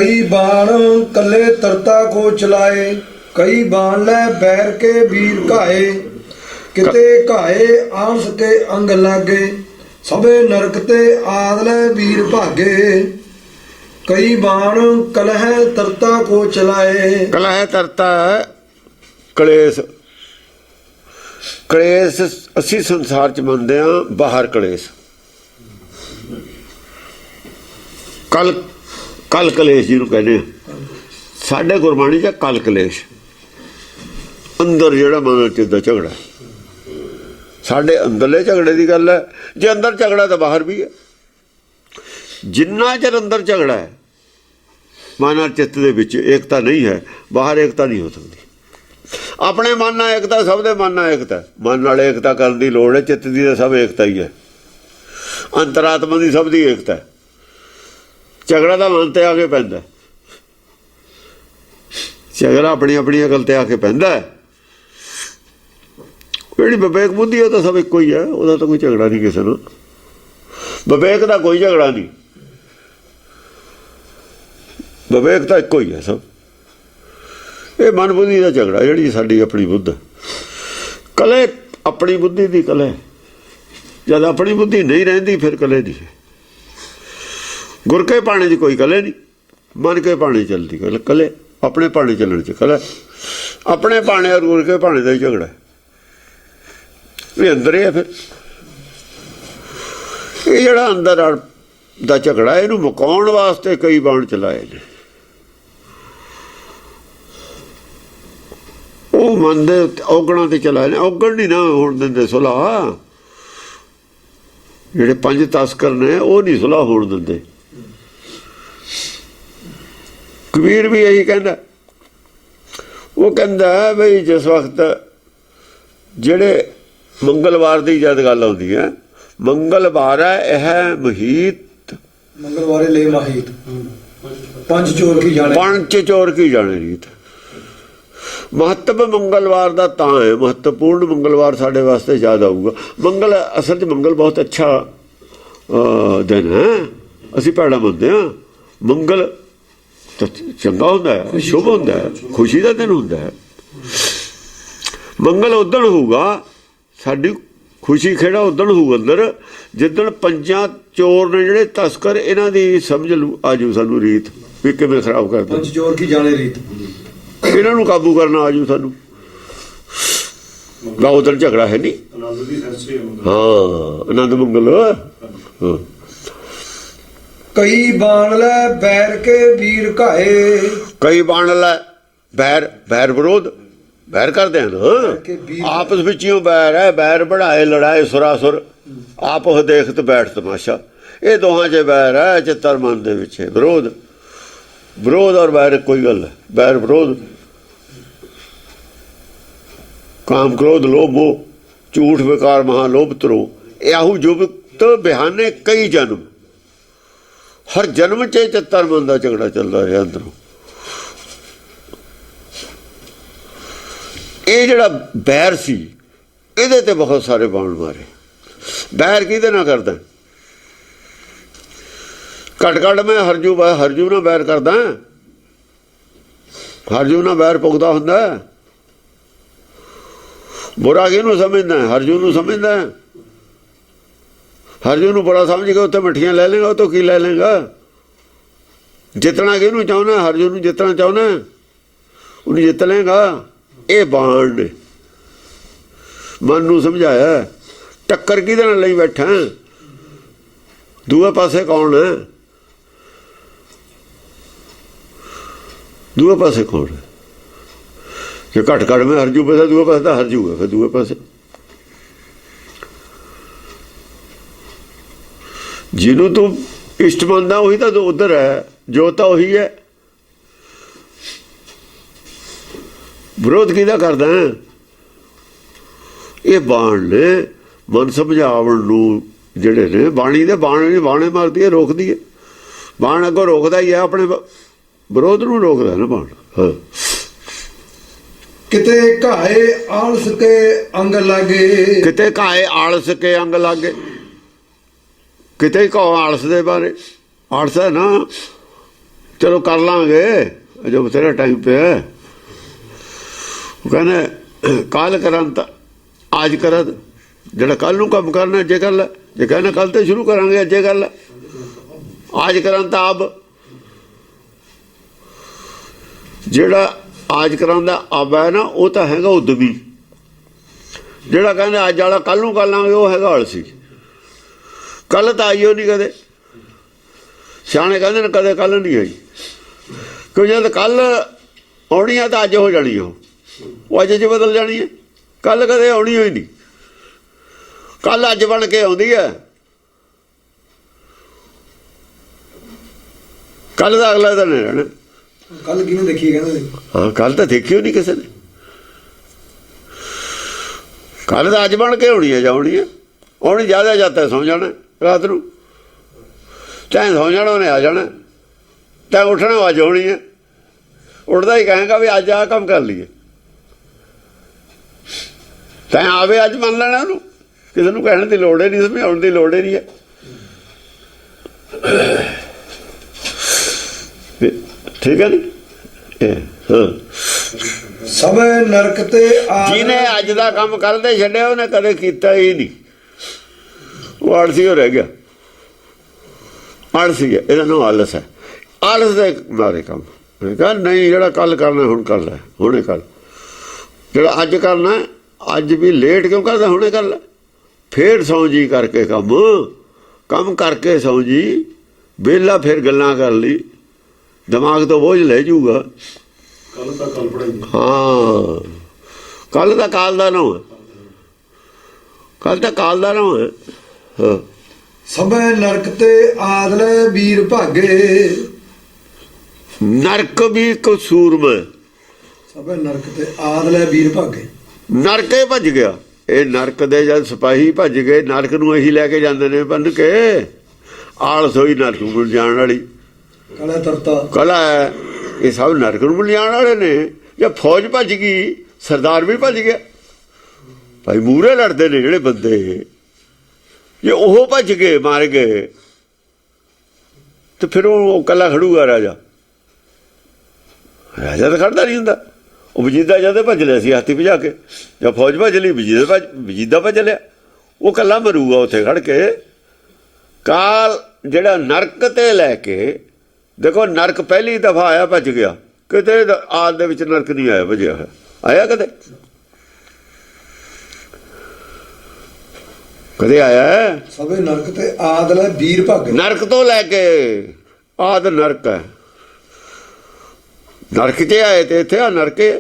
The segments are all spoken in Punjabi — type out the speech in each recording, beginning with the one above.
कई बाण कले तरता को चलाए, कई बाण ले बैर के वीर घाए। किते घाए आंस के अंग लागे, सबे नरक ते आदले वीर भागे। कई बाण कलह तरता को चलाए। कलह तरता कलेश। कलेश असी संसार च मंनते हाँ, बाहर कलेश। कल कल कलेश जिन्हों कहने साढ़े गुरबाणी च कल कलेश अंदर जोड़ा मन चिदा झगड़ा, साढ़े अंदरले झगड़े की गल है। जे अंदर झगड़ा तो बाहर भी है। जिन्ना चर अंदर झगड़ा है मन और चित्त दे विच एकता नहीं है, बाहर एकता नहीं हो सकती। अपने मन नाल एकता, सब दे मन नाल एकता। मन नाल एकता करन दी लोड़ है, चित्त दी सब एकता ही है। अंतरात्मा दी सब दी एकता है। झगड़ा तो मन ते आके पैंदा, झगड़ा अपनी अपनी अकल ते आके पैंदा है। जिहड़ी विवेक बुद्धि है तो सब इक्को ही है, उसदा तो कोई झगड़ा नहीं किसी नाल। विवेक का कोई झगड़ा नहीं, विवेक तो इक्को ही है सब। ये मन बुद्धि का झगड़ा, जिहड़ी साडी अपनी बुद्ध कले, अपनी बुद्धि की कले। जब अपनी बुद्धि नहीं रहिंदी फिर कले नहीं है। गुर के पाने च कोई कले नहीं, मन के पाने चलती कले। अपने पाने चलने च कले, अपने पाने और गुर के पाने का ही झगड़ा है। ये अंदर ही है। फिर ये जड़ा अंदर दा झगड़ा है, इनू मुकाउण वास्ते कई बाण चलाए ने। वो मन दे औगणां ते चलाए ने। औगण नहीं ना होण दिंदे सुलह। जिहड़े पंज तस्कर ने वो नहीं सुलह होण दिंदे। कबीर भी यही कहना, वो कहता है बई जिस वक्त जेड़े मंगलवार की जद गल आउंदी है, मंगलवार है यह महीत, मंगलवारे ले माहित, पंच चोर की जाने, पंच चोर की जाने रीत। महत्व मंगलवार का तां है, महत्वपूर्ण मंगलवार साढ़े वास्ते याद आऊगा। मंगल असल च मंगल बहुत अच्छा दिन है, असी भैड़ा मनते हाँ। मंगल तो चंगा होंदा है, शुभ होंदा है, खुशी का दिन होंदा है। मंगल उदण होगा, साडी खुशी खेड़ा उदण होਊ अंदर जिदण पंजा चोर ने जिहड़े तस्कर, इन्हां दी समझ लू आजू सानू रीत भी किवें खराब करदे। पंच चोर की जाने रीत, इन्हां नू काबू करना आजू सानू। गा उदण झगड़ा है नहीं। हाँ, आनंद मंगल। हाँ। कई बाण ले बैर के वीर घाए। कई बाण ले बैर, बैर विरोध, बैर करते हैं ना आपस विच ही बैर है। बैर बढ़ाए लड़ाए सुरासुर, आप देखत बैठ तमाशा। ये दोहां च बैर है, चित्तर मन दे विच विरोध। विरोध और बैर कोई गल है। बैर विरोध, काम क्रोध लोभ मोह, झूठ विकार महालोभ त्रो। याहू जुगत बिहाने कई जन्म, हर जन्म च चित्तर मन का झगड़ा चलता रहा अंदरों। ये जड़ा बैर सी, इहदे ते बहुत सारे बाण मारे। बैर किहदे नाल करदा? घट घट मैं हरजू नाल बैर करदा। हरजू नाल बैर पुगदा हुंदा। बुरा किहनूं समझदा? हरजू नूं समझदा। हरजू नूं बुरा समझ के उत्थे मिठियां लै लेगा, तो की लै लेगा? जितना किहनूं चाहुंदा? हरजू नूं जितना चाहुंदा उन्हें जित लेगा। ये बाण ने मन नूं समझाया। टक्कर किहदे नाल लई बैठा? दूए पासे कौन है? दूए पासे कौन है? जो घट घट में हरजू पैसा, दूए पासे तो हरजू है। फिर दूए पासे जिन्हों तू इष्ट मनदा उही तो उधर है, जो तो उही है। विरोध किहदा करदा है? ये बाण ने मन समझावण नूं जिहड़े ने बाणी दे बाणे मारदी है, रोकदी है। बाण अगों रोकदा ही है, अपने विरोध नूं रोकदा ना बाण। हाँ। किते घाए आलस के अंग लागे। किते घाए आलस के अंग लागे। किते कहो आलस दे बारे। आलस है ना ਚਲੋ ਕਰ ਲਾਂਗੇ ਅਜੋ ਬਥੇਰਾ ਟਾਈਮ ਪਿਆ। ਉਹ ਕਹਿੰਦੇ ਕੱਲ ਕਰਨ ਤਾਂ ਅੱਜ ਕਰਾਂ, ਜਿਹੜਾ ਕੱਲ ਨੂੰ ਕੰਮ ਕਰਨਾ ਅੱਜੇ ਕਰ ਲੈ, ਜੇ ਕਹਿੰਦਾ ਕੱਲ ਤੇ ਸ਼ੁਰੂ ਕਰਾਂਗੇ ਅੱਜੇ ਕਰ ਲੈ, ਅੱਜ ਕਰਨ ਤਾਂ ਅਬ। ਜਿਹੜਾ ਅੱਜ ਕਰਾਂ ਦਾ ਅਬ ਹੈ ਨਾ ਉਹ ਤਾਂ ਹੈਗਾ ਉਦਮੀ, ਜਿਹੜਾ ਕਹਿੰਦਾ ਅੱਜ ਵਾਲਾ ਕੱਲ ਨੂੰ ਕਰ ਲਾਂਗੇ ਉਹ ਹੈਗਾ ਆਲਸੀ। ਕੱਲ ਤਾਂ ਆਈਓ ਨਹੀਂ ਕਦੇ, ਸਿਆਣੇ ਕਹਿੰਦੇ ਨੇ ਕਦੇ ਕੱਲ ਨਹੀਂ ਆਈ, ਕਿਉਂ ਜਦ ਕੱਲ ਆਉਣੀ ਆ ਤਾਂ ਅੱਜ ਹੋ ਜਾਣੀ ਉਹ ਅੱਜ 'ਚ ਬਦਲ ਜਾਣੀ ਹੈ। ਕੱਲ ਕਦੇ ਆਉਣੀ ਹੋਈ ਨਹੀਂ, ਕੱਲ ਅੱਜ ਬਣ ਕੇ ਆਉਂਦੀ ਹੈ, ਕੱਲ ਦਾ ਅਗਲਾ ਦਿਨ ਰਹਿਣਾ। ਕੱਲ ਕਿਵੇਂ ਦੇਖੀ ਕਹਿੰਦੇ? ਹਾਂ ਕੱਲ ਤਾਂ ਦੇਖਿਓ ਨਹੀਂ ਕਿਸੇ ਨੇ, ਕੱਲ ਤਾਂ ਅੱਜ ਬਣ ਕੇ ਆਉਣੀ ਹੈ ਜਾਂ ਆਉਣੀ ਹੈ। ਆਉਣੀ ਜ਼ਿਆਦਾ ਜਾਂਦਾ ਸੌਂ ਜਾਣਾ ਰਾਤ ਨੂੰ, ਚਾਹੇ ਸੌਂ ਜਾਣਾ ਉਹਨੇ ਆ ਜਾਣਾ, ਤੈਂ ਉੱਠਣਾ ਅੱਜ ਹੋਣੀ ਹੈ। ਉੱਠਦਾ ਹੀ ਕਹੇਗਾ ਵੀ ਅੱਜ ਆਹ ਕੰਮ ਕਰ ਲਈਏ, ਤੈਂ ਆਵੇ ਅੱਜ ਮੰਨ ਲੈਣਾ ਉਹਨੂੰ, ਕਿਸੇ ਨੂੰ ਕਹਿਣ ਦੀ ਲੋੜ ਹੀ ਨਹੀਂ, ਸਮਝਾਉਣ ਦੀ ਲੋੜ ਹੀ ਨਹੀਂ ਹੈ। ਠੀਕ ਹੈ ਨੀ? ਸਭੇ ਨਰਕ ਤੇ ਜਿਹਨੇ ਅੱਜ ਦਾ ਕੰਮ ਕਰਦੇ ਛੱਡਿਆ ਉਹਨੇ ਕਦੇ ਕੀਤਾ ਹੀ ਨਹੀਂ, ਉਹ ਆਲਸੀ ਹੋ ਰਹਿ ਗਿਆ। ਆਲਸੀ ਹੈ, ਇਹਦਾ ਨਾਮ ਆਲਸ ਹੈ। ਆਲਸ ਦੇ ਮਾਰੇ ਕੰਮ ਕਹਿੰਦਾ ਨਹੀਂ, ਜਿਹੜਾ ਕੱਲ ਕਰਨਾ ਹੁਣ ਕਰ ਲੈ, ਹੁਣੇ ਕਰ। ਜਿਹੜਾ ਅੱਜ ਕਰਨਾ ਅੱਜ ਵੀ ਲੇਟ ਕਿਉਂ ਕਰਦਾ, ਹੁਣੇ ਕਰ ਲੈ। ਫੇਰ ਸੌਂ ਜੀ ਕਰਕੇ ਕੰਮ ਕਰਕੇ ਸੌਂ ਜੀ, ਵਿਹਲਾ ਫਿਰ ਗੱਲਾਂ ਕਰ ਲਈ, ਦਿਮਾਗ ਤੋਂ ਬੋਝ ਲੈ ਜਾਊਗਾ। ਕੱਲ ਤਾਂ ਕੱਲ ਪੜਾਈ। ਹਾਂ ਕੱਲ ਤਾਂ ਕਾਲ ਦਾ ਨਾਮ ਹੈ, ਕੱਲ ਤਾਂ ਕਾਲ ਦਾ ਨਾਮ ਹੈ। ਹਾਂ ਸਭੇ ਨਰਕ ਤੇ ਆਦਲੇ ਵੀਰ ਭਾਗੇ, ਨਰਕ ਵੀ ਕਸੂਰਮਾ। ਸਭੇ ਨਰਕ ਤੇ ਆਦਲੇ ਵੀਰ ਭਾਗੇ, ਨਰਕੇ ਭੱਜ ਗਿਆ। ਇਹ ਨਰਕ ਦੇ ਜਦ ਸਿਪਾਹੀ ਭੱਜ ਗਏ, ਨਰਕ ਨੂੰ ਇਹੀ ਲੈ ਕੇ ਜਾਂਦੇ ਨੇ ਬੰਨ ਕੇ। ਆਲਸ ਹੋਈ ਨਰਕ ਨੂੰ ਜਾਣ ਵਾਲੀ ਕਲਾ ਤਰਤਾ ਕਲਾ ਹੈ, ਇਹ ਸਭ ਨਰਕ ਨੂੰ ਲਿਜਾਣ ਵਾਲੇ ਨੇ। ਜੇ ਫੌਜ ਭੱਜ ਗਈ, ਸਰਦਾਰ ਵੀ ਭੱਜ ਗਿਆ। ਭਾਈ ਮੂਹਰੇ ਲੜਦੇ ਨੇ ਜਿਹੜੇ ਬੰਦੇ, ਜੇ ਉਹ ਭੱਜ ਗਏ ਮਾਰ ਗਏ ਤੇ ਫਿਰ ਉਹ ਇਕੱਲਾ ਖੜੂਗਾ ਰਾਜਾ। ਰਾਜਾ ਤਾਂ ਖੜਦਾ ਨਹੀਂ ਹੁੰਦਾ। ਉਹ ਵਜੀਦਾ ਜਦ ਭੱਜ ਲਿਆ ਸੀ ਹਾਥੀ ਭਜਾ ਕੇ, ਜਾਂ ਫੌਜ ਭੱਜ ਲਈ, ਵਜੀਦਾ ਭੱਜ ਲਿਆ, ਉਹ ਇਕੱਲਾ ਮਰੂਗਾ ਉੱਥੇ ਖੜ ਕੇ। ਕਾਲ ਜਿਹੜਾ ਨਰਕ ਤੇ ਲੈ ਕੇ ਦੇਖੋ, ਨਰਕ ਪਹਿਲੀ ਦਫਾ ਆਇਆ ਭੱਜ ਗਿਆ, ਕਿਤੇ ਆਦ ਦੇ ਵਿੱਚ ਨਰਕ ਨਹੀਂ ਆਇਆ ਭੱਜਿਆ ਹੋਇਆ, ਆਇਆ ਕਦੇ? ਕਦੇ ਆਇਆ? ਸਭੇ ਨਰਕ ਤੇ ਆਦਲੇ ਵੀਰ ਭਾਗੇ, ਨਰਕ ਤੋਂ ਲੈ ਕੇ ਆਦ ਨਰਕ ਹੈ। ਨਰਕ 'ਚ ਆਏ ਤੇ ਇੱਥੇ ਆ ਨਰਕੇ,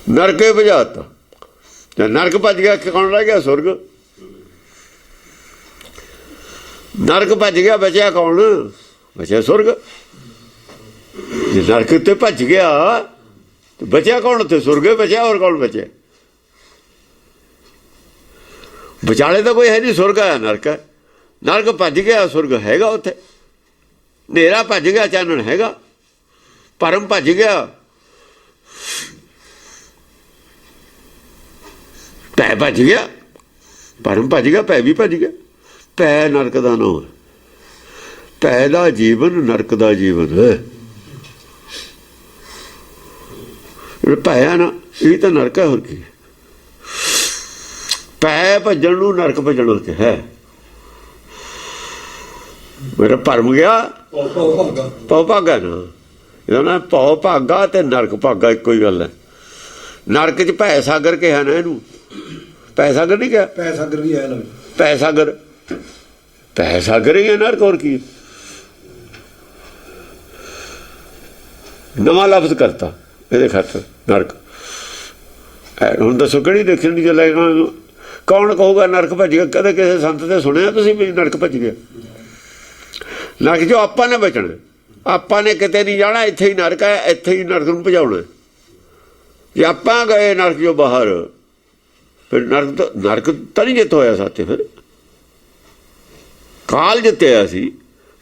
ਨਰਕੇ ਭਜਾਤਾ। ਜੇ ਨਰਕ ਭੱਜ ਗਿਆ ਕੌਣ ਰਹਿ ਗਿਆ? ਸੁਰਗ। ਨਰਕ ਭੱਜ ਗਿਆ, ਬਚਿਆ ਕੌਣ? ਬਚਿਆ ਸੁਰਗ। ਜੇ ਨਰਕ ਤੇ ਭੱਜ ਗਿਆ ਤੇ ਬਚਿਆ ਕੌਣ? ਉੱਥੇ ਸੁਰਗ ਬਚਿਆ, ਹੋਰ ਕੌਣ ਬਚਿਆ? ਵਿਚਾਲੇ ਤਾਂ ਕੋਈ ਹੈ ਨਹੀਂ, ਸੁਰਗ ਹੈ ਨਰਕ ਹੈ। ਨਰਕ ਭੱਜ ਗਿਆ, ਸੁਰਗ ਹੈਗਾ ਉੱਥੇ। ਹਨੇਰਾ ਭੱਜ ਗਿਆ, ਚਾਨਣ ਹੈਗਾ। ਭਰਮ ਭੱਜ ਗਿਆ, ਭੈ ਭੱਜ ਗਿਆ। ਭਰਮ ਭੱਜ ਗਿਆ, ਭੈ ਵੀ ਭੱਜ ਗਿਆ। ਭੈ ਨਰਕ ਦਾ ਨਾਮ ਹੈ। ਭੈ ਦਾ ਜੀਵਨ ਨਰਕ ਦਾ ਜੀਵਨ ਹੈ। ਭੈ ਨਾ, ਇਹ ਤਾਂ ਨਰਕ ਹੈ, ਹੋਰ ਕੀ? ਭੈ ਭੱਜਣ ਨੂੰ ਨਰਕ ਭੱਜਣ ਹੈ। ਮੇਰਾ ਭਰਮ ਗਿਆ, ਭਉ ਭਾਗਾ ਨਾ, ਇਹਦਾ ਨਾ ਭਉ ਭਾਗਾ ਤੇ ਨਰਕ ਭਾਗਾ ਇੱਕੋ ਹੀ ਗੱਲ ਹੈ। ਨਰਕ 'ਚ ਭੈ ਸਾਗਰ ਕਿਹਾ ਨਾ ਇਹਨੂੰ, ਭੈ ਸਾਗਰ ਨਹੀਂ ਕਿਹਾ? ਭੈ ਸਾਗਰ ਵੀ ਆਇਆ ਨਾ, ਭੈ ਸਾਗਰ, ਭੈ ਸਾਗਰ ਹੀ ਹੈ ਨਰਕ, ਹੋਰ ਕੀ? ਨਵਾਂ ਲਫ਼ਜ਼ ਕਰਤਾ ਇਹਦੇ ਖਾਤਰ ਨਰਕ। ਹੁਣ ਦੱਸੋ ਕਿਹੜੀ ਦੇਖਣ ਦੀ ਚੱਲ ਕੌਣ ਕਹੂਗਾ ਨਰਕ ਭੱਜ ਗਿਆ? ਕਦੇ ਕਿਸੇ ਸੰਤ ਤੇ ਸੁਣਿਆ ਤੁਸੀਂ ਵੀ ਨਰਕ ਭੱਜ ਗਿਆ? ਨਰਕ 'ਚੋਂ ਆਪਾਂ ਨੇ ਬਚਣਾ, ਆਪਾਂ ਨੇ ਕਿਤੇ ਨਹੀਂ ਜਾਣਾ, ਇੱਥੇ ਹੀ ਨਰਕ ਹੈ, ਇੱਥੇ ਹੀ ਨਰਕ ਨੂੰ ਭਜਾਉਣਾ। ਜੇ ਆਪਾਂ ਗਏ ਨਰਕ 'ਚੋਂ ਬਾਹਰ, ਫਿਰ ਨਰਕ ਤਾਂ ਨਹੀਂ ਜਿੱਤ ਹੋਇਆ ਸਾਥੇ। ਫਿਰ ਕਾਲ ਜਿੱਤਿਆ ਸੀ,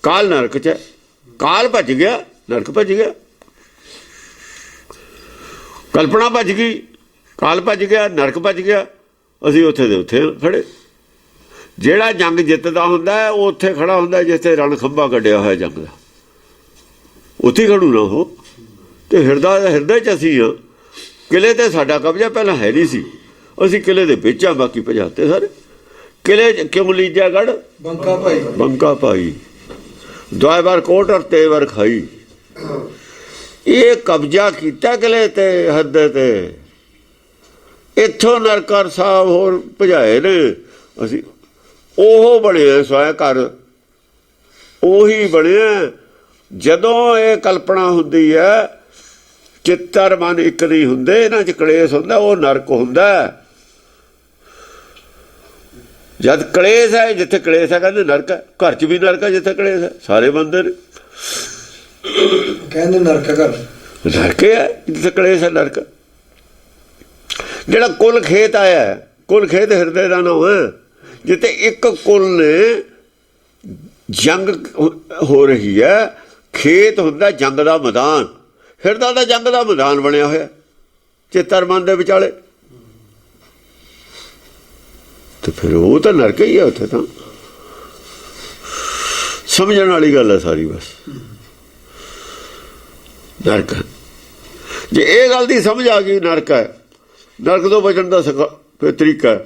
ਕਾਲ ਨਰਕ 'ਚ, ਕਾਲ ਭੱਜ ਗਿਆ, ਨਰਕ ਭੱਜ ਗਿਆ। ਕਲਪਨਾ ਭੱਜ ਗਈ, ਕਾਲ ਭੱਜ ਗਿਆ, ਨਰਕ ਭੱਜ ਗਿਆ। ਅਸੀਂ ਉੱਥੇ ਦੇ ਉੱਥੇ ਖੜੇ। ਜਿਹੜਾ ਜੰਗ ਜਿੱਤਦਾ ਹੁੰਦਾ ਉਹ ਉੱਥੇ ਖੜਾ ਹੁੰਦਾ ਜਿੱਥੇ ਰਣ ਖੰਭਾ ਕੱਢਿਆ ਹੋਇਆ ਜੰਗ ਦਾ, ਉੱਥੇ ਖੜੂ ਨਾ ਉਹ। ਤੇ ਹਿਰਦੇ 'ਚ ਅਸੀਂ ਹਾਂ। ਕਿਲੇ ਤੇ ਸਾਡਾ ਕਬਜ਼ਾ ਪਹਿਲਾਂ ਹੈ ਨਹੀਂ ਸੀ, ਅਸੀਂ ਕਿਲੇ ਦੇ ਵਿੱਚ ਆ, ਬਾਕੀ ਭਜਾਤੇ ਸਾਰੇ। ਕਿਲੇ 'ਚ ਕਿਉਂ ਲੀਜਿਆ ਗੜ ਬੰਕਾ ਭਾਈ, ਦੁਆਏ ਵਾਰ ਕੋਟ ਔਰ ਤੇ ਵਾਰ ਖਾਈ। ਇਹ ਕਬਜ਼ਾ ਕੀਤਾ ਕਿਲੇ ਤੇ ਹੱਦ ਤੇ। ਇੱਥੋਂ ਨਰਕਰ ਸਾਹਿਬ ਹੋਰ ਭਜਾਏ ਨੇ ਅਸੀਂ। ਉਹ ਬਣਿਆ ਸਵਾਇ ਘਰ, ਉਹੀ ਬਣਿਆ। ਜਦੋਂ ਇਹ ਕਲਪਨਾ ਹੁੰਦੀ ਹੈ, ਚਿੱਤਰ ਮਨ ਇੱਕ ਨਹੀਂ ਹੁੰਦੇ, ਇਹਨਾਂ 'ਚ ਕਲੇਸ਼ ਹੁੰਦਾ, ਉਹ ਨਰਕ ਹੁੰਦਾ। ਜਦ ਕਲੇਸ਼ ਹੈ, ਜਿੱਥੇ ਕਲੇਸ਼ ਹੈ ਕਹਿੰਦੇ ਨਰਕ ਹੈ। ਘਰ 'ਚ ਵੀ ਨਰਕ ਹੈ ਜਿੱਥੇ ਕਲੇਸ਼ ਹੈ, ਸਾਰੇ ਬੰਦੇ ਨੇ ਕਹਿੰਦੇ ਨਰਕ ਘਰ ਨਰਕ ਹੈ ਜਿੱਥੇ ਕਲੇਸ਼ ਹੈ, ਨਰਕ। ਜਿਹੜਾ ਕੁੱਲ ਖੇਤ ਆਇਆ, ਕੁੱਲ ਖੇਤ ਹਿਰਦੇ ਦਾ ਨਾਮ ਹੈ। ਜਿੱਥੇ ਇੱਕ ਕੁੱਲ ਨੇ ਜੰਗ ਹੋ ਰਹੀ ਹੈ, ਖੇਤ ਹੁੰਦਾ ਜੰਗ ਦਾ ਮੈਦਾਨ, ਹਿਰਦਾ ਦਾ ਜੰਗ ਦਾ ਮੈਦਾਨ ਬਣਿਆ ਹੋਇਆ ਚਿੱਤਰ ਮਨ ਦੇ ਵਿਚਾਲੇ। ਤੇ ਫਿਰ ਉਹ ਤਾਂ ਨਰਕ ਹੀ ਹੈ ਉੱਥੇ। ਤਾਂ ਸਮਝਣ ਵਾਲੀ ਗੱਲ ਹੈ ਸਾਰੀ, ਬਸ ਨਰਕ। ਜੇ ਇਹ ਗੱਲ ਦੀ ਸਮਝ ਆ ਗਈ ਨਰਕ ਹੈ, ਨਰਕ ਤੋਂ ਬਚਣ ਦਾ ਫਿਰ ਤਰੀਕਾ ਹੈ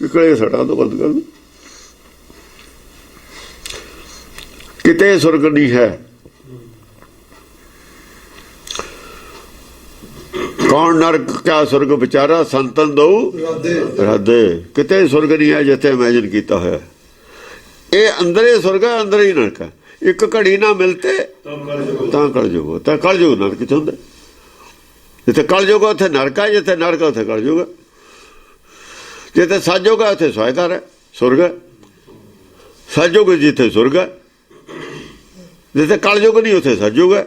ਕਿ ਕਲੇਸ਼ ਹਟਾ ਤੋਂ ਬੰਦ ਕਰ ਦੋ। ਕਿਤੇ ਸੁਰਗ ਨਹੀਂ ਹੈ, ਕੌਣ ਨਰਕ ਕਿਆ ਸੁਰਗ ਵਿਚਾਰਾ, ਸੰਤਨ ਦਊ ਰਾਧੇ। ਕਿਤੇ ਸੁਰਗ ਨਹੀਂ ਹੈ ਜਿੱਥੇ ਇਮੈਜਿਨ ਕੀਤਾ ਹੋਇਆ। ਇਹ ਅੰਦਰੇ ਸੁਰਗ ਹੈ, ਅੰਦਰ ਹੀ ਨਰਕ ਹੈ। ਇੱਕ ਘੜੀ ਨਾ ਮਿਲਤੇ ਤਾਂ ਕਲਯੁਗ, ਤਾਂ ਕਲਯੁਗ ਨਰਕ ਚ ਹੁੰਦਾ। ਜਿੱਥੇ ਕਲਯੁਗ ਉੱਥੇ ਨਰਕ ਹੈ, ਜਿੱਥੇ ਨਰਕ ਉੱਥੇ ਕਲਯੁਗ ਹੈ। ਜਿੱਥੇ ਸਤਯੁਗ ਹੈ ਉੱਥੇ ਸਵੈਕਾਰ ਹੈ, ਸੁਰਗ ਹੈ। ਸਤਯੁਗ ਜਿੱਥੇ ਸੁਰਗ ਹੈ, ਜਿੱਥੇ ਕਲਯੁਗ ਨਹੀਂ ਉੱਥੇ ਸਤਯੁਗ ਹੈ।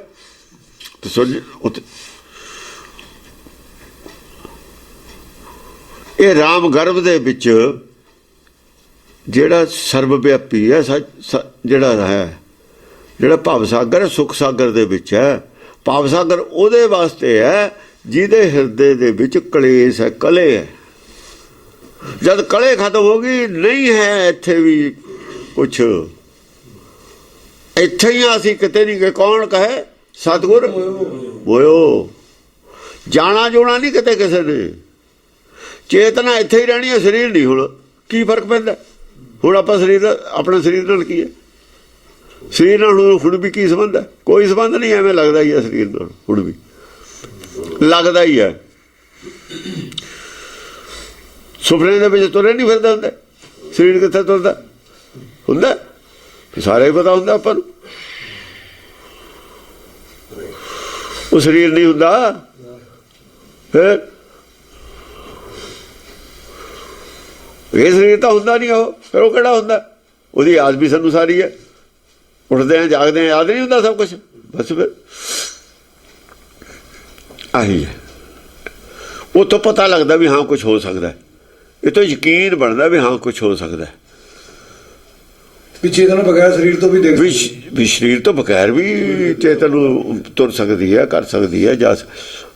ਉੱਥੇ ਇਹ ਰਾਮ ਗਰਭ ਦੇ ਵਿੱਚ ਜਿਹੜਾ ਸਰਬ ਵਿਆਪੀ ਹੈ, ਜਿਹੜਾ ਭਵ ਸਾਗਰ ਸੁਖ ਸਾਗਰ ਦੇ ਵਿੱਚ ਹੈ। ਭਵ ਸਾਗਰ ਉਹਦੇ ਵਾਸਤੇ ਹੈ ਜਿਹਦੇ ਹਿਰਦੇ ਦੇ ਵਿੱਚ ਕਲੇਸ਼ ਹੈ, ਕਲੇ ਹੈ। ਜਦ ਕਲੇ ਖਤਮ ਹੋ ਗਈ, ਨਹੀਂ ਹੈ ਇੱਥੇ ਵੀ ਕੁਛ, ਇੱਥੇ ਹੀ ਅਸੀਂ ਕਿਤੇ ਨਹੀਂ ਗਏ। ਕੌਣ ਕਹੇ ਸਤਿਗੁਰ ਹੋਇਓ, ਜਾਣਾ ਜੋਣਾ ਨਹੀਂ ਕਿਤੇ ਕਿਸੇ ਨੇ। ਚੇਤਨਾ ਇੱਥੇ ਹੀ ਰਹਿਣੀ ਹੈ, ਸਰੀਰ ਨਹੀਂ। ਹੁਣ ਕੀ ਫਰਕ ਪੈਂਦਾ? ਹੁਣ ਆਪਾਂ ਸਰੀਰ, ਆਪਣਾ ਸਰੀਰ ਨਾਲ ਕੀ ਹੈ? ਸਰੀਰ ਨਾਲ ਹੁਣ ਵੀ ਕੀ ਸੰਬੰਧ ਹੈ? ਕੋਈ ਸੰਬੰਧ ਨਹੀਂ। ਐਵੇਂ ਲੱਗਦਾ ਹੀ ਹੈ ਸਰੀਰ ਨਾਲ, ਹੁਣ ਵੀ ਲੱਗਦਾ ਹੀ ਹੈ। ਸੁਪਨੇ ਦੇ ਵਿੱਚ ਤੁਰੇ ਨਹੀਂ ਫਿਰਦਾ ਹੁੰਦਾ, ਸਰੀਰ ਕਿੱਥੇ ਤੁਰਦਾ ਹੁੰਦਾ? ਸਾਰੇ ਹੀ ਪਤਾ ਹੁੰਦਾ ਆਪਾਂ ਨੂੰ। ਉਹ ਸਰੀਰ ਨਹੀਂ ਹੁੰਦਾ, ਫਿਰ ਇਹ ਸਰੀਰ ਤਾਂ ਹੁੰਦਾ ਨਹੀਂ। ਉਹ ਫਿਰ ਉਹ ਕਿਹੜਾ ਹੁੰਦਾ? ਉਹਦੀ ਯਾਦ ਵੀ ਸਾਨੂੰ ਸਾਰੀ ਹੈ। ਉੱਠਦੇ ਹਾਂ ਜਾਗਦੇ ਹਾਂ, ਯਾਦ ਨਹੀਂ ਹੁੰਦਾ ਸਭ ਕੁਛ। ਬਸ ਫਿਰ ਆਹੀ ਹੈ। ਉਹ ਤੋਂ ਪਤਾ ਲੱਗਦਾ ਵੀ ਹਾਂ ਕੁਛ ਹੋ ਸਕਦਾ। ਇਹ ਤੋਂ ਯਕੀਨ ਬਣਦਾ ਵੀ ਹਾਂ ਕੁਛ ਹੋ ਸਕਦਾ। ਪਿੱਛੇ ਤਾਂ ਬਗੈਰ ਸਰੀਰ ਤੋਂ ਵੀ ਦੇਖ ਵੀ ਸਰੀਰ ਤੋਂ ਬਗੈਰ ਵੀ ਚੇਤਨ ਨੂੰ ਤੁਰ ਸਕਦੀ ਹੈ, ਕਰ ਸਕਦੀ ਹੈ, ਜਾ।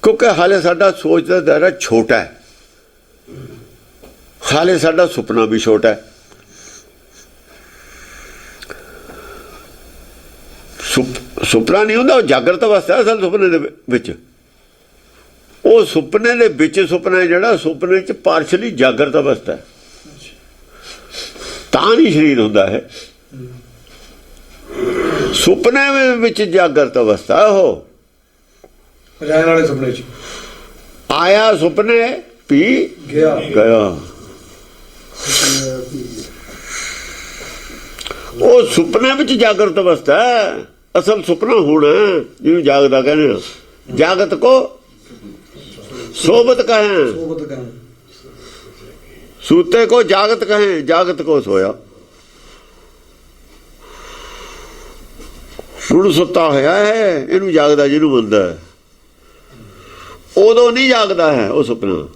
ਕਿਉਂਕਿ ਹਾਲੇ ਸਾਡਾ ਸੋਚ ਦਾ ਦਾਇਰਾ ਛੋਟਾ ਹੈ, ਹਾਲੇ ਸਾਡਾ ਸੁਪਨਾ ਵੀ ਛੋਟਾ ਹੈ। ਸੁਪਨਾ ਨਹੀਂ ਹੁੰਦਾ, ਉਹ ਜਾਗਰਤ ਅਵਸਥਾ ਅਸਲ ਸੁਪਨੇ ਦੇ ਵਿੱਚ। ਉਹ ਸੁਪਨੇ ਦੇ ਵਿੱਚ ਸੁਪਨਾ ਜਿਹੜਾ, ਸੁਪਨੇ 'ਚ ਪਾਰਸ਼ਲੀ ਜਾਗਰਤ ਅਵਸਥਾ ਹੈ, ਤਾਂ ਨਹੀਂ ਸਰੀਰ ਹੁੰਦਾ ਹੈ। ਸੁਪਨੇ ਵਿੱਚ ਜਾਗਰਤ ਅਵਸਥਾ, ਉਹ ਰਹਿਣ ਵਾਲੇ ਸੁਪਨੇ 'ਚ ਆਇਆ, ਸੁਪਨੇ ਪੀ ਗਿਆ। ਉਹ ਸੁਪਨੇ ਵਿੱਚ ਜਾਗਰਤ ਅਵਸਥਾ ਹੈ। ਅਸਲ ਸੁਪਨਾ ਹੁਣ ਜਿਹਨੂੰ ਜਾਗਦਾ ਕਹਿੰਦੇ। ਜਾਗਤ ਕੋ ਸੋਬਤ ਕਹੇ, ਸੂਤੇ ਕੋ ਜਾਗਤ ਕਹੇ, ਜਾਗਤ ਕੋ ਸੋਇਆ। ਹੁਣ ਸੁੱਤਾ ਹੋਇਆ ਹੈ, ਇਹਨੂੰ ਜਾਗਦਾ ਜਿਹਨੂੰ ਬੰਦਾ ਹੈ। ਉਦੋਂ ਨਹੀਂ ਜਾਗਦਾ ਹੈ ਉਹ ਸੁਪਨਾ।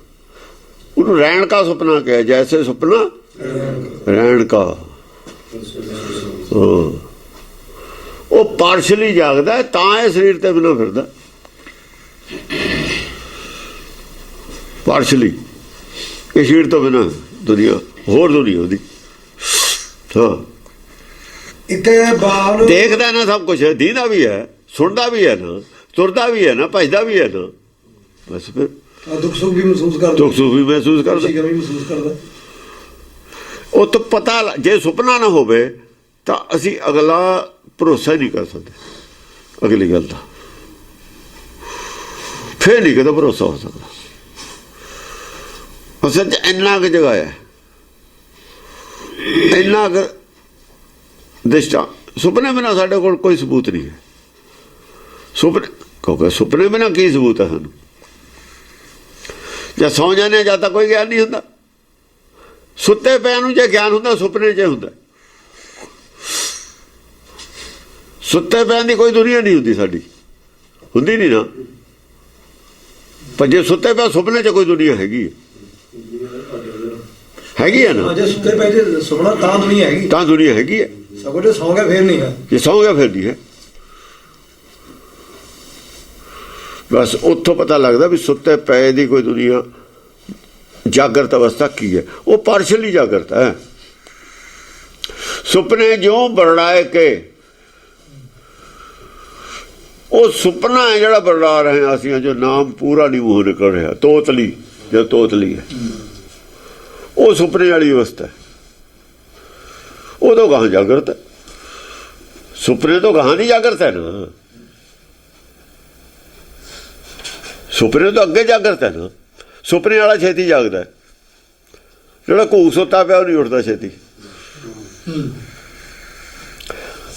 ਉਹਨੂੰ ਰਹਿਣ ਕਾ ਸੁਪਨਾ ਕਿਹਾ। ਜੈਸੇ ਸੁਪਨਾ ਰਹਿਣ ਕਾ। ਉਹ ਪਾਰਸ਼ਲੀ ਜਾਗਦਾ, ਤਾਂ ਇਹ ਸਰੀਰ ਤੇ ਬਿਨਾਂ ਫਿਰਦਾ। ਪਾਰਸ਼ਲੀ ਇਹ ਸਰੀਰ ਤੋਂ ਬਿਨਾਂ ਦੁਨੀਆ, ਹੋਰ ਦੁਨੀਆ ਉਹਦੀ। ਹਾਂ ਇੱਕ ਹੈ ਬਾਣ ਦੇਖਦਾ ਨਾ ਸਭ ਕੁਝ, ਦੀਦਾ ਵੀ ਹੈ, ਸੁਣਦਾ ਵੀ ਹੈ ਨਾ, ਤੁਰਦਾ ਵੀ ਹੈ ਨਾ, ਭਜਦਾ ਵੀ ਹੈ ਨਾ, ਬਸ ਫਿਰ ਦੁੱਖ ਸੁੱਖ ਵੀ ਮਹਿਸੂਸ ਕਰਦਾ, ਦੁੱਖ ਸੁੱਖ ਵੀ ਮਹਿਸੂਸ ਕਰਦਾ। ਖੁਸ਼ੀ ਗਮੀ ਮਹਿਸੂਸ ਕਰਦਾ। ਉਹ ਤਾਂ ਪਤਾ ਜੇ ਸੁਪਨਾ ਨਾ ਹੋਵੇ ਤਾਂ ਅਸੀਂ ਅਗਲਾ ਭਰੋਸਾ ਹੀ ਨਹੀਂ ਕਰ ਸਕਦੇ ਅਗਲੀ ਗੱਲ ਦਾ, ਫਿਰ ਨਹੀਂ ਕਦੇ ਭਰੋਸਾ ਹੋ ਸਕਦਾ। ਅਸਲ 'ਚ ਇੰਨਾ ਕੁ ਜਗਾਇਆ, ਇੰਨਾ ਕੁ ਦਿਸ਼ਾ, ਸੁਪਨੇ ਬਿਨਾਂ ਸਾਡੇ ਕੋਲ ਕੋਈ ਸਬੂਤ ਨਹੀਂ ਹੈ। ਸੁਪਨੇ ਕਿਉਂਕਿ ਸੁਪਨੇ ਬਿਨਾਂ ਕੀ ਸਬੂਤ ਹੈ ਸਾਨੂੰ? ਜਾਂ ਸੌਂ ਜਾਂਦੇ ਜਾਂ ਤਾਂ ਕੋਈ ਗਿਆਨ ਨਹੀਂ ਹੁੰਦਾ। ਸੁੱਤੇ ਪਿਆ ਨੂੰ ਜੇ ਗਿਆਨ ਹੁੰਦਾ ਸੁਪਨੇ 'ਚ ਹੁੰਦਾ। ਸੁੱਤੇ ਪਿਆ ਦੀ ਕੋਈ ਦੁਨੀਆ ਨਹੀਂ ਹੁੰਦੀ ਸਾਡੀ, ਹੁੰਦੀ ਨਹੀਂ ਨਾ। ਪਰ ਜੇ ਸੁੱਤੇ ਪਿਆ ਸੁਪਨੇ 'ਚ ਕੋਈ ਦੁਨੀਆ ਹੈਗੀ ਹੈ, ਹੈਗੀ ਹੈ ਨਾ। ਜੇ ਸੁੱਤੇ ਪਏ ਜੇ ਸੁਪਨਾ ਤਾਂ ਦੁਨੀਆ ਹੈਗੀ, ਤਾਂ ਦੁਨੀਆ ਹੈਗੀ ਹੈ। ਸਗੋਂ ਜੇ ਸੌਂ ਗਿਆ ਫਿਰ ਨਹੀਂ ਹੈ। ਜੇ ਸੌਂ ਗਿਆ ਫਿਰ ਨਹੀਂ ਹੈ। ਬਸ ਉੱਥੋਂ ਪਤਾ ਲੱਗਦਾ ਵੀ ਸੁੱਤੇ ਪਏ ਦੀ ਕੋਈ ਦੁਨੀਆ, ਜਾਗਰਤ ਅਵਸਥਾ ਕੀ ਹੈ। ਉਹ ਪਾਰਸ਼ਲੀ ਜਾਗਰਤ ਹੈ। ਸੁਪਨੇ ਜਿਉਂ ਬਰੜਾਏ ਕੇ, ਉਹ ਸੁਪਨਾ ਹੈ ਜਿਹੜਾ ਬਰੜਾ ਰਹੇ ਹਾਂ ਅਸੀਂ, ਜੋ ਨਾਮ ਪੂਰਾ ਨਹੀਂ ਮੂੰਹ ਨਿਕਲ ਰਿਹਾ। ਤੋਤਲੀ, ਜੋ ਤੋਤਲੀ ਹੈ ਉਹ ਸੁਪਨੇ ਵਾਲੀ ਅਵਸਥਾ ਹੈ। ਉਦੋਂ ਗਾਹਾਂ ਜਾਗਰਤ ਹੈ, ਸੁਪਨੇ ਤੋਂ ਗਾਹਾਂ ਨਹੀਂ ਜਾਗਰਤ ਹੈ ਨਾ। ਸੁਪਨੇ ਤੋਂ ਅੱਗੇ ਜਾਗਰਤ ਹੈ ਨਾ। ਸੁਪਨੇ ਵਾਲਾ ਛੇਤੀ ਜਾਗਦਾ, ਜਿਹੜਾ ਘੂਕ ਸੁੱਤਾ ਪਿਆ ਉਹ ਨਹੀਂ ਉੱਠਦਾ ਛੇਤੀ।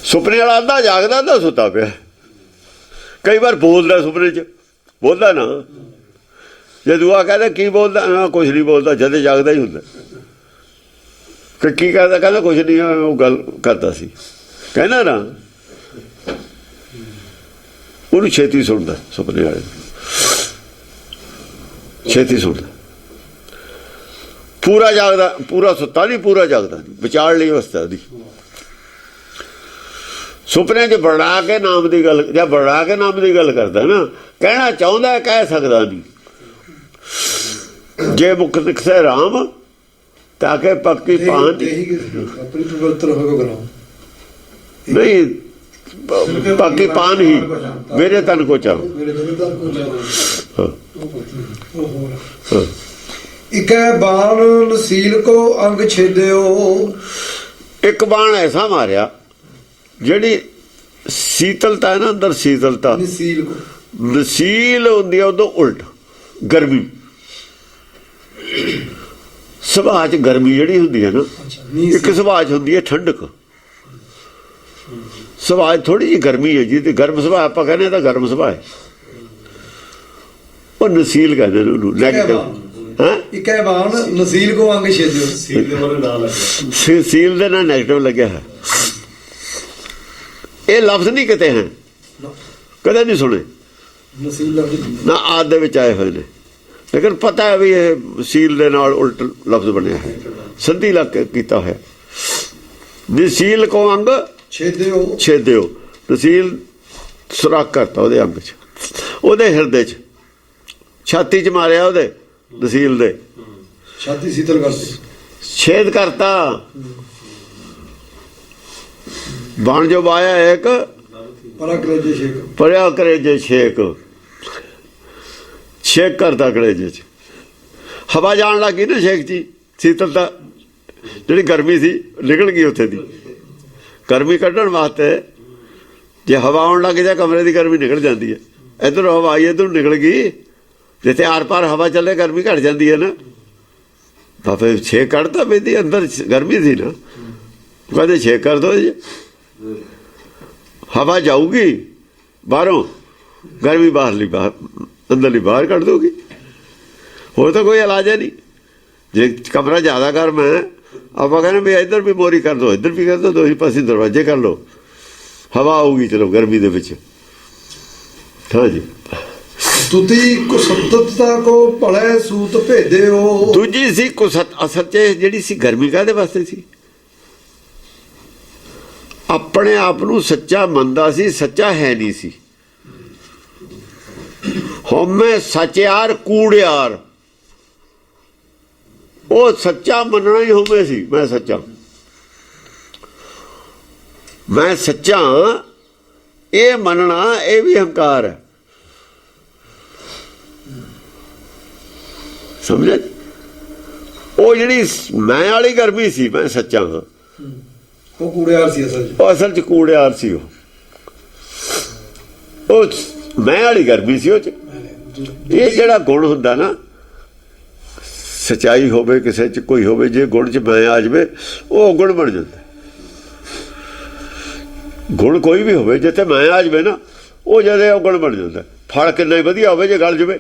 ਸੁਪਨੇ ਵਾਲਾ ਅੱਧਾ ਜਾਗਦਾ ਅੱਧਾ ਸੁੱਤਾ ਪਿਆ। ਕਈ ਵਾਰ ਬੋਲਦਾ ਸੁਪਨੇ 'ਚ, ਬੋਲਦਾ ਨਾ। ਜੇ ਦੁਆ ਕਹਿੰਦਾ ਕੀ ਬੋਲਦਾ, ਨਾ ਕੁਛ ਨਹੀਂ ਬੋਲਦਾ, ਜਦ ਜਾਗਦਾ ਹੀ ਹੁੰਦਾ। ਕਿ ਕੀ ਕਰਦਾ, ਕਹਿੰਦਾ ਕੁਛ ਨਹੀਂ, ਉਹ ਗੱਲ ਕਰਦਾ ਸੀ, ਕਹਿੰਦਾ ਨਾ। ਉਹਨੂੰ ਛੇਤੀ ਸੁਣਦਾ, ਸੁਪਨੇ ਵਾਲੇ ਛੇਤੀ ਸੁਣਦਾ। ਪੂਰਾ ਜਾਗਦਾ, ਪੂਰਾ ਸੁੱਤਾ ਨਹੀਂ, ਪੂਰਾ ਜਾਗਦਾ ਨਹੀਂ, ਵਿਚਾਰ ਲਈ ਅਵਸਥਾ ਦੀ। ਸੁਪਨੇ 'ਚ ਬੜਾ ਕੇ ਨਾਮ ਦੀ ਗੱਲ, ਜਾਂ ਬੜਾ ਕੇ ਨਾਮ ਦੀ ਗੱਲ ਕਰਦਾ ਨਾ, ਕਹਿਣਾ ਚਾਹੁੰਦਾ ਕਹਿ ਸਕਦਾ ਨਹੀਂ। ਜੇ ਮੁਖ ਦਿਖੇ ਰਾਮ ਤਾਂ ਕਿ ਪੱਕੀ ਪਾਨ ਆਪਣੀ ਪਵਿੱਤਰ ਹੋਵੇ ਗਰਾਮ ਨਹੀਂ, ਪੱਕੀ ਪਾਨ ਹੀ ਮੇਰੇ ਤਨ ਕੋ ਚਾਹੋ। ਇੱਕ ਹੈ ਬਾਣ ਨਸੀਲ ਕੋ ਅੰਗ ਛੇਦਿਓ। ਇੱਕ ਬਾਣ ਐਸਾ ਮਾਰਿਆ ਜਿਹੜੀ ਸੀਤਲਤਾ ਹੈ ਨਾ, ਅੰਦਰ ਸੀਤਲਤਾ, ਨਸੀਲ ਕੋ ਨਸੀਲ ਹੁੰਦੀ ਆ ਉਦੋਂ ਉਲਟ ਗਰਮੀ। ਸੁਭਾਅ 'ਚ ਗਰਮੀ ਜਿਹੜੀ ਹੁੰਦੀ ਹੈ ਨਾ, ਇੱਕ ਸੁਭਾਅ 'ਚ ਹੁੰਦੀ ਹੈ ਠੰਡਕ। ਸੁਭਾਅ 'ਚ ਥੋੜ੍ਹੀ ਜਿਹੀ ਗਰਮੀ ਹੈ, ਜਿਹਦੀ ਗਰਮ ਸੁਭਾਅ ਆਪਾਂ ਕਹਿੰਦੇ ਤਾਂ ਗਰਮ ਸੁਭਾਅ ਹੈ, ਉਹ ਨਸੀਲ ਕਹਿੰਦੇ ਨੇ ਉਹਨੂੰ, ਨੈਗੇਟਿਵ। ਹਾਂ, ਇੱਕ ਹੈ ਬਾਣ ਨਸੀਲ ਕੋ ਅੰਗ ਛੇਦਿਓ। ਸੀਲ ਦੇ ਬਾਰੇ ਨਾਲ ਲੱਗਿਆ, ਸੀਲ ਦੇ ਨਾਲ ਨੈਗੇਟਿਵ ਲੱਗਿਆ ਹੈ। ਇਹ ਲਫ਼ਜ਼ ਨਹੀਂ ਕਿਤੇ ਹੈ, ਕਦੇ ਨਹੀਂ ਸੁਣੇ ਨਸੀਲ ਲਫ਼ਜ਼ ਨਾ, ਆਦ ਦੇ ਵਿੱਚ ਆਏ ਹੋਏ ਨੇ, ਲੇਕਿਨ ਪਤਾ ਹੈ ਵੀ ਇਹ ਸੀਲ ਦੇ ਨਾਲ ਉਲਟ ਲਫ਼ਜ਼ ਬਣਿਆ ਹੈ, ਸੰਧੀ ਲੱਗ ਕੇ ਕੀਤਾ ਹੋਇਆ। ਨਸੀਲ ਕੋ ਅੰਗ ਛੇਦਿਓ, ਛੇਦਿਓ, ਨਸੀਲ ਸੁਰਾਖ ਕਰਤਾ ਉਹਦੇ ਅੰਗ 'ਚ, ਉਹਦੇ ਹਿਰਦੇ 'ਚ, ਛਾਤੀ 'ਚ ਮਾਰਿਆ ਉਹਦੇ ਨਸੀਲ ਦੇ, ਛਾਤੀ ਸੀਤਲ ਕਰਦੀ, ਛੇਦ ਕਰਤਾ। ਬਣ ਜੋ ਬਾਇਆ ਇੱਕ ਪਰਾ ਕਲੇਜੇ ਛੇਕ, ਪਰਿਆ ਕਰੇ ਜੇ ਛੇਕ, ਛੇਕ ਕਰਦਾ ਕਲੇਜੇ 'ਚ। ਹਵਾ ਜਾਣ ਲੱਗੀ ਨਾ ਛੇਕ 'ਚ, ਸੀਤਲਤਾ ਜਿਹੜੀ ਗਰਮੀ ਸੀ ਨਿਕਲ ਗਈ ਉੱਥੇ ਦੀ। ਗਰਮੀ ਕੱਢਣ ਵਾਸਤੇ ਜੇ ਹਵਾ ਆਉਣ ਲੱਗ ਜਾਏ ਕਮਰੇ ਦੀ ਗਰਮੀ ਨਿਕਲ ਜਾਂਦੀ ਹੈ। ਇੱਧਰ ਹਵਾ ਆਈ, ਇੱਧਰ ਨਿਕਲ ਗਈ, ਜਿੱਥੇ ਆਰ ਪਾਰ ਹਵਾ ਚੱਲੇ ਗਰਮੀ ਘਟ ਜਾਂਦੀ ਹੈ ਨਾ। ਤਾਂ ਫਿਰ ਛੇਕ ਕੱਢਦਾ ਪੈਂਦੀ, ਅੰਦਰ ਗਰਮੀ ਸੀ ਨਾ, ਕਹਿੰਦੇ ਛੇਕ ਕਰ ਦਿਓ ਜੀ, ਹਵਾ ਜਾਊਗੀ ਬਾਹਰੋਂ, ਗਰਮੀ ਬਾਹਰਲੀ ਬਾਹਰ, ਅੰਦਰਲੀ ਬਾਹਰ ਕੱਢ ਦਊਗੀ। ਹੋਰ ਤਾਂ ਕੋਈ ਇਲਾਜ ਹੈ ਨਹੀਂ। ਜੇ ਕਮਰਾ ਜ਼ਿਆਦਾ ਗਰਮ ਹੈ, ਆਪਾਂ ਕਹਿੰਦੇ ਵੀ ਇੱਧਰ ਵੀ ਮੋਰੀ ਕਰ ਦਿਓ, ਇੱਧਰ ਵੀ ਕਰ ਦਿਓ, ਦੋਹੀ ਪਾਸੇ ਦਰਵਾਜ਼ੇ ਕਰ ਲਓ, ਹਵਾ ਆਊਗੀ ਚਲੋ ਗਰਮੀ ਦੇ ਵਿੱਚ। ਹਾਂਜੀ, ਤੁਤੀ ਕੁਸਤਤਾ ਕੋ ਭਲੇ ਸੂਤ ਭੇਦਿਓ। ਦੂਜੀ ਸੀ ਕੁਸਤ, ਅਸਲ 'ਚ ਜਿਹੜੀ ਸੀ ਗਰਮੀ ਕਾਹਦੇ ਵਾਸਤੇ ਸੀ? ਆਪਣੇ ਆਪ ਨੂੰ ਸੱਚਾ ਮੰਨਦਾ ਸੀ, ਸੱਚਾ ਹੈ ਨਹੀਂ ਸੀ। ਹਉਮੈ ਸੱਚਿਆਰ ਕੂੜਿਆਰ, ਉਹ ਸੱਚਾ ਮੰਨਣਾ ਹੀ ਹਉਮੈ ਸੀ, ਮੈਂ ਸੱਚਾ। ਮੈਂ ਸੱਚਾ ਇਹ ਮੰਨਣਾ ਇਹ ਵੀ ਹੰਕਾਰ ਹੈ। ਸਮਝੇ? ਉਹ ਜਿਹੜੀ ਮੈਂ ਵਾਲੀ ਗਰਮੀ ਸੀ, ਮੈਂ ਸੱਚਾ ਹਾਂ, ਉਹ ਕੂੜਿਆਰ ਸੀ ਅਸਲ 'ਚ। ਉਹ ਅਸਲ 'ਚ ਕੂੜਿਆਰ ਸੀ। ਉਹ ਮੈਂ ਵਾਲੀ ਗਰਮੀ ਸੀ ਉਹ 'ਚ। ਇਹ ਜਿਹੜਾ ਗੁਣ ਹੁੰਦਾ ਨਾ, ਸੱਚਾਈ ਹੋਵੇ ਕਿਸੇ 'ਚ ਕੋਈ ਹੋਵੇ, ਜੇ ਗੁਣ 'ਚ ਮੈਂ ਆ ਜਾਵੇ ਉਹ ਗੁਣ ਬਣ ਜਾਂਦਾ। ਗੁਣ ਕੋਈ ਵੀ ਹੋਵੇ ਜਿੱਥੇ ਮੈਂ ਆ ਜਾਵੇ ਨਾ, ਉਹ ਜਦੇ ਉਹ ਗੁਣ ਬਣ ਜਾਂਦਾ। ਫਲ ਕਿੰਨਾ ਹੀ ਵਧੀਆ ਹੋਵੇ, ਜੇ ਗਲ ਜਾਵੇ,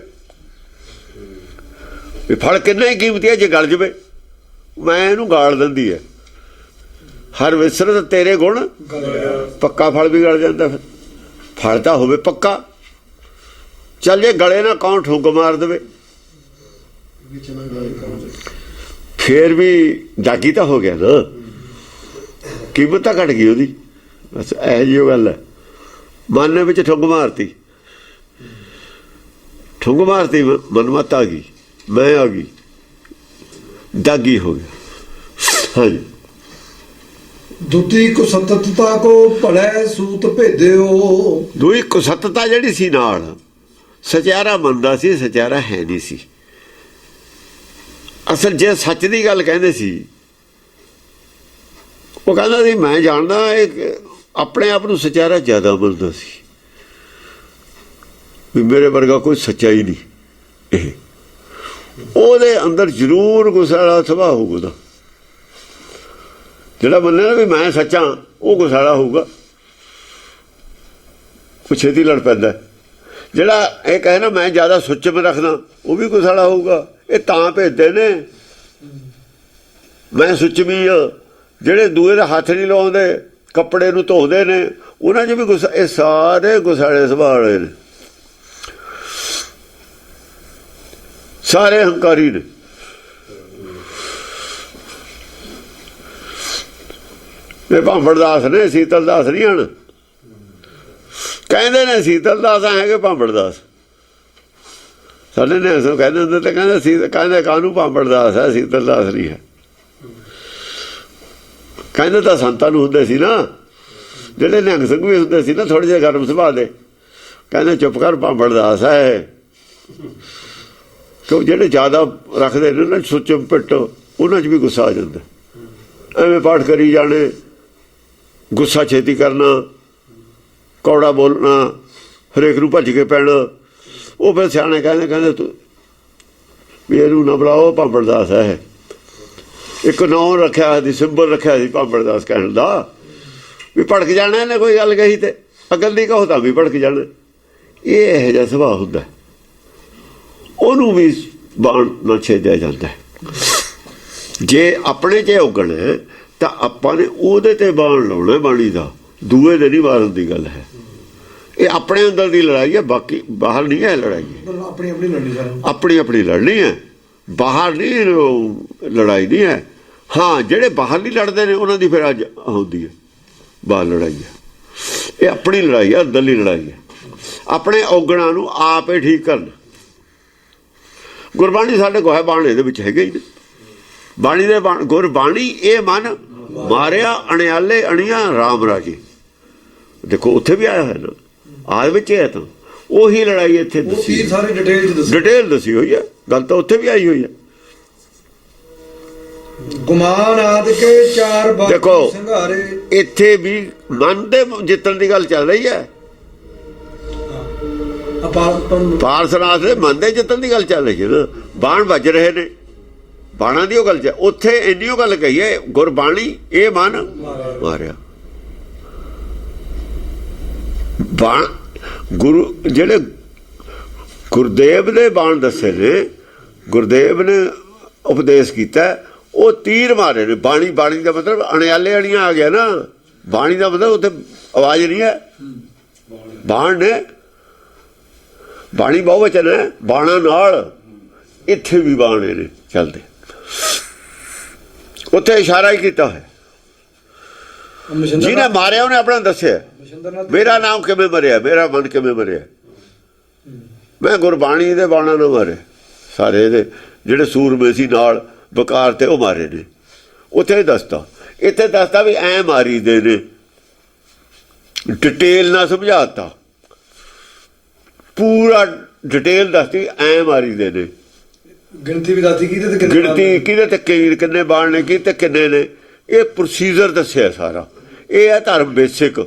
ਵੀ ਫਲ ਕਿੰਨਾ ਹੀ ਕੀਮਤੀ ਹੈ, ਜੇ ਗਲ ਜਾਵੇ ਮੈਂ ਇਹਨੂੰ ਗਾਲ ਦਿੰਦੀ ਹੈ। ਹਰ ਵਿਸਰਤ ਤੇਰੇ ਗੁਣ ਪੱਕਾ ਫਲ ਵੀ ਗਲ ਜਾਂਦਾ। ਫਿਰ ਫਲ ਤਾਂ ਹੋਵੇ ਪੱਕਾ। ਚੱਲ ਜੇ ਗਲੇ ਨਾ ਕੌਣ ਠੁੱਗ ਮਾਰ ਦੇਵੇ, ਫੇਰ ਵੀ ਦਾਗੀ ਤਾਂ ਹੋ ਗਿਆ ਨਾ, ਕੀਮਤ ਤਾਂ ਘਟ ਗਈ ਉਹਦੀ। ਬਸ ਇਹੋ ਜਿਹੀ ਗੱਲ ਹੈ। ਮਨ ਦੇ ਵਿੱਚ ਠੁੱਗ ਮਾਰਤੀ, ਠੁੱਗ ਮਾਰਤੀ, ਮਨਮਤ ਆ ਗਈ, ਮੈਂ ਆ ਗਈ, ਦਾਗੀ ਹੋ ਗਿਆ। ਹਾਂਜੀ। ਦੁਤੀ ਕੁਸਤਤਾ ਕੋ ਭਲੇ ਸੂਤ ਭੇਦਿਓ। ਦੂਈ ਕੁਸਤਤਾ ਜਿਹੜੀ ਸੀ ਨਾਲ, ਸਚਿਆਰਾ ਮੰਨਦਾ ਸੀ, ਸਚਿਆਰਾ ਹੈ ਨਹੀਂ ਸੀ। ਅਸਲ ਜੇ ਸੱਚ ਦੀ ਗੱਲ ਕਹਿੰਦੇ ਸੀ, ਉਹ ਕਹਿੰਦਾ ਸੀ ਮੈਂ ਜਾਣਦਾ, ਇਹ ਆਪਣੇ ਆਪ ਨੂੰ ਸਚਿਆਰਾ ਜ਼ਿਆਦਾ ਮੰਨਦਾ ਸੀ, ਵੀ ਮੇਰੇ ਵਰਗਾ ਕੋਈ ਸੱਚਾ ਹੀ ਨਹੀਂ। ਇਹ ਉਹਦੇ ਅੰਦਰ ਜ਼ਰੂਰ ਗੁੱਸੇ ਵਾਲਾ ਸੁਭਾਅ ਹੋਊਗਾ ਉਹਦਾ। ਜਿਹੜਾ ਮੰਨੇ ਨਾ ਵੀ ਮੈਂ ਸੱਚਾ, ਉਹ ਗੁੱਸੇ ਵਾਲਾ ਹੋਊਗਾ, ਉਹ ਛੇਤੀ ਲੜ ਪੈਂਦਾ। ਜਿਹੜਾ ਇਹ ਕਹੇ ਨਾ ਮੈਂ ਜ਼ਿਆਦਾ ਸੁੱਚ ਮੈਂ ਰੱਖਦਾ, ਉਹ ਵੀ ਗੁੱਸੇ ਵਾਲਾ ਹੋਊਗਾ। ਇਹ ਤਾਂ ਭੇਜਦੇ ਨੇ ਮੈਂ ਸੁੱਚਵੀਂ ਆ। ਜਿਹੜੇ ਦੂਏ ਦਾ ਹੱਥ ਨਹੀਂ ਲਾਉਂਦੇ, ਕੱਪੜੇ ਨੂੰ ਧੋਦੇ ਨੇ, ਉਹਨਾਂ 'ਚ ਵੀ ਗੁੱਸਾ। ਇਹ ਸਾਰੇ ਗੁੱਸੇ ਵਾਲੇ ਸੁਭਾਅ ਵਾਲੇ ਨੇ, ਸਾਰੇ ਹੰਕਾਰੀ ਨੇ। ਇਹ ਭਾਂਬੜਦਾਸ ਨੇ, ਸੀਤਲਦਾਸ ਨਹੀਂ ਹਨ। ਕਹਿੰਦੇ ਨੇ ਸੀਤਲਦਾਸ ਹੈਗੇ ਭਾਂਬੜਦਾਸ। ਸਾਡੇ ਨੇ ਕਹਿੰਦੇ ਹੁੰਦੇ ਤੇ ਕਹਿੰਦੇ ਕਾਹਨੂੰ ਭਾਂਬੜਦਾਸ ਹੈ, ਸੀਤਲਦਾਸ ਨਹੀਂ ਹੈ। ਕਹਿੰਦੇ ਤਾਂ ਸੰਤਾਂ ਨੂੰ ਹੁੰਦੇ ਸੀ ਨਾ, ਜਿਹੜੇ ਨਿਹੰਗ ਸਿੰਘ ਵੀ ਹੁੰਦੇ ਸੀ ਨਾ, ਥੋੜ੍ਹੇ ਜਿਹੇ ਗਰਮ ਸੁਭਾਅ ਦੇ। ਕਹਿੰਦੇ ਚੁੱਪ ਕਰ, ਭਾਂਬੜਦਾਸ ਹੈ। ਕਿਉਂ ਜਿਹੜੇ ਜ਼ਿਆਦਾ ਰੱਖਦੇ ਨੇ ਨਾ ਸੁੱਚਮ ਪਿੱਟ, ਉਹਨਾਂ 'ਚ ਵੀ ਗੁੱਸਾ ਆ ਜਾਂਦਾ। ਐਵੇਂ ਪਾਠ ਕਰੀ ਜਾਣੇ, ਗੁੱਸਾ ਛੇਤੀ ਕਰਨਾ, ਕੌੜਾ ਬੋਲਣਾ, ਹਰੇਕ ਨੂੰ ਭੱਜ ਕੇ ਪੈਣਾ। ਉਹ ਫਿਰ ਸਿਆਣੇ ਕਹਿੰਦੇ ਤੂੰ ਵੀ ਇਹਨੂੰ ਨਾ ਬੁਲਾਓ, ਭਾਂਬੜਦਾਸ ਹੈ। ਇੱਕ ਨਾਂ ਰੱਖਿਆ ਸੀ, ਸਿੰਬਲ ਰੱਖਿਆ ਸੀ ਭਾਂਬੜਦਾਸ ਕਹਿਣ ਦਾ, ਵੀ ਭੜਕ ਜਾਣਾ ਇਹਨੇ ਕੋਈ ਗੱਲ ਕਹੀ ਤੇ ਅਕਲ ਦੀ ਕਹੋ ਤਾਂ ਵੀ ਭੜਕ ਜਾਣਾ। ਇਹ ਇਹੋ ਜਿਹਾ ਸੁਭਾਅ ਹੁੰਦਾ, ਉਹਨੂੰ ਵੀ ਬਾਣ ਨਾਲ ਛੇਦਿਆ ਜਾਂਦਾ। ਜੇ ਆਪਣੇ 'ਚ ਔਗਣ ਹੈ ਤਾਂ ਆਪਾਂ ਨੇ ਉਹਦੇ ਤੇ ਬਾਣ ਲਾਉਣਾ, ਬਾਣੀ ਦਾ, ਦੂਏ ਦੇ ਨਹੀਂ ਮਾਰਨ ਦੀ ਗੱਲ ਹੈ। ਇਹ ਆਪਣੇ ਅੰਦਰ ਦੀ ਲੜਾਈ ਹੈ, ਬਾਕੀ ਬਾਹਰ ਨਹੀਂ ਹੈ ਲੜਾਈ। ਆਪਣੀ ਆਪਣੀ ਲੜਨੀ, ਆਪਣੀ ਆਪਣੀ ਲੜਨੀ ਹੈ, ਬਾਹਰ ਨਹੀਂ ਲੜਾਈ ਨਹੀਂ ਹੈ। ਹਾਂ, ਜਿਹੜੇ ਬਾਹਰ ਨਹੀਂ ਲੜਦੇ ਨੇ ਉਹਨਾਂ ਦੀ ਫਿਰ ਅੱਜ ਹੁੰਦੀ ਹੈ ਬਾਹਰ ਲੜਾਈ ਹੈ। ਇਹ ਆਪਣੀ ਲੜਾਈ ਹੈ, ਅੰਦਰਲੀ ਲੜਾਈ ਹੈ। ਆਪਣੇ ਔਗਣਾਂ ਨੂੰ ਆਪ ਹੀ ਠੀਕ ਕਰਨਾ। ਗੁਰਬਾਣੀ ਸਾਡੇ ਕੋਲ ਹੈ, ਬਾਣੇ ਦੇ ਵਿੱਚ ਹੈਗੇ ਹੀ ਨੇ। ਬਾਣੀ ਦੇ ਗੁਰਬਾਣੀ ਇਹ ਮਨ ਮਾਰਿਆ ਅਣਿਆਲੇ ਅਣੀਆਂ ਰਾਮ ਰਾਜੇ। ਦੇਖੋ ਉੱਥੇ ਵੀ ਆਇਆ ਹੈ ਨਾ, ਆਦ ਵਿੱਚ ਹੈ। ਤਾਂ ਉਹੀ ਲੜਾਈ ਇੱਥੇ ਦੱਸੀ, ਸਾਰੀ ਡਿਟੇਲ ਦੱਸੀ ਹੋਈ ਹੈ। ਗੱਲ ਤਾਂ ਉੱਥੇ ਵੀ ਆਈ ਹੋਈ ਹੈ। ਗੁਮਾਨ ਆਦਿ ਕੇ ਚਾਰ ਬਾਕੀ ਦੇਖੋ ਸੰਘਾਰੇ। ਇੱਥੇ ਵੀ ਮਨ ਦੇ ਜਿੱਤਣ ਦੀ ਗੱਲ ਚੱਲ ਰਹੀ ਹੈ। ਪਾਰਸਨਾਥ ਦੇ ਮਨ ਦੇ ਜਿੱਤਣ ਦੀ ਗੱਲ ਚੱਲ ਰਹੀ ਹੈ ਨਾ। ਬਾਣ ਵੱਜ ਰਹੇ ਨੇ, ਬਾਣਾਂ ਦੀ ਉਹ ਗੱਲ ਚ ਉੱਥੇ ਇੰਨੀ ਉਹ ਗੱਲ ਕਹੀ ਹੈ, ਗੁਰਬਾਣੀ ਇਹ ਮਨ ਮਾਰਿਆ। ਬਾਣ ਗੁਰੂ ਜਿਹੜੇ ਗੁਰਦੇਵ ਦੇ ਬਾਣ ਦੱਸੇ ਨੇ, ਗੁਰਦੇਵ ਨੇ ਉਪਦੇਸ਼ ਕੀਤਾ, ਉਹ ਤੀਰ ਮਾਰੇ ਨੇ। ਬਾਣੀ ਦਾ ਮਤਲਬ ਅਣਿਆਲੇ ਅਣੀਆਂ ਆ ਗਿਆ ਨਾ। ਬਾਣੀ ਦਾ ਮਤਲਬ ਉੱਥੇ ਆਵਾਜ਼ ਨਹੀਂ ਹੈ, ਬਾਣ ਨੇ। ਬਾਣੀ ਬਹੁਵਚਨ ਹੈ, ਬਾਣਾ ਨਾਲ। ਇੱਥੇ ਵੀ ਬਾਣੇ ਨੇ ਚੱਲਦੇ, ਉੱਥੇ ਇਸ਼ਾਰਾ ਹੀ ਕੀਤਾ ਹੈ। ਜਿਹਨੇ ਮਾਰਿਆ ਉਹਨੇ ਆਪਣਾ ਦੱਸਿਆ, ਮੇਰਾ ਨਾਮ ਕਿਵੇਂ ਮਰਿਆ, ਮੇਰਾ ਮਨ ਕਿਵੇਂ ਮਰਿਆ। ਮੈਂ ਗੁਰਬਾਣੀ ਦੇ ਬਾਣਾ ਨੂੰ ਮਾਰੇ। ਸਾਰੇ ਇਹਦੇ ਜਿਹੜੇ ਸੂਰਮੇ ਸੀ ਨਾਲ ਬਕਾਰ ਤੇ ਉਹ ਮਾਰੇ ਨੇ। ਉੱਥੇ ਦੱਸਦਾ, ਇੱਥੇ ਦੱਸਦਾ ਵੀ ਐਂ ਮਾਰੀ ਦੇ ਨੇ। डिटेल ना समझाता, पूरा डिटेल दसती ऐ मारी दे ने, ਗਿਣਤੀ ਵੀ ਦੱਸਦੀ ਕਿਹਦੇ ਤੇ ਕਿੰਨੇ गिनती किहदे ते किन्ने बाण ने की ते किन्ने ने, ये प्रोसीजर दस्सिया सारा। ये है धर्म बेसिक,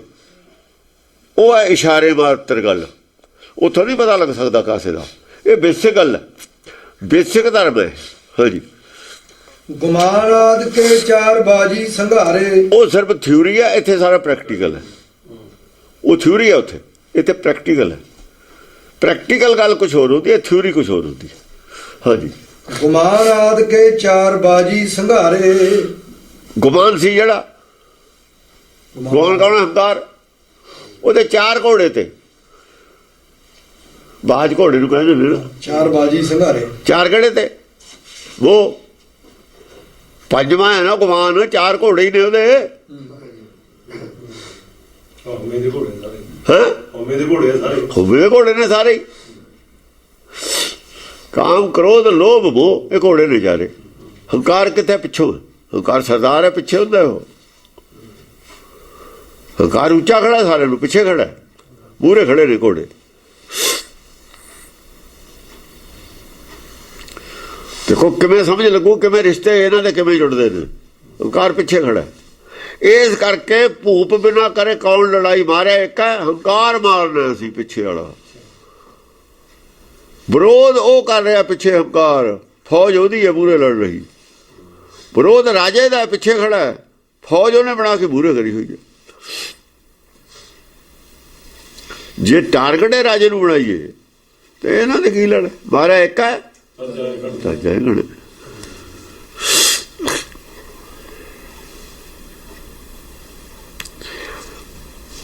वो है इशारे मात्र गल, उथों नहीं पता लग सकता कासे का। ये बेसिक गल है, बेसिक धर्म है। हाँ जी, ਗੁਮਾਨ ਆਦਿ ਕੇ ਚਾਰ ਬਾਜੀ ਸੰਘਾਰੇ। वो सिर्फ थ्योरी है, इत्थे सारा प्रैक्टिकल है। वो थ्योरी है उत्थे, इत्थे प्रैक्टिकल है। प्रैक्टिकल गल कुछ होर होती है, थ्योरी कुछ होर होती है। हाँ जी, ਗੁਮਾਨ ਆਦਿ ਕੇ ਚਾਰ ਬਾਜੀ ਸੰਘਾਰੇ। गुमान सी जड़ा, गुमान कौन हंकार, ਉਹਦੇ ਚਾਰ ਘੋੜੇ ਤੇ, ਬਾਜ ਘੋੜੇ ਨੂੰ ਕਹਿੰਦੇ ਨੇ ਨਾ, ਚਾਰ ਬਾਜੀ ਸੰਘਾਰੇ। ਚਾਰ ਕਿਹੜੇ ਤੇ, ਉਹ ਪੰਜਵਾਂ ਹੈ ਨਾ ਗੁਮਾਨ, ਚਾਰ ਘੋੜੇ ਹੀ ਨੇ ਉਹਦੇ। ਹਉਮੈ ਦੇ ਘੋੜੇ ਸਾਰੇ, ਹੈ ਹਉਮੈ ਦੇ ਘੋੜੇ ਸਾਰੇ, ਹੋਵੇ ਘੋੜੇ ਨੇ ਸਾਰੇ ਹੀ। ਕਾਮ ਕ੍ਰੋਧ ਲੋਭ ਮੋਹ, ਇਹ ਘੋੜੇ ਨੇ ਚਾਰੇ। ਹੰਕਾਰ ਕਿੱਥੇ ਪਿੱਛੋਂ, ਹੰਕਾਰ ਸਰਦਾਰ ਹੈ, ਪਿੱਛੇ ਹੁੰਦਾ ਉਹ। ਹੰਕਾਰ ਉੱਚਾ ਖੜਾ, ਸਾਰਿਆਂ ਨੂੰ ਪਿੱਛੇ ਖੜਾ, ਮੂਹਰੇ ਖੜੇ ਨੇ ਘੋੜੇ। ਦੇਖੋ ਕਿਵੇਂ ਸਮਝ ਲੱਗੂ, ਕਿਵੇਂ ਰਿਸ਼ਤੇ ਇਹਨਾਂ ਦੇ ਕਿਵੇਂ ਜੁੜਦੇ ਨੇ। ਹੰਕਾਰ ਪਿੱਛੇ ਖੜਾ, ਇਸ ਕਰਕੇ ਭੂਪ ਬਿਨਾ ਕਰੇ ਕੌਣ ਲੜਾਈ, ਮਾਰਿਆ ਇੱਕ ਹੈ, ਹੰਕਾਰ ਮਾਰਨਾ ਸੀ ਪਿੱਛੇ ਵਾਲਾ। ਵਿਰੋਧ ਉਹ ਕਰ ਰਿਹਾ ਪਿੱਛੇ ਹੰਕਾਰ, ਫੌਜ ਉਹਦੀ ਹੈ ਮੂਹਰੇ ਲੜ ਰਹੀ। ਵਿਰੋਧ ਰਾਜੇ ਦਾ ਪਿੱਛੇ ਖੜਾ ਹੈ, ਫੌਜ ਉਹਨੇ ਬਣਾ ਕੇ ਮੂਹਰੇ ਕਰੀ ਹੋਈ ਹੈ। ਜੇ ਟਾਰਗੇਟ ਹੈ ਰਾਜੇ ਨੂੰ ਬਣਾਈਏ ਤੇ ਇਹਨਾਂ ਦੇ ਕੀ ਲੜ, ਮਾਰਿਆ ਇੱਕ ਹੈ ਤਾਂ ਜਾਇ ਲੜ।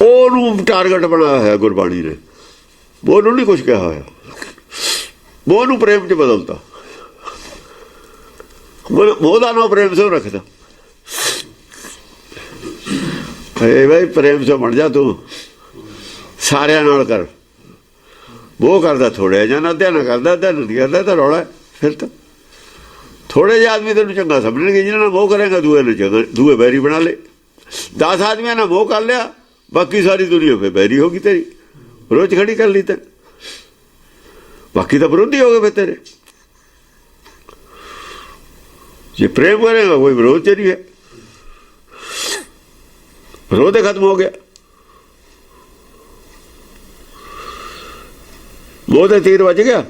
ਉਹਨੂੰ ਟਾਰਗੇਟ ਬਣਾਇਆ ਹੋਇਆ ਗੁਰਬਾਣੀ ਨੇ, ਉਹਨੂੰ ਨਹੀਂ ਕੁਛ ਕਿਹਾ ਹੋਇਆ, ਮੋਹ ਨੂੰ ਪ੍ਰੇਮ 'ਚ ਬਦਲਤਾ। ਮੋਹ ਦਾ ਨਾਂ ਪ੍ਰੇਮ ਸੇ ਰੱਖਦਾ। ਭਾਈ ਪ੍ਰੇਮ ਸੇ ਬਣ ਜਾ ਤੂੰ, ਸਾਰਿਆਂ ਨਾਲ ਕਰ। ਮੋਹ ਕਰਦਾ ਥੋੜ੍ਹਾ ਜਿਹਾ ਨਾ, ਧਿਆਨ ਕਰਦਾ, ਧਿਆਨ ਨਹੀਂ ਕਰਦਾ ਤਾਂ ਰੌਲਾ। ਫਿਰ ਤਾਂ ਥੋੜ੍ਹੇ ਜਿਹੇ ਆਦਮੀ ਤੈਨੂੰ ਚੰਗਾ ਸਮਝਣਗੇ, ਜਿਹਨਾਂ ਨਾਲ ਮੋਹ ਕਰੇਗਾ ਦੂਏ ਨੂੰ ਚੰਗਾ, ਦੂਏ ਬੈਰੀ ਬਣਾ ਲੈ। 10 ਆਦਮੀਆਂ ਨਾਲ ਮੋਹ ਕਰ ਲਿਆ, ਬਾਕੀ ਸਾਰੀ ਦੁਨੀਆ ਫਿਰ ਬੈਰੀ ਹੋ ਗਈ ਤੇਰੀ, ਰੋਜ਼ ਖੜੀ ਕਰ ਲਈ ਤੇ ਬਾਕੀ ਤਾਂ ਵਿਰੋਧੀ ਹੋ ਗਏ ਫਿਰ ਤੇਰੇ। ਜੇ ਪ੍ਰੇਮ ਕਰੇਗਾ ਕੋਈ ਵਿਰੋਧ ਚ ਨਹੀਂ ਹੈ, ਵਿਰੋਧ ਖਤਮ ਹੋ ਗਿਆ। ਮੋਹ ਦੇ ਤੀਰ ਵੱਜ ਗਿਆ,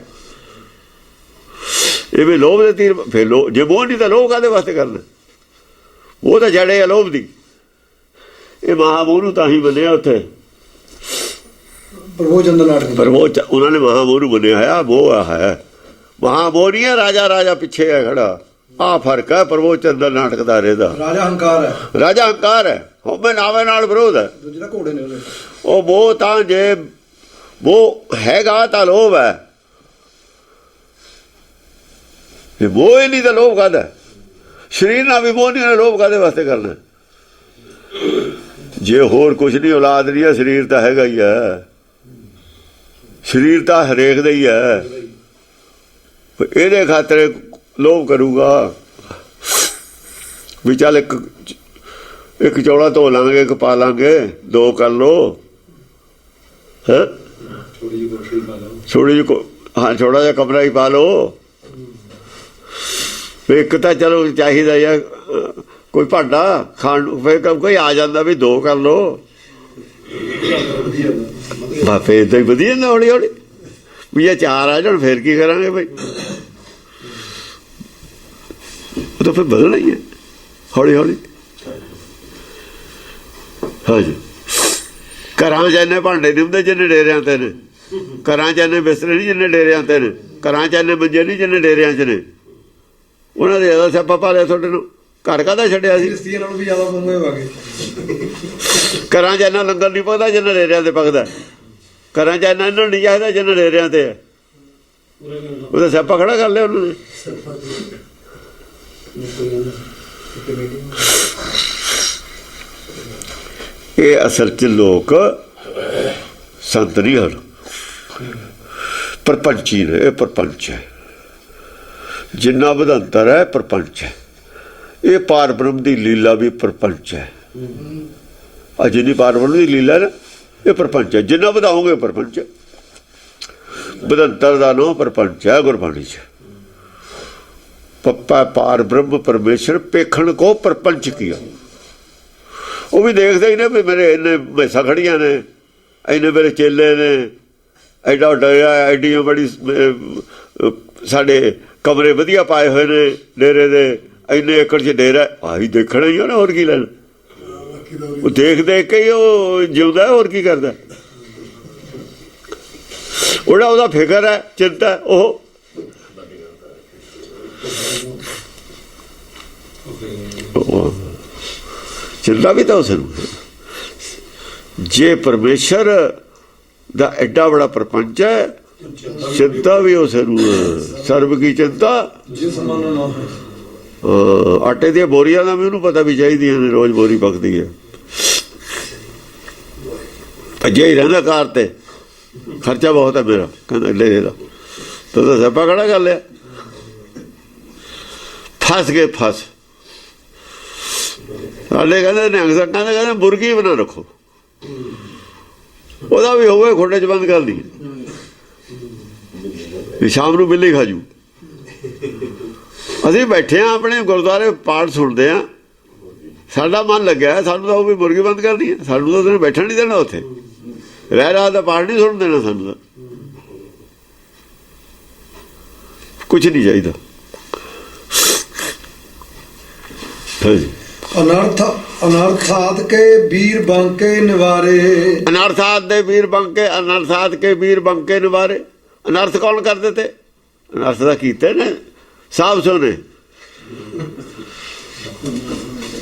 ਇਹ ਵੀ ਲੋਭ ਦੇ ਤੀਰ। ਫਿਰ ਜੇ ਮੋਹ ਨਹੀਂ ਤਾਂ ਲੋਭ ਕਾਹਦੇ ਵਾਸਤੇ ਕਰਨਾ, ਉਹ ਤਾਂ ਜੜੇ ਆ ਲੋਭ ਦੀ। ਇਹ ਮਹਾਮੋਹ ਨੂੰ ਤਾਂ ਹੀ ਮੰਨਿਆ ਉੱਥੇ, ਪ੍ਰਭੂ ਚੰਦਰ ਨਾਟਕ, ਪਰ ਉਹ ਉਹਨਾਂ ਨੇ ਮਹਾਮੋਹ ਨੂੰ ਮੰਨਿਆ ਹੋਇਆ। ਮੋਹ ਹੈ, ਮਹਾਮੋਹ ਨਹੀਂ ਹੈ ਰਾਜਾ, ਰਾਜਾ ਪਿੱਛੇ ਹੈ ਖੜਾ। ਆਹ ਫਰਕ ਹੈ ਪ੍ਰਭੂ ਚੰਦਰ ਨਾਟਕ ਦਾ ਇਹਦਾ। ਰਾਜਾ ਹੰਕਾਰ ਹੈ, ਰਾਜਾ ਹੰਕਾਰ ਹੈ, ਹੋਵੇ ਨਾਵੇਂ ਨਾਲ ਵਿਰੋਧ ਹੈ। ਦੂਜੇ ਤਾਂ ਘੋੜੇ ਨੇ ਉਹਦੇ। ਉਹ ਮੋਹ ਤਾਂ ਜੇ ਮੋਹ ਹੈਗਾ ਤਾਂ ਲੋਭ ਹੈ, ਇਹ ਮੋਹ ਹੀ ਨਹੀਂ ਤਾਂ ਲੋਭ ਕਾਹਦਾ। ਸਰੀਰ ਨਾਲ ਵੀ ਮੋਹ ਨਹੀਂ, ਲੋਭ ਕਾਹਦੇ ਵਾਸਤੇ ਕਰਨਾ। ਜੇ ਹੋਰ ਕੁਛ ਨਹੀਂ, ਔਲਾਦ ਨਹੀਂ ਹੈ, ਸਰੀਰ ਤਾਂ ਹੈਗਾ ਹੀ ਹੈ। ਸਰੀਰ ਤਾਂ ਹਰੇਕ ਦਾ ਹੀ ਹੈ, ਇਹਦੇ ਖਾਤਰ ਲੋਭ ਕਰੂਗਾ ਵੀ ਚੱਲ ਇੱਕ ਚੌੜਾ ਧੋ ਲਾਂਗੇ, ਇੱਕ ਪਾ ਲਾਂਗੇ, 2 ਕਰ ਲਓ। ਹੈ ਥੋੜੀ ਜਿਹੀ, ਹਾਂ ਛੋੜਾ ਜਿਹਾ ਕਮਰਾ ਹੀ ਪਾ ਲਓ। ਇੱਕ ਤਾਂ ਚਲੋ ਚਾਹੀਦਾ ਯਾਰ ਕੋਈ ਭਾਂਡਾ ਖਾਣ ਨੂੰ, ਫਿਰ ਕੋਈ ਆ ਜਾਂਦਾ ਵੀ 2 ਕਰ ਲਓ। ਬਾਪੇ ਇੱਦਾਂ ਹੀ ਵਧੀਆ ਜਾਂਦਾ ਹੌਲੀ ਹੌਲੀ ਵੀ ਜੇ 4 ਆ ਜਾਣ ਫਿਰ ਕੀ ਕਰਾਂਗੇ ਭਾਈ। ਉਹ ਤਾਂ ਫਿਰ ਬਦਲਣਾ ਹੀ ਹੈ ਹੌਲੀ ਹੌਲੀ। ਹਾਂਜੀ, ਘਰਾਂ 'ਚ ਇੰਨੇ ਭਾਂਡੇ ਨਹੀਂ ਹੁੰਦੇ ਜਿੰਨੇ ਡੇਰਿਆਂ 'ਤੇ ਨੇ। ਘਰਾਂ 'ਚ ਇੰਨੇ ਬਿਸਤਰੇ ਨਹੀਂ ਜਿੰਨੇ ਡੇਰਿਆਂ 'ਤੇ ਨੇ। ਘਰਾਂ 'ਚ ਇੰਨੇ ਮੰਜੇ ਨਹੀਂ ਜਿੰਨੇ ਡੇਰਿਆਂ 'ਚ ਨੇ। ਉਹਨਾਂ ਦੇ ਜ਼ਿਆਦਾ ਸਿਆਪਾ ਪਾ ਲਿਆ ਤੁਹਾਡੇ ਨੂੰ। ਘਰ ਕਾਹਦਾ ਛੱਡਿਆ ਸੀ? ਕਿਸ਼ਤੀਆਂ ਨਾਲੋਂ ਵੀ ਜ਼ਿਆਦਾ ਮੰਗੇ ਵਾਗੇ। ਘਰਾਂ 'ਚ ਇੰਨਾ ਲੰਗਰ ਨਹੀਂ ਪਕਦਾ ਜਿੰਨਾ ਡੇਰਿਆਂ 'ਤੇ ਪਕਦਾ। ਘਰਾਂ 'ਚ ਇੰਨਾ ਇਹਨਾਂ ਨਹੀਂ ਚਾਹੀਦਾ ਜਿੰਨਾ ਡੇਰਿਆਂ 'ਤੇ ਹੈ। ਉਹਦਾ ਸਿਆਪਾ ਖੜਾ ਕਰ ਲਿਆ ਉਹਨਾਂ ਨੇ। ਇਹ ਅਸਲ 'ਚ ਲੋਕ ਸੰਤ ਨਹੀਂ ਹਨ, ਪ੍ਰਪੰਚੀ ਨੇ। ਇਹ ਪ੍ਰਪੰਚ ਹੈ, ਜਿੰਨਾ ਵਧੰਤਰ ਹੈ ਪ੍ਰਪੰਚ ਹੈ। ਇਹ ਪਾਰ ਬ੍ਰਹਮ ਦੀ ਲੀਲਾ ਵੀ ਪ੍ਰਪੰਚ ਹੈ। ਆ ਜਿੰਨੀ ਪਾਰ ਬ੍ਰਹਮ ਦੀ ਲੀਲਾ ਨਾ ਇਹ ਪ੍ਰਪੰਚ ਹੈ। ਜਿੰਨਾ ਵਧਾਓਗੇ ਪ੍ਰਪੰਚ, ਬਦੰਤਰ ਦਾ ਨਾਂ ਪ੍ਰਪੰਚ ਹੈ ਗੁਰਬਾਣੀ 'ਚ। ਪੱਪਾ ਪਾਰ ਬ੍ਰਹਮ ਪਰਮੇਸ਼ਰ ਪੇਖਣ ਕੋ ਪ੍ਰਪੰਚ ਕੀਆ। ਉਹ ਵੀ ਦੇਖਦੇ ਹੀ ਨੇ ਵੀ ਮੇਰੇ ਇੰਨੇ ਮੈਸਾਂ ਖੜੀਆਂ ਨੇ, ਇੰਨੇ ਮੇਰੇ ਚੇਲੇ ਨੇ, ਐਡਾ ਵੱਡਾ ਐਡੀਆਂ ਬੜੀ ਸਾਡੇ ਕਮਰੇ ਵਧੀਆ ਪਾਏ ਹੋਏ ਨੇ ਡੇਰੇ ਦੇ, ਇੰਨੇ ਏਕੜ 'ਚ ਡੇਰਾ, ਆਹੀ ਦੇਖਣਾ ਹੀ ਆ ਨਾ, ਹੋਰ ਕੀ ਲੈਣਾ। ਉਹ ਦੇਖ ਦੇਖ ਕੇ ਹੀ ਉਹ ਜਿਉਂਦਾ, ਹੋਰ ਕੀ ਕਰਦਾ। ਉਹਦਾ ਫਿਕਰ ਹੈ, ਚਿੰਤਾ, ਉਹ ਚਿੰਤਾ ਵੀ ਤਾਂ ਉਸ ਨੂੰ। ਜੇ ਪਰਮੇਸ਼ਰ ਦਾ ਐਡਾ ਬੜਾ ਪ੍ਰਪੰਚ ਹੈ, ਚਿੰਤਾ ਵੀ ਉਸ ਨੂੰ। ਸਰਬ ਕੀ ਚਿੰਤਾ ਜਿਸ ਮਨ ਨਾ ਆਟੇ ਦੀਆਂ ਬੋਰੀਆਂ ਦਾ ਵੀ ਉਹਨੂੰ ਪਤਾ ਵੀ ਚਾਹੀਦੀਆਂ ਨੇ, ਰੋਜ਼ ਬੋਰੀ ਪੱਕਦੀ ਹੈ। ਭੱਜਿਆ ਹੀ ਰਹਿੰਦਾ ਕਾਰ ਤੇ, ਖਰਚਾ ਬਹੁਤ ਹੈ ਮੇਰਾ, ਕਹਿੰਦਾ ਲੈ ਦਾ ਤਾਂ ਸਿਆਪਾ ਖੜਾ ਕਰ ਲਿਆ। ਫਸ ਗਏ, ਫਸ ਸਾਡੇ ਕਹਿੰਦੇ ਨਿਹੰਗ ਸਿੰਘ ਕਹਿੰਦੇ ਮੁਰਗੀ ਬਣਾ ਰੱਖੋ, ਉਹਦਾ ਵੀ ਹੋਵੇ ਖੁੱਡੇ 'ਚ ਬੰਦ ਕਰ ਲਈ, ਸ਼ਾਮ ਨੂੰ ਬਿੱਲੀ ਖਾ ਜੂ। ਅਸੀਂ ਬੈਠੇ ਹਾਂ ਆਪਣੇ ਗੁਰਦੁਆਰੇ, ਪਾਠ ਸੁਣਦੇ ਹਾਂ, ਸਾਡਾ ਮਨ ਲੱਗਿਆ, ਸਾਨੂੰ ਤਾਂ ਉਹ ਵੀ ਮੁਰਗੀ ਬੰਦ ਕਰਨੀ ਹੈ। ਸਾਨੂੰ ਤਾਂ ਉਹਨੇ ਬੈਠਣ ਨਹੀਂ ਦੇਣਾ, ਉੱਥੇ ਰਹਿ ਰਾਤ ਦਾ ਪਾਠ ਨਹੀਂ ਸੁਣ ਦੇਣਾ। ਸਾਨੂੰ ਤਾਂ ਕੁਛ ਨਹੀਂ ਚਾਹੀਦਾ। ਅਨਰਥਾਤ ਕੇ ਵੀਰ ਬਾਂਕੇ ਨਿਵਾਰੇ। ਅਨਰਥਾਤ ਦੇ ਵੀਰ ਬੰਕੇ, ਅਨਰਥਾਤ ਕੇ ਵੀਰ ਬੰਕੇ ਨਿਵਾਰੇ। ਅਨਰਥ ਕੌਣ ਕਰਦੇ ਤੇ? ਅਨਰਥ ਦਾ ਕੀਤੇ ਨੇ ਸਾਹਬ ਸੋਨੇ,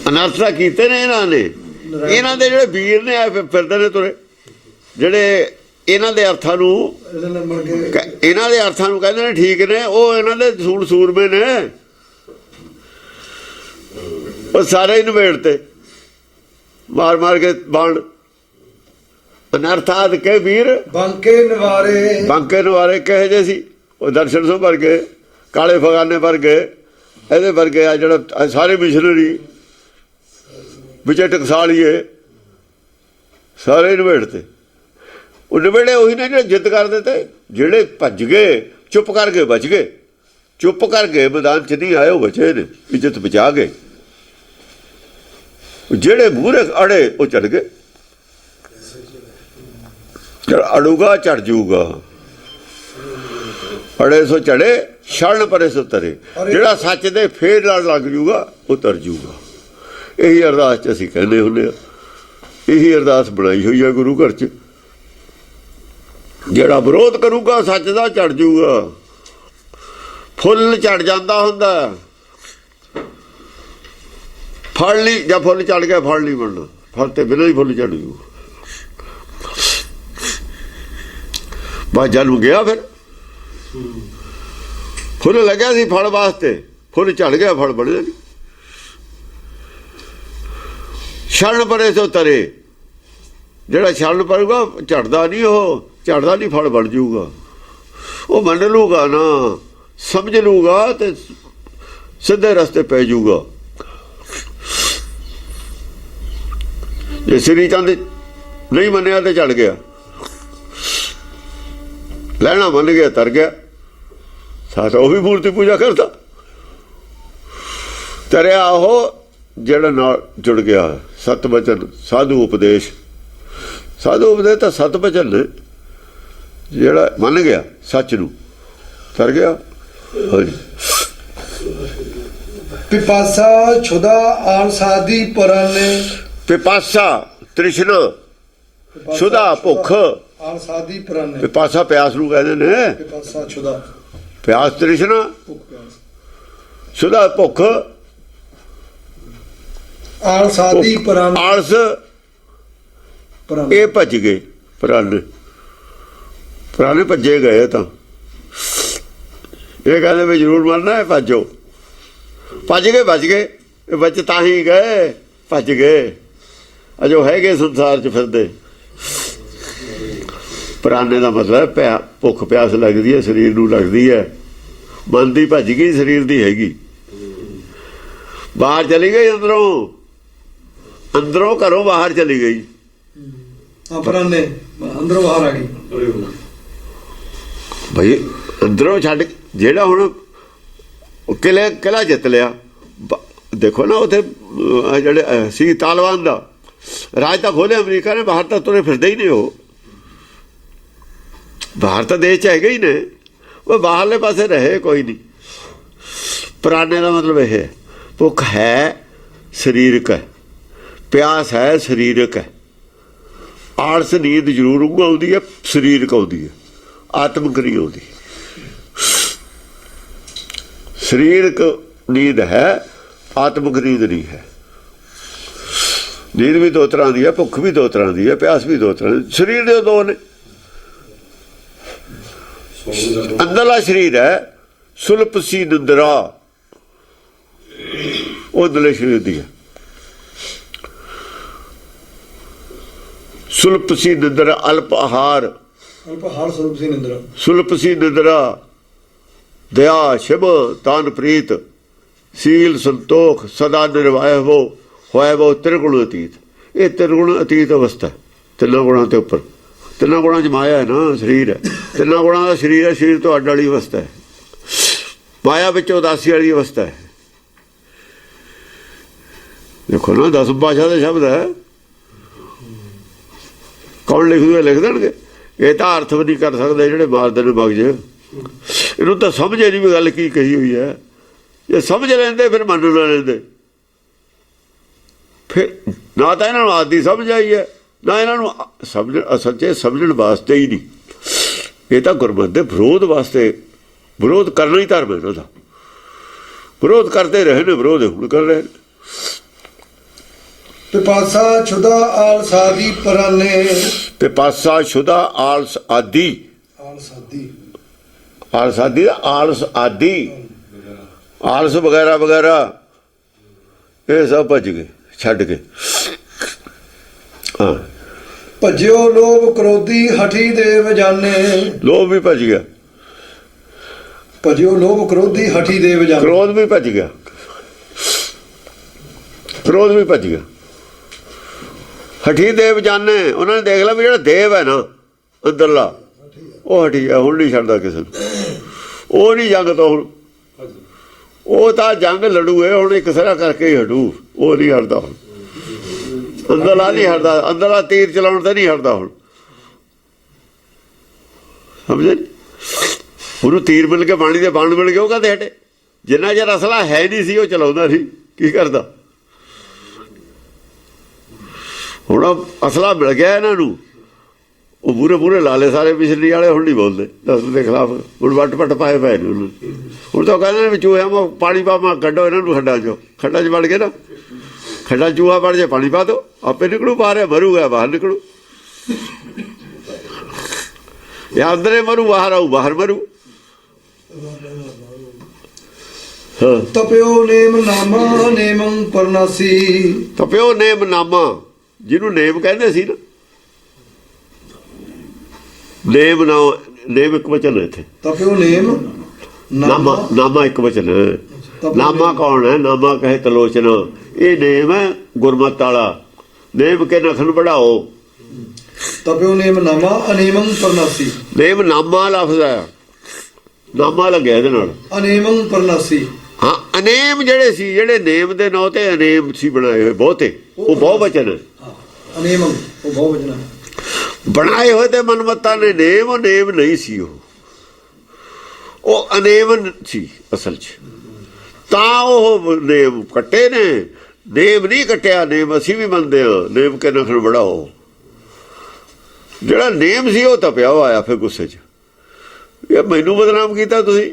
ਅਨਰਥ ਦਾ ਕੀਤੇ ਨੇ ਇਹਨਾਂ ਨੇ। ਇਹਨਾਂ ਦੇ ਜਿਹੜੇ ਵੀਰ ਨੇ ਆ ਫਿਰਦੇ ਨੇ ਤੁਰੇ, ਜਿਹੜੇ ਇਹਨਾਂ ਦੇ ਅਰਥਾਂ ਨੂੰ ਕਹਿੰਦੇ ਨੇ ਠੀਕ ਨੇ, ਉਹ ਇਹਨਾਂ ਦੇ ਸੂਰਮੇ ਨੇ, ਉਹ ਸਾਰੇ ਨਿਬੇੜਤੇ ਮਾਰ ਮਾਰ ਕੇ ਬਾਣ। ਅਨਰਥਾਤ ਕੇ ਵੀਰ ਬਾਂਕੇ ਨਿਵਾਰੇ। ਬਾਂਕੇ ਨਿਵਾਰੇ ਕਹੇ ਜੇ ਸੀ ਉਹ ਦਰਸ਼ਨ ਸਿੰਘ ਵਰਗੇ, ਕਾਲੇ ਫਗਾਨੇ ਵਰਗੇ, ਇਹਦੇ ਵਰਗੇ ਆ ਜਿਹੜਾ ਸਾਰੇ ਮਿਸ਼ਨਰੀ ਵਿਜੇ ਟਕਸਾਲੀਏ, ਸਾਰੇ ਨਿਬੇੜਤੇ। ਉਹ ਨਿਬੇੜੇ ਉਹੀ ਨੇ ਜਿਹੜੇ ਜਿੱਦ ਕਰਦੇ ਤੇ, ਜਿਹੜੇ ਭੱਜ ਗਏ, ਚੁੱਪ ਕਰਕੇ ਬਚ ਗਏ, ਚੁੱਪ ਕਰਕੇ ਮੈਦਾਨ 'ਚ ਨਹੀਂ ਆਏ, ਉਹ ਬਚੇ ਨੇ, ਇੱਜ਼ਤ ਬਚਾ ਗਏ। ਜਿਹੜੇ ਮੂਹਰੇ ਅੜੇ ਉਹ ਚੜ ਗਏ। ਅੜੂਗਾ ਚੜ ਜੂਗਾ, ਅੜੇ ਸੋ ਚੜੇ, ਛੜਨ ਪਰੇ ਸੋ ਤਰੇ। ਜਿਹੜਾ ਸੱਚ ਦੇ ਫੇਰ ਲੜ ਲੱਗ ਜੂਗਾ ਉਹ ਤਰ ਜੂਗਾ। ਇਹੀ ਅਰਦਾਸ 'ਚ ਅਸੀਂ ਕਹਿੰਦੇ ਹੁੰਦੇ ਹਾਂ, ਇਹੀ ਅਰਦਾਸ ਬਣਾਈ ਹੋਈ ਹੈ ਗੁਰੂ ਘਰ 'ਚ। ਜਿਹੜਾ ਵਿਰੋਧ ਕਰੂਗਾ ਸੱਚ ਦਾ ਚੜ ਜੂਗਾ। ਫੁੱਲ ਚੜ ਜਾਂਦਾ ਹੁੰਦਾ, ਫੜ ਲਈ, ਜਾਂ ਫੁੱਲ ਚੜ ਗਿਆ ਫੜ ਨਹੀਂ ਬਣਨਾ, ਫਲ ਤੇ ਬਿਨਾਂ ਹੀ ਫੁੱਲ ਚੜ ਜੂ। ਬਸ ਜਨਮ ਗਿਆ, ਫਿਰ ਫੁੱਲ ਲੱਗਿਆ ਸੀ ਫਲ ਵਾਸਤੇ, ਫੁੱਲ ਚੜ ਗਿਆ, ਫਲ ਬਣਿਆ ਨਹੀਂ। ਛੜਨ ਪਰੇ ਸੋ ਤਰੇ। ਜਿਹੜਾ ਛੜਨ ਪਰੂਗਾ ਝੜਦਾ ਨਹੀਂ, ਉਹ ਝੜਦਾ ਨਹੀਂ, ਫਲ ਬਣ ਜੂਗਾ। ਉਹ ਮੰਨ ਲੂਗਾ ਨਾ, ਸਮਝ ਲੂਗਾ ਤੇ ਸਿੱਧੇ ਰਸਤੇ ਪੈ ਜੂਗਾ। ਜੇ ਸ੍ਰੀ ਚੰਦ ਨਹੀਂ ਮੰਨਿਆ ਤੇ ਚੜ ਗਿਆ, ਲੈਣਾ ਮੰਨ ਗਿਆ ਤਰ ਗਿਆ। ਸਾਡਾ ਉਹ ਵੀ ਮੂਰਤੀ ਪੂਜਾ ਕਰਦਾ, ਤਰਿਆ ਉਹ ਜਿਹੜਾ ਨਾਲ ਜੁੜ ਗਿਆ। ਸਤ ਬਚਨ ਸਾਧੂ ਉਪਦੇਸ਼, ਸਾਧੂ ਉਪਦੇਸ਼ ਤਾਂ ਸਤ ਬਚਨ ਨੇ। ਜਿਹੜਾ ਮੰਨ ਗਿਆ ਸੱਚ ਨੂੰ, ਤਰ ਗਿਆ। ਹਾਂਜੀ। ਪਿਪਾਸਾ ਛੁਦਾ ਆਨਸਾਦੀ ਪਰਾਨੇ। ਪਿਪਾਸਾ ਤ੍ਰਿਸ਼ਨਾ, ਛੁਦਾ ਭੁੱਖ, ਆਨਸਾਦੀ ਪਰਾਨੇ। ਪਿਪਾਸਾ ਪਿਆਸ ਨੂੰ ਕਹਿੰਦੇ ਨੇ। ਪਿਪਾਸਾ ਛੁਦਾ ਪਿਆਸ, ਤ੍ਰਿਸ਼ਨਾ, ਛੁਦਾ ਭੁੱਖ, ਆਨਸਾਦੀ ਪਰਾਨੇ। ਆਲਸ, ਇਹ ਭੱਜ ਗਏ। ਪੁਰਾਣੇ ਪੁਰਾਣੇ ਭੱਜੇ ਗਏ ਤਾਂ ਇਹ ਕਹਿੰਦੇ ਵੀ ਜ਼ਰੂਰ ਮਰਨਾ ਹੈ, ਭੱਜੋ। ਭੱਜ ਗਏ, ਭੱਜ ਗਏ, ਇਹ ਬੱਚ ਤਾਂ ਹੀ ਗਏ, ਭੱਜ ਗਏ। ਅਜੋ ਹੈਗੇ ਸੰਸਾਰ 'ਚ ਫਿਰਦੇ। ਪੁਰਾਣੇ ਦਾ ਮਤਲਬ ਭੁੱਖ ਪਿਆਸ ਲੱਗਦੀ ਹੈ, ਸਰੀਰ ਨੂੰ ਲੱਗਦੀ ਹੈ। ਮਨ ਦੀ ਭੱਜ ਗਈ, ਸਰੀਰ ਦੀ ਹੈਗੀ। ਬਾਹਰ ਚਲੀ ਗਈ, ਅੰਦਰੋਂ ਘਰੋਂ ਬਾਹਰ ਚਲੀ ਗਈ। ਪਰਾਨੇ ਅੰਦਰੋਂ ਬਾਹਰ ਆ ਗਈ। ਭਾਈ ਅੰਦਰੋਂ ਛੱਡ ਜਿਹੜਾ ਹੁਣ ਕਿਲਾ ਜਿੱਤ ਲਿਆ। ਦੇਖੋ ਨਾ ਉੱਥੇ ਜਿਹੜੇ ਸੀ ਤਾਲਿਬਾਨ ਦਾ ਰਾਜ ਤਾਂ ਖੋਲਿਆ ਅਮਰੀਕਾ ਨੇ, ਬਾਹਰ ਤਾਂ ਤੁਰੇ ਫਿਰਦੇ ਹੀ ਨੇ। ਉਹ ਬਾਹਰ ਤਾਂ ਦੇਸ਼ 'ਚ ਹੈਗੇ ਹੀ ਨੇ, ਉਹ ਬਾਹਰਲੇ ਪਾਸੇ ਰਹੇ ਕੋਈ ਨਹੀਂ। ਪੁਰਾਣੇ ਦਾ ਮਤਲਬ ਇਹ ਹੈ ਭੁੱਖ ਹੈ ਸਰੀਰਕ ਹੈ, ਪਿਆਸ ਹੈ ਸਰੀਰਕ ਹੈ, ਆਲਸ ਨੀਂਦ ਜ਼ਰੂਰ ਆਉਂਦੀ ਹੈ, ਸਰੀਰਕ ਆਉਂਦੀ ਹੈ, ਆਤਮਿਕ ਨਹੀਂ ਆਉਂਦੀ। ਸਰੀਰਕ ਨੀਂਦ ਹੈ, ਆਤਮਿਕ ਨੀਂਦ ਨਹੀਂ ਹੈ। ਨੀਂਦ ਵੀ ਦੋ ਤਰ੍ਹਾਂ ਦੀ ਹੈ, ਭੁੱਖ ਵੀ ਦੋ ਤਰ੍ਹਾਂ ਦੀ ਹੈ, ਪਿਆਸ ਵੀ ਦੋ ਤਰ੍ਹਾਂ ਦੀ। ਸਰੀਰ ਦੇ ਦੋ ਨੇ। ਅੰਦਰਲਾ ਸਰੀਰ ਹੈ ਸੁਲਪ ਸੀ ਨਿੰਦਰਾ, ਉਹ ਅੰਦਰਲੇ ਸਰੀਰ ਦੀ ਹੈ। ਸੁਲਪ ਸੀ ਨਿੰਦਰਾ ਅਲਪ ਆਹਾਰ, ਸਰੂਪ ਸੀ ਨਿੰਦਰਾ। ਸੁਲਪ ਸੀ ਨਿੰਦਰਾ ਦਇਆ ਸ਼ਿਵ ਤਾਨ ਪ੍ਰੀਤ ਸੀਲ ਸੰਤੋਖ ਸਦਾ ਨਿਰਵਾਇ ਹੋਇ ਵੋ ਤ੍ਰਿਗੁਣ ਅਤੀਤ। ਇਹ ਤ੍ਰਿਗੁਣ ਅਤੀਤ ਅਵਸਥਾ, ਤਿੰਨਾਂ ਗੁਣਾਂ ਤੇ ਉੱਪਰ। ਤਿੰਨਾਂ ਗੁਣਾਂ 'ਚ ਮਾਇਆ ਹੈ ਨਾ, ਸਰੀਰ ਹੈ। ਤਿੰਨਾਂ ਗੁਣਾਂ ਦਾ ਸਰੀਰ ਹੈ, ਸਰੀਰ ਤੋਂ ਅੱਡ ਵਾਲੀ ਅਵਸਥਾ ਹੈ। ਮਾਇਆ ਵਿੱਚ ਉਦਾਸੀ ਵਾਲੀ ਅਵਸਥਾ ਹੈ। ਦੇਖੋ ਨਾ 10 ਭਾਸ਼ਾ ਦੇ ਸ਼ਬਦ ਹੈ, ਕੌਣ ਲਿਖਦੇ ਲਿਖ ਦੇਣਗੇ। ਇਹ ਤਾਂ ਅਰਥ ਵੀ ਨਹੀਂ ਕਰ ਸਕਦੇ ਜਿਹੜੇ ਮਾਰਦੇ ਨੇ ਮਗਜ। ਇਹਨੂੰ ਤਾਂ ਸਮਝੇ ਨਹੀਂ ਵੀ ਗੱਲ ਕੀ ਕਹੀ ਹੋਈ ਹੈ। ਜੇ ਸਮਝ ਲੈਂਦੇ ਫਿਰ ਮੰਨ ਨਾ ਲੈਂਦੇ। ਫਿਰ ਨਾ ਤਾਂ ਇਹਨਾਂ ਨੂੰ ਆਦੀ ਸਮਝ ਆਈ ਹੈ, ਨਾ ਇਹਨਾਂ ਨੂੰ ਸੱਚੇ ਸਮਝਣ ਵਾਸਤੇ ਹੀ ਨਹੀਂ। ਇਹ ਤਾਂ ਗੁਰਮਤਿ ਦੇ ਵਿਰੋਧ ਵਾਸਤੇ, ਵਿਰੋਧ ਕਰਨਾ ਹੀ ਧਰਮ ਹੈ ਇਹਨਾਂ ਦਾ। ਵਿਰੋਧ ਕਰਦੇ ਰਹੇ ਨੇ, ਵਿਰੋਧ ਹੁਣ ਕਰ ਰਹੇ ਨੇ। ਪਿਪਾਸਾ ਛੁਦਾ ਆਲਸ ਆਦਿ ਪਰਾਨੇ, ਪਿਪਾਸਾ ਛੁਦਾ ਆਲਸ ਆਦਿ, ਆਲਸ ਆਦਿ, ਆਲਸ ਆਦਿ, ਆਲਸ ਆਦਿ, ਆਲਸ ਵਗੈਰਾ ਵਗੈਰਾ ਇਹ ਸਭ ਭੱਜ ਗਏ ਛੱਡ ਕੇ। ਹਾਂ, ਭਜਿਓ ਲੋਭ ਕ੍ਰੋਧੀ ਹਠੀ ਦੇਵ ਜਾਣੇ। ਲੋਭ ਵੀ ਭੱਜ ਗਿਆ, ਭਜਿਓ ਲੋਭ ਕ੍ਰੋਧੀ ਹਠੀ ਦੇਵ ਜਾਣੇ। ਕ੍ਰੋਧ ਵੀ ਭੱਜ ਗਿਆ, ਕ੍ਰੋਧ ਵੀ ਭੱਜ ਗਿਆ। ਹਠੀ ਦੇਵ ਜਾਣੇ, ਉਹਨਾਂ ਨੇ ਦੇਖ ਲਿਆ ਵੀ ਜਿਹੜਾ ਦੇਵ ਹੈ ਨਾ ਅੰਦਰਲਾ, ਉਹ ਹਟੀ ਹੈ, ਹੁਣ ਨਹੀਂ ਛੱਡਦਾ ਕਿਸੇ ਨੂੰ। ਉਹ ਨਹੀਂ ਜੰਗ ਤੋਂ ਹੁਣ, ਉਹ ਤਾਂ ਜੰਗ ਲੜੂ ਹੈ ਹੁਣ ਇੱਕ ਸਿਰਾ ਕਰਕੇ ਹੀ ਹਟੂ। ਉਹ ਨਹੀਂ ਹਟਦਾ ਹੁਣ, ਅੰਦਰਲਾ ਨਹੀਂ ਹਟਦਾ, ਅੰਦਰਲਾ ਤੀਰ ਚਲਾਉਣ ਤੇ ਨਹੀਂ ਹਟਦਾ ਹੁਣ। ਸਮਝੇ? ਉਹਨੂੰ ਤੀਰ ਮਿਲ ਕੇ ਬਾਣੀ ਦੇ ਬਾਣ ਮਿਲ ਗਏ, ਉਹ ਕਹਿੰਦੇ ਹਟੇ। ਜਿੰਨਾ ਚਿਰ ਅਸਲਾ ਹੈ ਨਹੀਂ ਸੀ ਉਹ ਚਲਾਉਂਦਾ ਸੀ, ਕੀ ਕਰਦਾ। ਹੁਣ ਅਸਲਾ ਮਿਲ ਗਿਆ ਇਹਨਾਂ ਨੂੰ, ਉਹ ਪੂਰੇ ਲਾਲੇ ਸਾਰੇ ਪਿਛਲੀ ਵਾਲੇ ਹੁਣ ਨਹੀਂ ਬੋਲਦੇ ਦਸਤ ਦੇ ਖਿਲਾਫ। ਹੁਣ ਵੱਟ ਪਾਏ ਪਏ ਨੇ ਉਹਨਾਂ। ਹੁਣ ਤਾਂ ਕਹਿੰਦੇ ਨੇ ਵੀ ਚੂਹਿਆਂ ਪਾਣੀ ਪਾ ਕੱਢੋ ਇਹਨਾਂ ਨੂੰ ਖੱਡਾਂ 'ਚੋਂ। ਖੱਡਾਂ 'ਚ ਵੜ ਕੇ ਨਾ, ਖੱਡਾ ਚੂਹਾ ਵੜ ਜੇ ਪਾਣੀ ਪਾ ਦਿਓ, ਆਪੇ ਨਿਕਲੂ ਬਾਹਰ। ਮਰੂਗਾ ਬਾਹਰ ਨਿਕਲੂ, ਜਾਂ ਅੰਦਰੇ ਮਰੂ ਬਾਹਰ ਆਊ, ਬਾਹਰ ਮਰੂ। ਹਾਂ, ਤਪਿਓ ਨੇਮ ਨਾਮਾ ਨੇਮੰ ਪਰਨਾਸੀ। ਤਪਿਓ ਨੇਮ ਨਾਮਾ, ਜਿਹਨੂੰ ਨੇਮ ਕਹਿੰਦੇ ਸੀ ਨਾ। ਨੇਮ ਨਾ, ਨੇਮ ਇੱਕ ਵਚਨ ਹੈ ਇੱਥੇ। ਤਪਿਓ ਨੇਮ ਨਾਮਾ, ਨਾਮਾ ਇੱਕ ਵਚਨ ਹੈ। ਨਾਮਾ ਕੌਣ ਹੈ? ਨਾਮਾ ਕਹੇ ਤਲੋਚਨਾ। ਇਹ ਨੇਮ ਹੈ ਗੁਰਮਤਿ ਵਾਲਾ। ਨੇਮ ਕੇ ਨਖਨ बढ़ाओ। ਤਪਿਓ ਨੇਮ ਨਾਮਾ ਅਨੇਮੰ ਪਰਨਾਸੀ। ਨੇਮ ਨਾਮਾ ਲਫ਼ਜ਼ ਹੈ, ਨਾਮਾ ਲੱਗਿਆ ਇਹਦੇ ਨਾਲ। ਅਨੇਮੰ ਪਰਨਾਸੀ। ਹਾਂ, ਅਨੇਮ ਜਿਹੜੇ ਸੀ, ਜਿਹੜੇ ਨੇਮ ਦੇ ਨਾਂ ਤੇ ਅਨੇਮ ਸੀ ਬਣਾਏ ਹੋਏ ਬਹੁਤੇ, ਉਹ ਬਹੁ ਵਚਨ ਹੈ। ਅਨੇਮੰ ਉਹ ਬਹੁ ਵਚਨ ਹੈ। ਬਣਾਏ ਹੋਏ ਤੇ ਮਨਮੱਤਾ ਨੇ ਨੇਮ, ਉਹ ਨੇਮ ਨਹੀਂ ਸੀ। ਉਹ ਅਨੇਮ ਸੀ ਅਸਲ 'ਚ। ਤਾਂ ਉਹ ਨੇਮ ਕੱਟੇ ਨੇ, ਨੇਮ ਨਹੀਂ ਕੱਟਿਆ। ਨੇਮ ਅਸੀਂ ਵੀ ਮੰਨਦੇ ਹਾਂ, ਨੇਮ ਕੇ ਨਖਣ बढ़ाओ। ਜਿਹੜਾ ਨੇਮ ਸੀ ਉਹ ਤਪਿਆ ਆਇਆ ਫਿਰ ਗੁੱਸੇ 'ਚ, ਇਹ ਮੈਨੂੰ ਬਦਨਾਮ ਕੀਤਾ ਤੁਸੀਂ।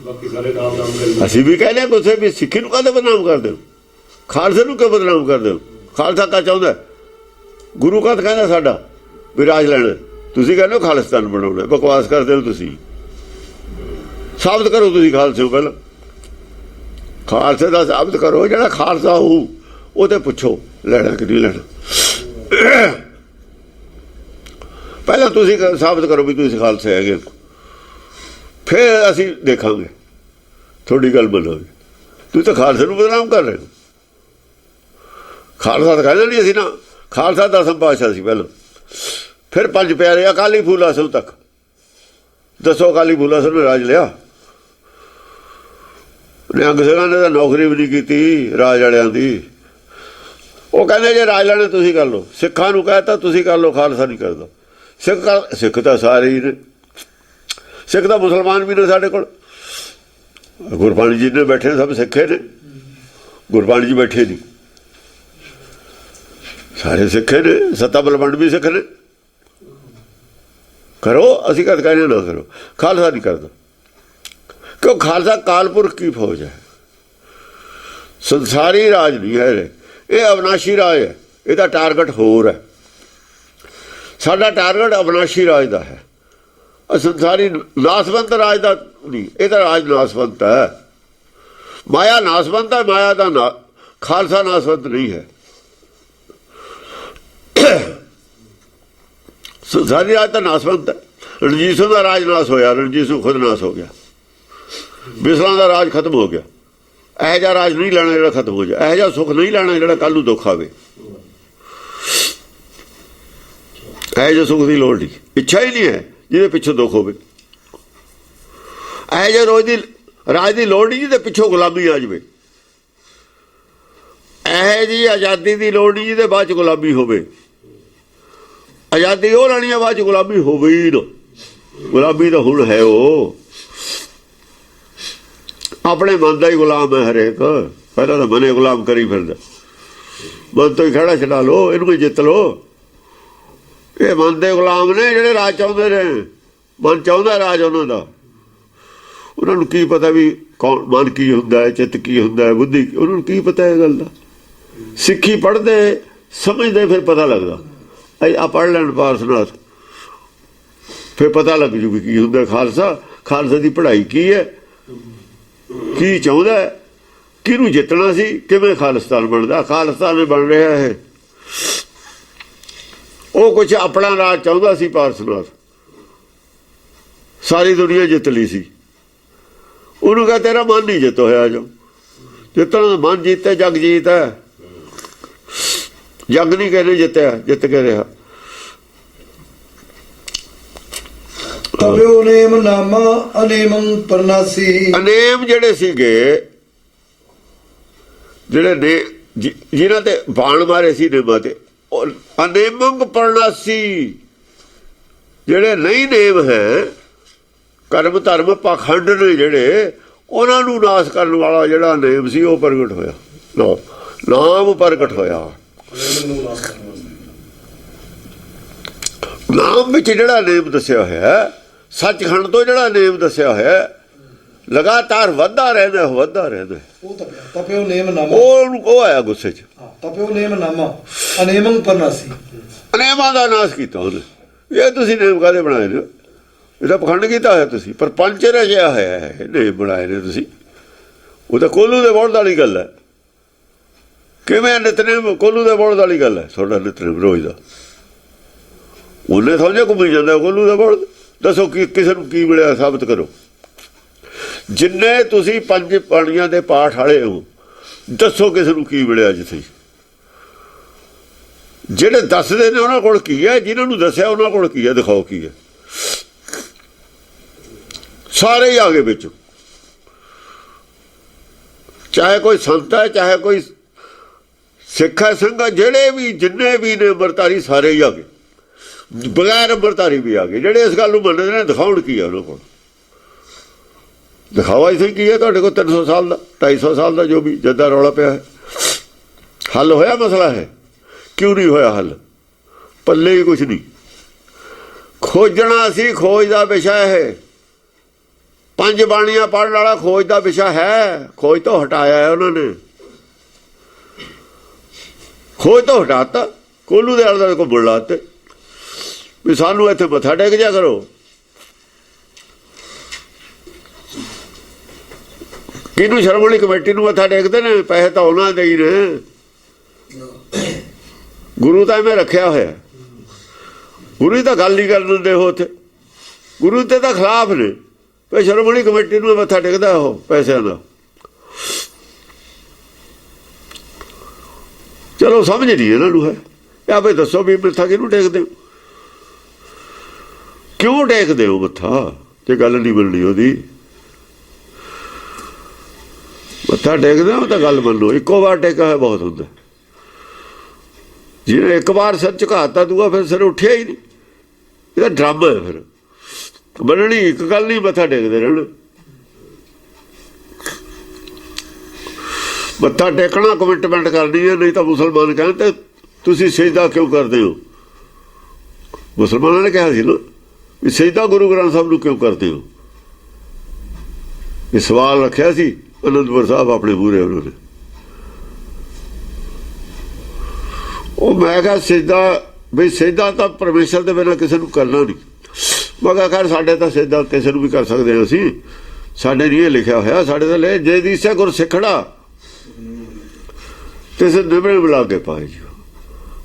ਬਾਕੀ ਸਾਰੇ ਨਾਮ ਅਸੀਂ ਵੀ ਕਹਿੰਦੇ ਗੁੱਸੇ ਵੀ ਸਿੱਖੀ ਨੂੰ ਕਾਹਦੇ ਬਦਨਾਮ ਕਰਦੇ ਹੋ, ਖਾਲਸੇ ਨੂੰ ਕਿਉਂ ਬਦਨਾਮ ਕਰਦੇ ਹੋ। ਖਾਲਸਾ ਕਾ ਚਾਹੁੰਦਾ, ਗੁਰੂ ਕਾ ਕਹਿੰਦਾ ਸਾਡਾ ਵੀ ਰਾਜ ਲੈਣਾ, ਤੁਸੀਂ ਕਹਿੰਦੇ ਹੋ ਖਾਲਿਸਤਾਨ ਬਣਾਉਣਾ। ਬਕਵਾਸ ਕਰਦੇ ਹੋ ਤੁਸੀਂ। ਸਾਬਤ ਕਰੋ ਤੁਸੀਂ ਖਾਲਸੇ ਨੂੰ, ਪਹਿਲਾਂ ਖਾਲਸੇ ਦਾ ਸਾਬਤ ਕਰੋ। ਜਿਹੜਾ ਖਾਲਸਾ ਹੋਊ ਉਹ ਤੇ ਪੁੱਛੋ ਲੈਣਾ ਕਿ ਨਹੀਂ ਲੈਣਾ। ਪਹਿਲਾਂ ਤੁਸੀਂ ਸਾਬਤ ਕਰੋ ਵੀ ਤੁਸੀਂ ਖਾਲਸੇ ਹੈਗੇ, ਫਿਰ ਅਸੀਂ ਦੇਖਾਂਗੇ ਤੁਹਾਡੀ ਗੱਲ ਮੰਨਾਂਗੇ। ਤੁਸੀਂ ਤਾਂ ਖਾਲਸੇ ਨੂੰ ਬਦਨਾਮ ਕਰ ਰਹੇ ਹੋ। ਖਾਲਸਾ ਤਾਂ ਕਹਿੰਦਾ ਨਹੀਂ ਅਸੀਂ ਨਾ, ਖਾਲਸਾ ਦਸਮ ਪਾਤਸ਼ਾਹ ਸੀ ਪਹਿਲਾਂ, ਫਿਰ ਪੰਜ ਪਿਆਰੇ, ਅਕਾਲੀ ਫੂਲਾ ਸਿੰਘ ਤੱਕ। ਦੱਸੋ ਅਕਾਲੀ ਫੂਲਾ ਸਿੰਘ ਨੇ ਰਾਜ ਲਿਆ? ਨਿਹੰਗ ਸਿੰਘਾਂ ਨੇ ਤਾਂ ਨੌਕਰੀ ਵੀ ਨਹੀਂ ਕੀਤੀ ਰਾਜ ਵਾਲਿਆਂ ਦੀ। ਉਹ ਕਹਿੰਦੇ ਜੇ ਰਾਜ ਲੈਣੇ ਤੁਸੀਂ ਕਰ ਲਓ, ਸਿੱਖਾਂ ਨੂੰ ਕਹਿ ਤਾ ਤੁਸੀਂ ਕਰ ਲਓ, ਖਾਲਸਾ ਨਹੀਂ ਕਰਦਾ। ਸਿੱਖ ਤਾਂ ਸਾਰੇ ਹੀ ਨੇ, ਸਿੱਖ ਤਾਂ ਮੁਸਲਮਾਨ ਵੀ ਨੇ ਸਾਡੇ ਕੋਲ। ਗੁਰਬਾਣੀ ਜੀ ਨੇ ਬੈਠੇ ਸਭ ਸਿੱਖੇ ਨੇ, ਗੁਰਬਾਣੀ ਜੀ ਬੈਠੇ ਨਹੀਂ, ਸਾਰੇ ਸਿੱਖੇ ਨੇ। ਸੱਤਾ ਬਲਵੰਡ ਵੀ ਸਿੱਖ ਨੇ। ਕਰੋ, ਅਸੀਂ ਕਦ ਕਹਿੰਦੇ ਨਾ ਕਰੋ। ਖਾਲਸਾ ਨਹੀਂ ਕਰਦਾ, ਕਿਉਂ? ਖਾਲਸਾ ਕਾਲਪੁਰਖ ਕੀ ਫੌਜ ਹੈ, ਸੰਸਾਰੀ ਰਾਜ ਨਹੀਂ ਹੈ ਇਹ, ਅਵਿਨਾਸ਼ੀ ਰਾਜ ਹੈ। ਇਹਦਾ ਟਾਰਗੇਟ ਹੋਰ ਹੈ, ਸਾਡਾ ਟਾਰਗੇਟ ਅਵਿਨਾਸ਼ੀ ਰਾਜ ਦਾ ਹੈ। ਸੰਸਾਰੀ ਨਾਸਵੰਤ ਰਾਜ ਦਾ ਨਹੀਂ, ਇਹਦਾ ਰਾਜ ਨਾਸਵੰਤ ਹੈ। ਮਾਇਆ ਨਾਸਵੰਤ ਹੈ, ਮਾਇਆ ਦਾ ਖਾਲਸਾ ਨਾਸਵੰਤ ਨਹੀਂ ਹੈ। ਸੰਸਾਰੀ ਰਾਜ ਤਾਂ ਨਾਸਵੰਤ ਹੈ। ਰਣਜੀਤ ਸਿੰਘ ਦਾ ਰਾਜ ਨਾਸ ਹੋਇਆ, ਰਣਜੀਤ ਸਿੰਘ ਖੁਦ ਨਾਸ ਹੋ ਗਿਆ। ਬਿਸਲਾਂ ਦਾ ਰਾਜ ਖਤਮ ਹੋ ਗਿਆ। ਇਹੋ ਜਿਹਾ ਰਾਜ ਨਹੀਂ ਲੈਣਾ ਜਿਹੜਾ ਖਤਮ ਹੋ ਜਾਏ, ਇਹੋ ਜਿਹਾ ਸੁੱਖ ਨਹੀਂ ਲੈਣਾ ਜਿਹੜਾ ਕੱਲ੍ਹ ਨੂੰ ਦੁੱਖ ਆਵੇ। ਇਹੋ ਜਿਹੇ ਸੁੱਖ ਦੀ ਲੋੜ ਨਹੀਂ, ਇੱਛਾ ਹੀ ਨਹੀਂ ਹੈ ਜਿਹਦੇ ਪਿੱਛੋਂ ਦੁੱਖ ਹੋਵੇ। ਇਹੋ ਜਿਹੇ ਰੋਜ਼ ਦੀ ਰਾਜ ਦੀ ਲੋੜ ਨਹੀਂ ਜਿਹਦੇ ਪਿੱਛੋਂ ਗੁਲਾਮੀ ਆ ਜਾਵੇ। ਇਹੋ ਜਿਹੀ ਆਜ਼ਾਦੀ ਦੀ ਲੋੜ ਨਹੀਂ ਜਿਹਦੇ ਬਾਅਦ 'ਚ ਗੁਲਾਮੀ ਹੋਵੇ। ਆਜ਼ਾਦੀ ਉਹ ਲੈਣੀ ਆ, ਬਾਅਦ 'ਚ ਗੁਲਾਮੀ ਹੋਵੇ ਹੀ ਨਾ। ਗੁਲਾਮੀ ਤਾਂ ਹੁਣ ਹੈ, ਉਹ ਆਪਣੇ ਮਨ ਦਾ ਹੀ ਗੁਲਾਮ ਹੈ ਹਰੇਕ। ਪਹਿਲਾਂ ਤਾਂ ਮਨੇ ਗੁਲਾਮ ਕਰੀ ਫਿਰਦਾ, ਮਨ ਤੋਂ ਹੀ ਖੜਾ ਛਡਾ ਲਓ, ਇਹਨੂੰ ਹੀ ਜਿੱਤ ਲਓ। ਇਹ ਮਨ ਦੇ ਗੁਲਾਮ ਨੇ ਜਿਹੜੇ ਰਾਜ ਚਾਹੁੰਦੇ ਨੇ। ਮਨ ਚਾਹੁੰਦਾ ਰਾਜ ਉਹਨਾਂ ਦਾ। ਉਹਨਾਂ ਨੂੰ ਕੀ ਪਤਾ ਵੀ ਕੌਣ ਮਨ ਕੀ ਹੁੰਦਾ ਹੈ, ਚਿੱਤ ਕੀ ਹੁੰਦਾ ਹੈ, ਬੁੱਧੀ, ਉਹਨਾਂ ਨੂੰ ਕੀ ਪਤਾ ਇਹ ਗੱਲ ਦਾ? ਸਿੱਖੀ ਪੜ੍ਹਦੇ ਸਮਝਦੇ ਫਿਰ ਪਤਾ ਲੱਗਦਾ। ਆ ਪੜ੍ਹ ਲੈਣ ਪਾਰਸਨਾਥ, ਫਿਰ ਪਤਾ ਲੱਗ ਜੂ ਵੀ ਕੀ ਹੁੰਦਾ ਖਾਲਸਾ। ਖਾਲਸਾ ਦੀ ਪੜ੍ਹਾਈ ਕੀ ਹੈ, ਕੀ ਚਾਹੁੰਦਾ, ਕਿਹਨੂੰ ਜਿੱਤਣਾ ਸੀ, ਕਿਵੇਂ ਖਾਲਿਸਤਾਨ ਬਣਦਾ। ਖਾਲਿਸਤਾਨ ਬਣ ਰਿਹਾ ਹੈ। ਉਹ ਕੁਛ ਆਪਣਾ ਰਾਜ ਚਾਹੁੰਦਾ ਸੀ ਪਾਰਸਨਾਥ, ਸਾਰੀ ਦੁਨੀਆ ਜਿੱਤ ਲਈ ਸੀ। ਉਹਨੂੰ ਕਹੇ ਤੇਰਾ ਮਨ ਨਹੀਂ ਜਿੱਤ ਹੋਇਆ। ਜੋ ਜਿੱਤਣ ਦਾ ਮਨ ਜਿੱਤੇ ਜਗ ਜੀਤ ਹੈ। ਜਗ ਨਹੀਂ ਕਹਿੰਦੇ ਜਿੱਤਿਆ, ਜਿੱਤ ਕੇ ਰਿਹਾ। ਤਬਿਓ ਨੇਮ ਨਾਮਾ ਅਨੇਮੰ ਪਰਨਾਸੀ। ਅਨੇਮ ਜਿਹੜੇ ਸੀਗੇ, ਜਿਹੜੇ ਨੇ ਜਿਨ੍ਹਾਂ ਤੇ ਬਾਣ ਮਾਰੇ ਸੀ ਨੇਮਾਂ ਤੇ, ਅਨੇਮੰਗ ਪਰਨਾਸੀ। ਜਿਹੜੇ ਨਹੀਂ ਨੇਮ ਹੈ, ਕਰਮ ਧਰਮ ਪਾਖੰਡ ਨੇ ਜਿਹੜੇ, ਉਹਨਾਂ ਨੂੰ ਨਾਸ ਕਰਨ ਵਾਲਾ ਜਿਹੜਾ ਨੇਮ ਸੀ ਉਹ ਪ੍ਰਗਟ ਹੋਇਆ। ਨਾਮ ਪ੍ਰਗਟ ਹੋਇਆ। ਨਾਮ ਵਿੱਚ ਜਿਹੜਾ ਨੇਮ ਦੱਸਿਆ ਹੋਇਆ, ਸੱਚਖੰਡ ਤੋਂ ਜਿਹੜਾ ਨੇਮ ਦੱਸਿਆ ਹੋਇਆ, ਲਗਾਤਾਰ ਵੱਧਦਾ ਰਹਿੰਦਾ, ਵੱਧਦਾ ਰਹਿੰਦਾ। ਤਪਿਓ ਨੇਮ ਨਾਮਾ, ਉਹ ਆਇਆ ਗੁੱਸੇ 'ਚ। ਤਪਿਓ ਨੇਮ ਨਾਮਾ ਅਨੇਮੰ ਪਰਨਾਸੀ। ਅਨੇਮਾਂ ਦਾ ਨਾਸ ਕੀਤਾ ਉਹਨੇ। ਇਹ ਤੁਸੀਂ ਨੇਮ ਕਾਹਦੇ ਬਣਾਏ ਨੇ? ਇਹਦਾ ਪਖੰਡ ਕੀਤਾ ਹੋਇਆ ਤੁਸੀਂ। ਪਰ ਪੰਜ ਰਚਿਆ ਹੋਇਆ ਹੈ, ਨੇਮ ਬਣਾਏ ਨੇ ਤੁਸੀਂ। ਉਹ ਤਾਂ ਕੋਲੂ ਦੇ ਬੋਲਦ ਵਾਲੀ ਗੱਲ ਹੈ। ਕਿਵੇਂ ਨਿਤਨੇਮ ਕੋਲੂ ਦੇ ਬੋਲਦ ਵਾਲੀ ਗੱਲ ਹੈ? ਤੁਹਾਡਾ ਨਿਤਨੇਮ ਰੋਜ਼ ਦਾ ਉਹਨੇ ਸਮਝਿਆ ਘੁੰਮੀ ਜਾਂਦਾ ਕੋਲੂ ਦਾ ਬੋਲਦ। ਦੱਸੋ ਕਿ ਕਿਸੇ ਨੂੰ ਕੀ ਮਿਲਿਆ, ਸਾਬਤ ਕਰੋ। ਜਿੰਨੇ ਤੁਸੀਂ ਪੰਜ ਬਾਣੀਆਂ ਦੇ ਪਾਠ ਵਾਲੇ ਹੋ, ਦੱਸੋ ਕਿਸੇ ਨੂੰ ਕੀ ਮਿਲਿਆ ਜਿੱਥੇ? ਜਿਹੜੇ ਦੱਸਦੇ ਨੇ ਉਹਨਾਂ ਕੋਲ ਕੀ ਹੈ, ਜਿਹਨਾਂ ਨੂੰ ਦੱਸਿਆ ਉਹਨਾਂ ਕੋਲ ਕੀ ਹੈ, ਦਿਖਾਓ ਕੀ ਹੈ। ਸਾਰੇ ਹੀ ਆ ਗਏ ਵਿੱਚ, ਚਾਹੇ ਕੋਈ ਸੰਤ ਹੈ, ਚਾਹੇ ਕੋਈ ਸਿੱਖ ਹੈ, ਸਿੰਘ ਹੈ, ਜਿਹੜੇ ਵੀ ਜਿੰਨੇ ਵੀ ਨੇ ਅੰਮ੍ਰਿਤਧਾਰੀ ਸਾਰੇ ਹੀ ਆ ਗਏ। ਬਗੈਰ ਅੰਮ੍ਰਿਤਧਾਰੀ ਵੀ ਆ ਗਏ। ਜਿਹੜੇ ਇਸ ਗੱਲ ਨੂੰ ਮੰਨਦੇ ਨੇ, ਦਿਖਾਉਣ ਕੀ ਹੈ ਉਹਨਾਂ ਕੋਲ? ਦਿਖਾਵਾ ਇੱਥੇ ਕੀ ਹੈ? ਤੁਹਾਡੇ ਕੋਲ 300 ਸਾਲ ਦਾ, 250 ਸਾਲ ਦਾ ਜੋ ਵੀ ਜੱਦਾ ਰੌਲਾ ਪਿਆ ਹੈ। ਹੱਲ ਹੋਇਆ ਮਸਲਾ ਹੈ? ਕਿਉਂ ਨਹੀਂ ਹੋਇਆ ਹੱਲ? ਪੱਲੇ ਹੀ ਕੁਛ ਨਹੀਂ। ਖੋਜਣਾ ਸੀ, ਖੋਜ ਦਾ ਵਿਸ਼ਾ ਹੈ। ਪੰਜ ਬਾਣੀਆਂ ਪੜ੍ਹਨ ਵਾਲਾ ਖੋਜ ਦਾ ਵਿਸ਼ਾ ਹੈ। ਖੋਜ ਤੋਂ ਹਟਾਇਆ ਹੈ ਉਹਨਾਂ ਨੇ। ਖੋਜ ਤੋਂ ਹਟਾਤਾ, ਕੋਲੂ ਦੇ ਆਲੇ ਕੋ ਬੁਲਾਤੇ ਵੀ ਸਾਨੂੰ ਇੱਥੇ ਮੱਥਾ ਟੇਕ ਜਾ ਕਰੋ। ਕਿਹਨੂੰ ਸ਼੍ਰੋਮਣੀ ਕਮੇਟੀ ਨੂੰ ਮੱਥਾ ਟੇਕਦੇ ਨੇ? ਪੈਸੇ ਤਾਂ ਉਹਨਾਂ ਦੇ ਹੀ ਨੇ। ਗੁਰੂ ਤਾਂ ਐਵੇਂ ਰੱਖਿਆ ਹੋਇਆ। ਗੁਰੂ ਤਾਂ ਗੱਲ ਨਹੀਂ ਕਰਨ ਦਿੰਦੇ ਉਹ ਉੱਥੇ। ਗੁਰੂ ਤੇ ਤਾਂ ਖਿਲਾਫ ਨੇ। ਪਰ ਸ਼੍ਰੋਮਣੀ ਕਮੇਟੀ ਨੂੰ ਮੱਥਾ ਟੇਕਦਾ ਉਹ ਪੈਸਿਆਂ ਦਾ। ਚਲੋ ਸਮਝ ਨਹੀਂ ਇਹਨਾਂ ਨੂੰ ਹੈ। ਆਪੇ ਦੱਸੋ ਵੀ ਮੱਥਾ ਕਿਹਨੂੰ ਟੇਕਦੇ ਹੋ, ਕਿਉਂ ਟੇਕਦੇ ਹੋ ਮੱਥਾ? ਤੇ ਗੱਲ ਨਹੀਂ ਮਿਲਣੀ ਉਹਦੀ। ਮੱਥਾ ਟੇਕਦੇ ਹੋ ਤਾਂ ਗੱਲ ਮੰਨੋ, ਇੱਕੋ ਵਾਰ ਟੇਕਾ ਹੋਇਆ ਬਹੁਤ ਹੁੰਦਾ। ਜਿਹਨੇ ਇੱਕ ਵਾਰ ਸਿਰ ਝੁਕਾਤਾ ਦੂਆ ਫਿਰ ਸਿਰ ਉੱਠਿਆ ਹੀ ਨਹੀਂ, ਇਹਦਾ ਡਰਾਮਾ ਹੈ। ਫਿਰ ਮੰਨਣੀ ਇੱਕ ਗੱਲ ਨਹੀਂ, ਮੱਥਾ ਟੇਕਦੇ ਰਹਿਣਾ। ਮੱਥਾ ਟੇਕਣਾ ਕਮਿਟਮੈਂਟ ਕਰਨੀ ਹੈ, ਨਹੀਂ ਤਾਂ ਮੁਸਲਮਾਨ ਕਹਿੰਦੇ ਤੁਸੀਂ ਸਜਦਾ ਕਿਉਂ ਕਰਦੇ ਹੋ? ਮੁਸਲਮਾਨਾਂ ਨੇ ਕਿਹਾ ਸੀ ਨਾ ਵੀ ਸਜਦਾ ਗੁਰੂ ਗ੍ਰੰਥ ਸਾਹਿਬ ਨੂੰ ਕਿਉਂ ਕਰਦੇ ਹੋ? ਇਹ ਸਵਾਲ ਰੱਖਿਆ ਸੀ ਅਨੰਦਪੁਰ ਸਾਹਿਬ ਆਪਣੇ ਮੂਹਰੇ ਉਹਨਾਂ ਨੇ। ਉਹ ਮੈਂ ਕਿਹਾ ਸਜਦਾ ਬਈ ਸਜਦਾ ਤਾਂ ਪਰਮੇਸ਼ਰ ਦੇ ਬਿਨਾਂ ਕਿਸੇ ਨੂੰ ਕਰਨਾ ਨਹੀਂ। ਮੈਂ ਕਿਹਾ ਖੈਰ ਸਾਡੇ ਤਾਂ ਸਜਦਾ ਕਿਸੇ ਨੂੰ ਵੀ ਕਰ ਸਕਦੇ ਹਾਂ ਅਸੀਂ, ਸਾਡੇ ਨਹੀਂ ਇਹ ਲਿਖਿਆ ਹੋਇਆ। ਸਾਡੇ ਤਾਂ ਲੈ ਜੇ ਦੀਸੇ ਗੁਰ ਸਿੱਖੜਾ ਤੇ ਨਿਬਣੇ ਬੁਲਾ ਕੇ ਪਾਏ ਜੀ।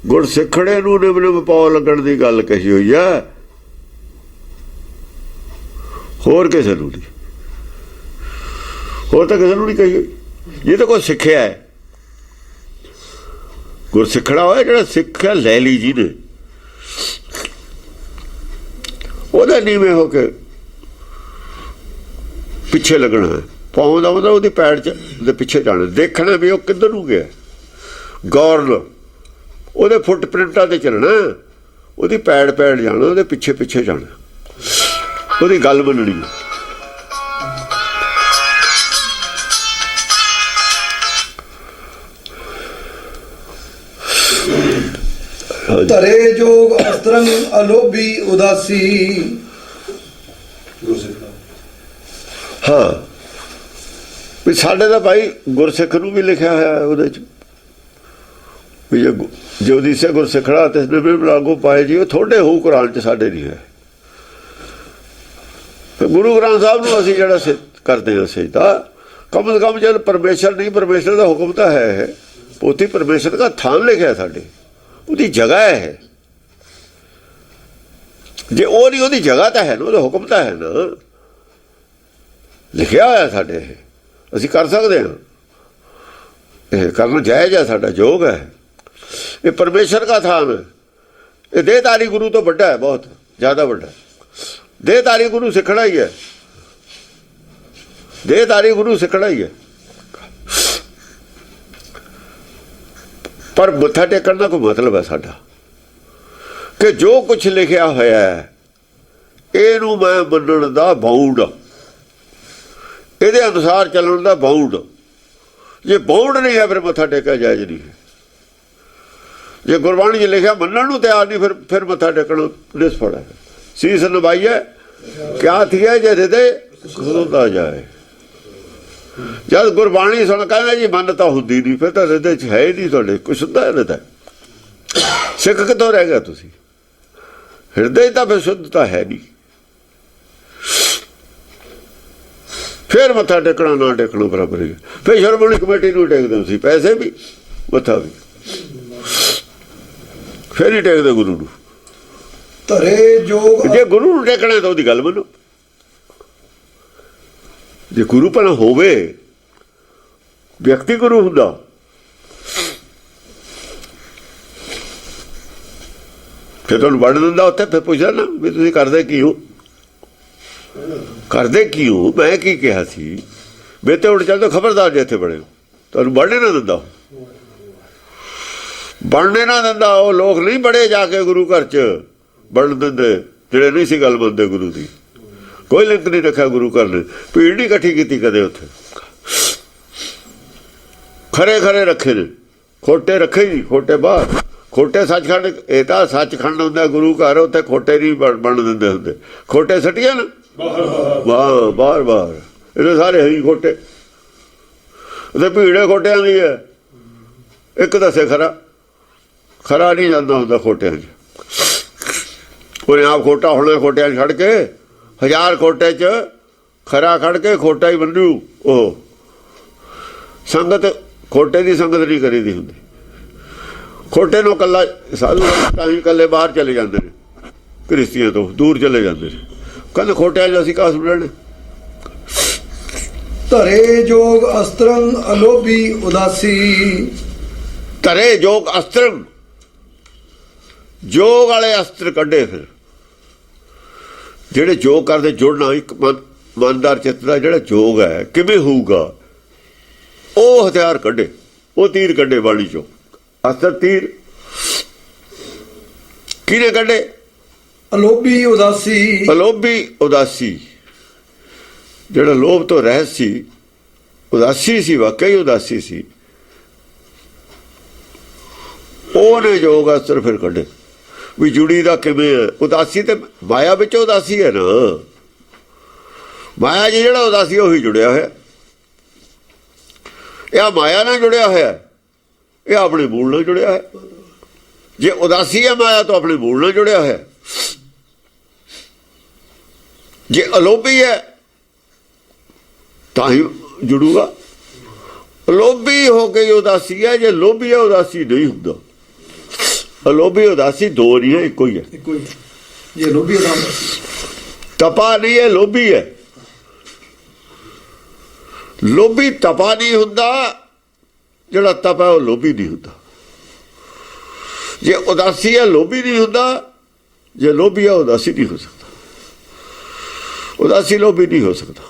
ਗੁਰ ਸਿੱਖੜੇ ਨੂੰ ਨਿਬਣੇ ਪਾਉ ਲੱਗਣ ਦੀ ਗੱਲ ਕਹੀ ਹੋਈ ਹੈ, ਹੋਰ ਕਿਸੇ ਨੂੰ ਨਹੀਂ, ਹੋਰ ਤਾਂ ਕਿਸੇ ਨੂੰ ਨਹੀਂ ਕਹੀ ਹੋਈ। ਇਹ ਤਾਂ ਕੋਈ ਸਿੱਖਿਆ ਹੈ, ਗੁਰ ਸਿੱਖੜਾ ਹੋਇਆ ਜਿਹੜਾ ਸਿੱਖਿਆ ਲੈ ਲਈ ਜੀ ਨੇ, ਉਹਦਾ ਨੀਵੇਂ ਹੋ ਕੇ ਪਿੱਛੇ ਲੱਗਣਾ ਹੈ। ਪਾਉਂ ਦਾ ਮਤਲਬ ਉਹਦੀ ਪੈੜ ਚ ਦੇ ਪਿੱਛੇ ਜਾਣਾ, ਦੇਖਣਾ ਵੀ ਉਹ ਕਿੱਧਰ ਨੂੰ ਗਿਆ, ਗੌਰ ਨਾਲ ਉਹਦੇ ਫੁੱਟ ਪ੍ਰਿੰਟਾਂ ਤੇ ਚੱਲਣਾ, ਉਹਦੀ ਪੈੜ ਜਾਣਾ, ਉਹਦੇ ਪਿੱਛੇ ਪਿੱਛੇ ਜਾਣਾ, ਉਹਦੀ ਗੱਲ ਮੰਨਣੀ। ਧਰੇ ਜੋਗ ਅਸਤਰੰਗ ਅਲੋਭੀ ਉਦਾਸੀ। ਹਾਂ ਵੀ ਸਾਡੇ ਦਾ ਭਾਈ ਗੁਰਸਿੱਖ ਨੂੰ ਵੀ ਲਿਖਿਆ ਹੋਇਆ ਉਹਦੇ ਚ ਵੀ ਜੋ ਦੀਸੇ ਗੁਰਸਿੱਖੜਾ ਤੇ ਲਾਗੂ ਪਾਏ ਜੀ, ਉਹ ਥੋੜੇ ਹੋਊ ਕੁਰਾਨ ਚ, ਸਾਡੇ ਨਹੀਂ ਹੈ। ਗੁਰੂ ਗ੍ਰੰਥ ਸਾਹਿਬ ਨੂੰ ਅਸੀਂ ਜਿਹੜਾ ਕਰਦੇ ਹਾਂ ਸਜਦਾ, ਕਮ ਸੇ ਕਮ ਜਦ ਪਰਮੇਸ਼ਰ ਨਹੀਂ, ਪਰਮੇਸ਼ਰ ਦਾ ਹੁਕਮ ਤਾਂ ਹੈ, ਪੋਥੀ ਪਰਮੇਸ਼ਰ ਦਾ ਥਾਨ ਲਿਖਿਆ ਸਾਡੇ, ਉਹਦੀ ਜਗ੍ਹਾ ਹੈ। ਜੇ ਉਹ ਨਹੀਂ, ਉਹਦੀ ਜਗ੍ਹਾ ਤਾਂ ਹੈ ਨਾ, ਉਹਦਾ ਹੁਕਮ ਤਾਂ ਹੈ ਨਾ, ਲਿਖਿਆ ਹੋਇਆ ਸਾਡੇ, ਅਸੀਂ ਕਰ ਸਕਦੇ ਹਾਂ। ਇਹ ਕਰਨਾ ਜਾਇਜ਼ ਹੈ, ਸਾਡਾ ਯੋਗ ਹੈ। ਇਹ ਪਰਮੇਸ਼ਰ ਦਾ ਥਾਨ ਹੈ। ਇਹ ਦੇਹਧਾਰੀ ਗੁਰੂ ਤੋਂ ਵੱਡਾ ਹੈ, ਬਹੁਤ ਜ਼ਿਆਦਾ ਵੱਡਾ। ਦੇਹਧਾਰੀ ਗੁਰੂ ਸਿੱਖਣਾ ਹੀ ਹੈ, ਦੇਹਧਾਰੀ ਗੁਰੂ ਸਿੱਖਣਾ ਹੀ ਹੈ। ਪਰ ਮੱਥਾ ਟੇਕਣ ਦਾ ਕੋਈ ਮਤਲਬ ਹੈ ਸਾਡਾ ਕਿ ਜੋ ਕੁਛ ਲਿਖਿਆ ਹੋਇਆ ਹੈ ਇਹਨੂੰ ਮੈਂ ਮੰਨਣ ਦਾ ਬਾਊਂਡ, ਇਹਦੇ ਅਨੁਸਾਰ ਚੱਲਣ ਦਾ ਬਾਊਂਡ। ਜੇ ਬਾਊਂਡ ਨਹੀਂ ਹੈ ਫਿਰ ਮੱਥਾ ਟੇਕਿਆ ਜਾਇਜ਼ ਨਹੀਂ ਹੈ। ਜੇ ਗੁਰਬਾਣੀ 'ਚ ਲਿਖਿਆ ਮੰਨਣ ਨੂੰ ਤਿਆਰ ਨਹੀਂ, ਫਿਰ ਮੱਥਾ ਟੇਕਣਾ ਨਿਸਫਲ ਹੈ। ਸੀਸ ਨਿਭਾਈਏ ਕਿਆ ਥੀਏ ਜੇ ਹਿਰਦੇ ਖੁੱਲਦਾ ਜਾਏ। ਜਦ ਗੁਰਬਾਣੀ ਸੁਣ ਕਹਿੰਦਾ ਜੀ ਮਨ ਤਾਂ ਹੁੰਦੀ ਨਹੀਂ, ਫਿਰ ਤਾਂ ਹਿਰਦੇ 'ਚ ਹੈ ਹੀ ਨਹੀਂ ਤੁਹਾਡੇ ਕੁਛ ਹੁੰਦਾ। ਹਿਰਦਾ ਸਿੱਖ ਕਿੱਥੋਂ ਰਹਿ ਗਿਆ ਤੁਸੀਂ? ਹਿਰਦੇ ਤਾਂ ਫਿਰ ਸ਼ੁੱਧਤਾ ਹੈ ਨਹੀਂ। ਫਿਰ ਮੱਥਾ ਟੇਕਣਾ ਨਾ ਟੇਕਣਾ ਬਰਾਬਰ ਹੀ। ਫਿਰ ਸ਼੍ਰੋਮਣੀ ਕਮੇਟੀ ਨੂੰ ਟੇਕਦੇ ਸੀ, ਪੈਸੇ ਵੀ ਮੱਥਾ ਵੀ, ਫਿਰ ਹੀ ਟੇਕਦੇ ਗੁਰੂ ਨੂੰ। ਧਰੇ ਜੋਗ ਜੇ ਗੁਰੂ ਨੂੰ ਟੇਕਣਾ ਤਾਂ ਉਹਦੀ ਗੱਲ ਮੰਨੋ। ਜੇ ਗੁਰੂ ਭਲਾ ਹੋਵੇ, ਵਿਅਕਤੀ ਗੁਰੂ ਹੁੰਦਾ, ਫਿਰ ਤੁਹਾਨੂੰ ਵੜ ਦਿੰਦਾ ਉੱਥੇ। ਫਿਰ ਪੁੱਛਦਾ ਨਾ ਵੀ ਤੁਸੀਂ ਕਰਦੇ ਕੀ ਹੋ, ਕਰਦੇ ਕੀ ਹੋ? ਮੈਂ ਕੀ ਕਿਹਾ ਸੀ? ਮੇਰੇ ਤੇ ਉੱਡ ਚੱਲਦਾ, ਖਬਰਦਾਰ ਜੇ ਇੱਥੇ ਬੜੇ ਤੁਹਾਨੂੰ ਵੜਨੇ ਨਾ ਦਿੰਦਾ, ਬਣਨੇ ਨਾ ਦਿੰਦਾ। ਉਹ ਲੋਕ ਨਹੀਂ ਬੜੇ ਜਾ ਕੇ ਗੁਰੂ ਘਰ 'ਚ ਬਣ ਦਿੰਦੇ ਜਿਹੜੇ ਨਹੀਂ ਸੀ ਗੱਲ ਮੰਨਦੇ ਗੁਰੂ ਦੀ। ਕੋਈ ਲਿੰਕ ਨਹੀਂ ਰੱਖਿਆ ਗੁਰੂ ਘਰ ਨੇ, ਭੀੜ ਨਹੀਂ ਇਕੱਠੀ ਕੀਤੀ ਕਦੇ ਉੱਥੇ। ਖਰੇ ਰੱਖੇ ਨੇ, ਖੋਟੇ ਰੱਖੇ ਨਹੀਂ, ਖੋਟੇ ਬਾਹਰ। ਖੋਟੇ ਸੱਚਖੰਡ, ਇਹ ਤਾਂ ਸੱਚਖੰਡ ਹੁੰਦਾ ਗੁਰੂ ਘਰ, ਉੱਥੇ ਖੋਟੇ ਨਹੀਂ ਬਣ ਦਿੰਦੇ ਹੁੰਦੇ। ਖੋਟੇ ਸੱਟੀਆਂ ਨਾ ਬਾਹਰ ਇਹਦੇ ਸਾਰੇ ਹੈ ਹੀ ਖੋਟੇ। ਉਹਦੇ ਭੀੜੇ ਖੋਟਿਆਂ ਦੀ ਹੈ। ਇੱਕ ਦੱਸੇ ਖਰਾ ਨਹੀਂ ਜਾਂਦਾ ਹੁੰਦਾ ਖੋਟਿਆਂ 'ਚ। ਉਹਨੇ ਆਪ ਖੋਟਾ ਹੋਣਾ, ਖੋਟਿਆਂ 'ਚ ਖੜ ਕੇ 1000 ਖੋਟੇ 'ਚ ਖਰਾ ਖੜ ਕੇ ਖੋਟਾ ਹੀ ਬਣੂ। ਉਹ ਸੰਗਤ ਖੋਟੇ ਦੀ ਸੰਗਤ ਨਹੀਂ ਕਰੀਦੀ ਹੁੰਦੀ। ਖੋਟੇ ਨੂੰ ਇਕੱਲਾ ਸਾਧੂ ਤਾਂ ਹੀ ਇਕੱਲੇ ਬਾਹਰ ਚਲੇ ਜਾਂਦੇ ਨੇ, ਕ੍ਰਿਸ਼ਤੀਆਂ ਤੋਂ ਦੂਰ ਚਲੇ ਜਾਂਦੇ ਨੇ। ਕਹਿੰਦੇ ਖੋਟਿਆਂ 'ਚ ਅਸੀਂ ਕਾਸ ਲੈਣੇ। ਧਰੇ ਜੋਗ ਅਸਤਰੰਗ ਅਲੋਭੀ ਉਦਾਸੀ। ਧਰੇ ਜੋਗ ਅਸਤਰੰਗ ਜੋਗ ਵਾਲੇ ਅਸਤਰ ਕੱਢੇ। ਫਿਰ ਜਿਹੜੇ ਜੋਗ ਕਰਦੇ ਜੁੜਨਾ, ਇੱਕ ਮਨਦਾਰ ਚਿੱਤ ਦਾ ਜਿਹੜਾ ਜੋਗ ਹੈ ਕਿਵੇਂ ਹੋਊਗਾ, ਉਹ ਹਥਿਆਰ ਕੱਢੇ, ਉਹ ਤੀਰ ਕੱਢੇ ਬਾਣੀ ਚੋਂ। ਅਸਤਰ ਤੀਰ ਕਿਹਨੇ ਕੱਢੇ? ਅਲੋਭੀ ਉਦਾਸੀ। ਅਲੋਭੀ ਉਦਾਸੀ, ਜਿਹੜਾ ਲੋਭ ਤੋਂ ਰਹਿਤ ਸੀ, ਉਦਾਸੀ ਸੀ, ਵਾਕਈ ਉਦਾਸੀ ਸੀ, ਉਹਨੇ ਜੋਗ ਅਸਤਰ ਫਿਰ ਕੱਢੇ। ਵੀ ਜੁੜੀ ਦਾ ਕਿਵੇਂ ਹੈ? ਉਦਾਸੀ ਤੇ ਮਾਇਆ ਵਿੱਚ ਉਦਾਸੀ ਹੈ ਨਾ, ਮਾਇਆ ਜੀ ਜਿਹੜਾ ਉਦਾਸੀ ਉਹੀ ਜੁੜਿਆ ਹੋਇਆ। ਇਹ ਮਾਇਆ ਨਾਲ ਜੁੜਿਆ ਹੋਇਆ, ਇਹ ਆਪਣੇ ਮੂਲ ਨਾਲ ਜੁੜਿਆ ਹੈ। ਜੇ ਉਦਾਸੀ ਹੈ ਮਾਇਆ ਤੋਂ ਆਪਣੇ ਮੂਲ ਨਾਲ ਜੁੜਿਆ ਹੋਇਆ। ਜੇ ਅਲੋਭੀ ਹੈ ਤਾਂ ਹੀ ਜੁੜੂਗਾ। ਅਲੋਭੀ ਹੋ ਕੇ ਉਦਾਸੀ ਹੈ, ਜੇ ਲੋਭੀ ਹੈ ਉਦਾਸੀ ਨਹੀਂ ਹੁੰਦਾ। ਅਲੋਭੀ ਉਦਾਸੀ ਦੋ ਨਹੀਂ ਹੈ, ਇੱਕੋ ਹੀ ਹੈ। ਇੱਕੋ ਹੀ। ਜੇ ਲੋਭੀ ਉਦਾਸੀ ਤਪਾ ਨਹੀਂ ਹੈ, ਲੋਭੀ ਹੈ। ਲੋਭੀ ਤਪਾ ਨਹੀਂ ਹੁੰਦਾ, ਜਿਹੜਾ ਤਪਾ ਉਹ ਲੋਭੀ ਨਹੀਂ ਹੁੰਦਾ। ਜੇ ਉਦਾਸੀ ਹੈ ਲੋਭੀ ਨਹੀਂ ਹੁੰਦਾ, ਜੇ ਲੋਭੀ ਹੈ ਉਦਾਸੀ ਨਹੀਂ ਹੋ ਸਕਦਾ। ਉਦਾਸੀ ਲੋਭੀ ਨਹੀਂ ਹੋ ਸਕਦਾ।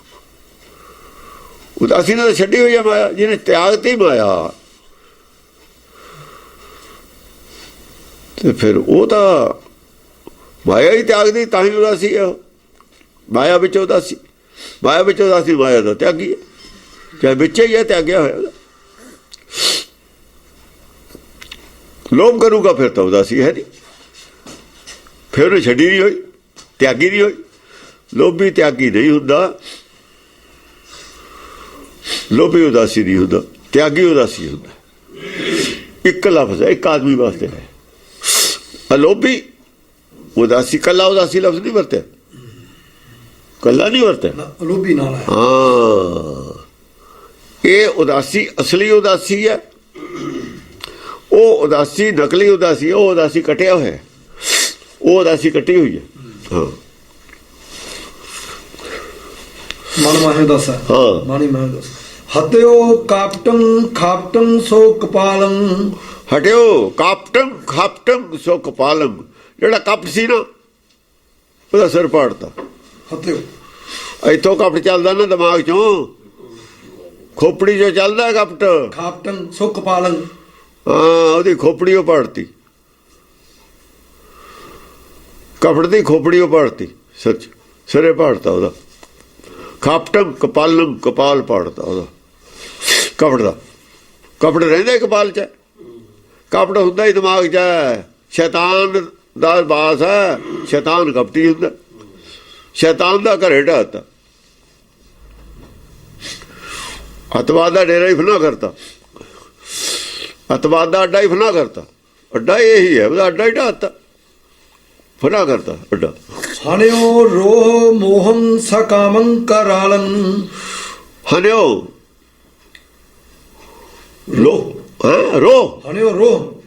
ਉਦਾਸੀ ਨੇ ਛੱਡੀ ਹੋਈ ਹੈ ਮਾਇਆ, ਜਿਹਨੇ ਤਿਆਗਤੀ ਮਾਇਆ, ਤੇ ਫਿਰ ਉਹ ਤਾਂ ਮਾਇਆ ਹੀ ਤਿਆਗਦੀ, ਤਾਂ ਹੀ ਉਦਾਸੀ ਹੈ ਉਹ। ਮਾਇਆ ਵਿੱਚ ਉਦਾਸੀ, ਮਾਇਆ ਵਿੱਚ ਉਦਾਸੀ ਮਾਇਆ ਦਾ ਤਿਆਗੀ ਹੈ, ਚਾਹੇ ਵਿੱਚ ਹੀ ਹੈ ਤਿਆਗਿਆ ਹੋਇਆ। ਲੋਭ ਕਰੂਗਾ ਫਿਰ ਤਾਂ ਉਦਾਸੀ ਹੈ ਨਹੀਂ, ਫਿਰ ਉਹ ਛੱਡੀ ਨਹੀਂ ਹੋਈ, ਤਿਆਗੀ ਨਹੀਂ ਹੋਈ। ਲੋਭੀ ਤਿਆਗੀ ਨਹੀਂ ਹੁੰਦਾ, ਲੋਭੀ ਉਦਾਸੀ ਨਹੀਂ ਹੁੰਦਾ, ਤਿਆਗੀ ਉਦਾਸੀ ਹੁੰਦਾ। ਇੱਕ ਲਫ਼ਜ਼ ਹੈ, ਇੱਕ ਆਦਮੀ ਵਾਸਤੇ ਹੈ। ਅਲੋਭੀ ਉਦਾਸੀ, ਕੱਲਾ ਉਦਾਸੀ ਲਫ਼ਜ਼ ਨਹੀਂ ਵਰਤਿਆ, ਕੱਲਾ ਨਹੀਂ ਵਰਤਿਆ। ਅਲੋਭੀ ਨਾਲ ਹੈ। ਹਾਂ, ਇਹ ਉਦਾਸੀ ਅਸਲੀ ਉਦਾਸੀ ਹੈ, ਉਹ ਉਦਾਸੀ ਨਕਲੀ ਉਦਾਸੀ, ਉਹ ਉਦਾਸੀ ਕੱਟਿਆ ਹੋਇਆ, ਉਹ ਉਦਾਸੀ ਕੱਟੀ ਹੋਈ ਹੈ। ਹਾਂ, ਮਨ ਮਾਹੇ ਦੱਸ ਹੈ। ਹਾਂ, ਮਾਣੀ ਮਾਹੇ ਦੱਸ। ਹਤਿਓ ਕਾਪਟੰ ਖਾਪਟੰ ਸੋ ਕਪਾਲੰ। ਹਟਿਓ ਕਾਪਟੰ ਖਾਪਟੰ ਸੋ ਕਪਾਲੰ, ਜਿਹੜਾ ਕਪਟ ਸੀ ਨਾ ਉਹਦਾ ਸਿਰ ਪਾੜਤਾ। ਹਤਿਓ ਇੱਥੋਂ ਕਪਟ ਚੱਲਦਾ ਨਾ ਦਿਮਾਗ ਚੋਂ, ਖੋਪੜੀ ਚੋਂ ਚੱਲਦਾ ਕਪਟ। ਖਾਪਟੰ ਸੋ ਕਪਾਲੰ। ਹਾਂ, ਉਹਦੀ ਖੋਪੜੀ ਉਹ ਪਾੜਤੀ, ਕਪਟ ਦੀ ਖੋਪੜੀ ਉਹ ਪਾੜਤੀ, ਸੱਚ ਸਿਰੇ ਪਾੜਤਾ ਉਹਦਾ। ਖਾਪਟੰ ਕਪਾਲੰ, ਕਪਾਲ ਪਾੜਤਾ ਉਹਦਾ ਕਪਟ ਦਾ। ਕਪਟ ਰਹਿੰਦਾ ਕਪਾਲ 'ਚ, ਕਪਟ ਹੁੰਦਾ ਹੀ ਦਿਮਾਗ 'ਚ ਹੈ। ਸ਼ੈਤਾਨ ਦਾ ਬਾਸ ਹੈ, ਸ਼ੈਤਾਨ ਕਪਟੀ ਹੁੰਦਾ। ਸ਼ੈਤਾਨ ਦਾ ਘਰੇ ਢਾਤਾ, ਅਤਵਾਦ ਦਾ ਡੇਰਾ ਹੀ ਫਨਾ ਕਰਤਾ, ਅਤਵਾਦ ਦਾ ਅੱਡਾ ਹੀ ਫਨਾ ਕਰਤਾ। ਅੱਡਾ ਇਹੀ ਹੈ, ਉਹਦਾ ਅੱਡਾ ਹੀ ਢਾਤਾ, ਫਨਾ ਕਰਤਾ ਅੱਡਾ। ਹਨਿਓ ਰੋਹ ਮੋਹੰ ਸਕਾਮੰ ਕਰਾਲੰ। ਹਨਿਓ ਲੋ, ਹਾਂ ਰੋ, ਹਨਿਓ ਰੋਹ,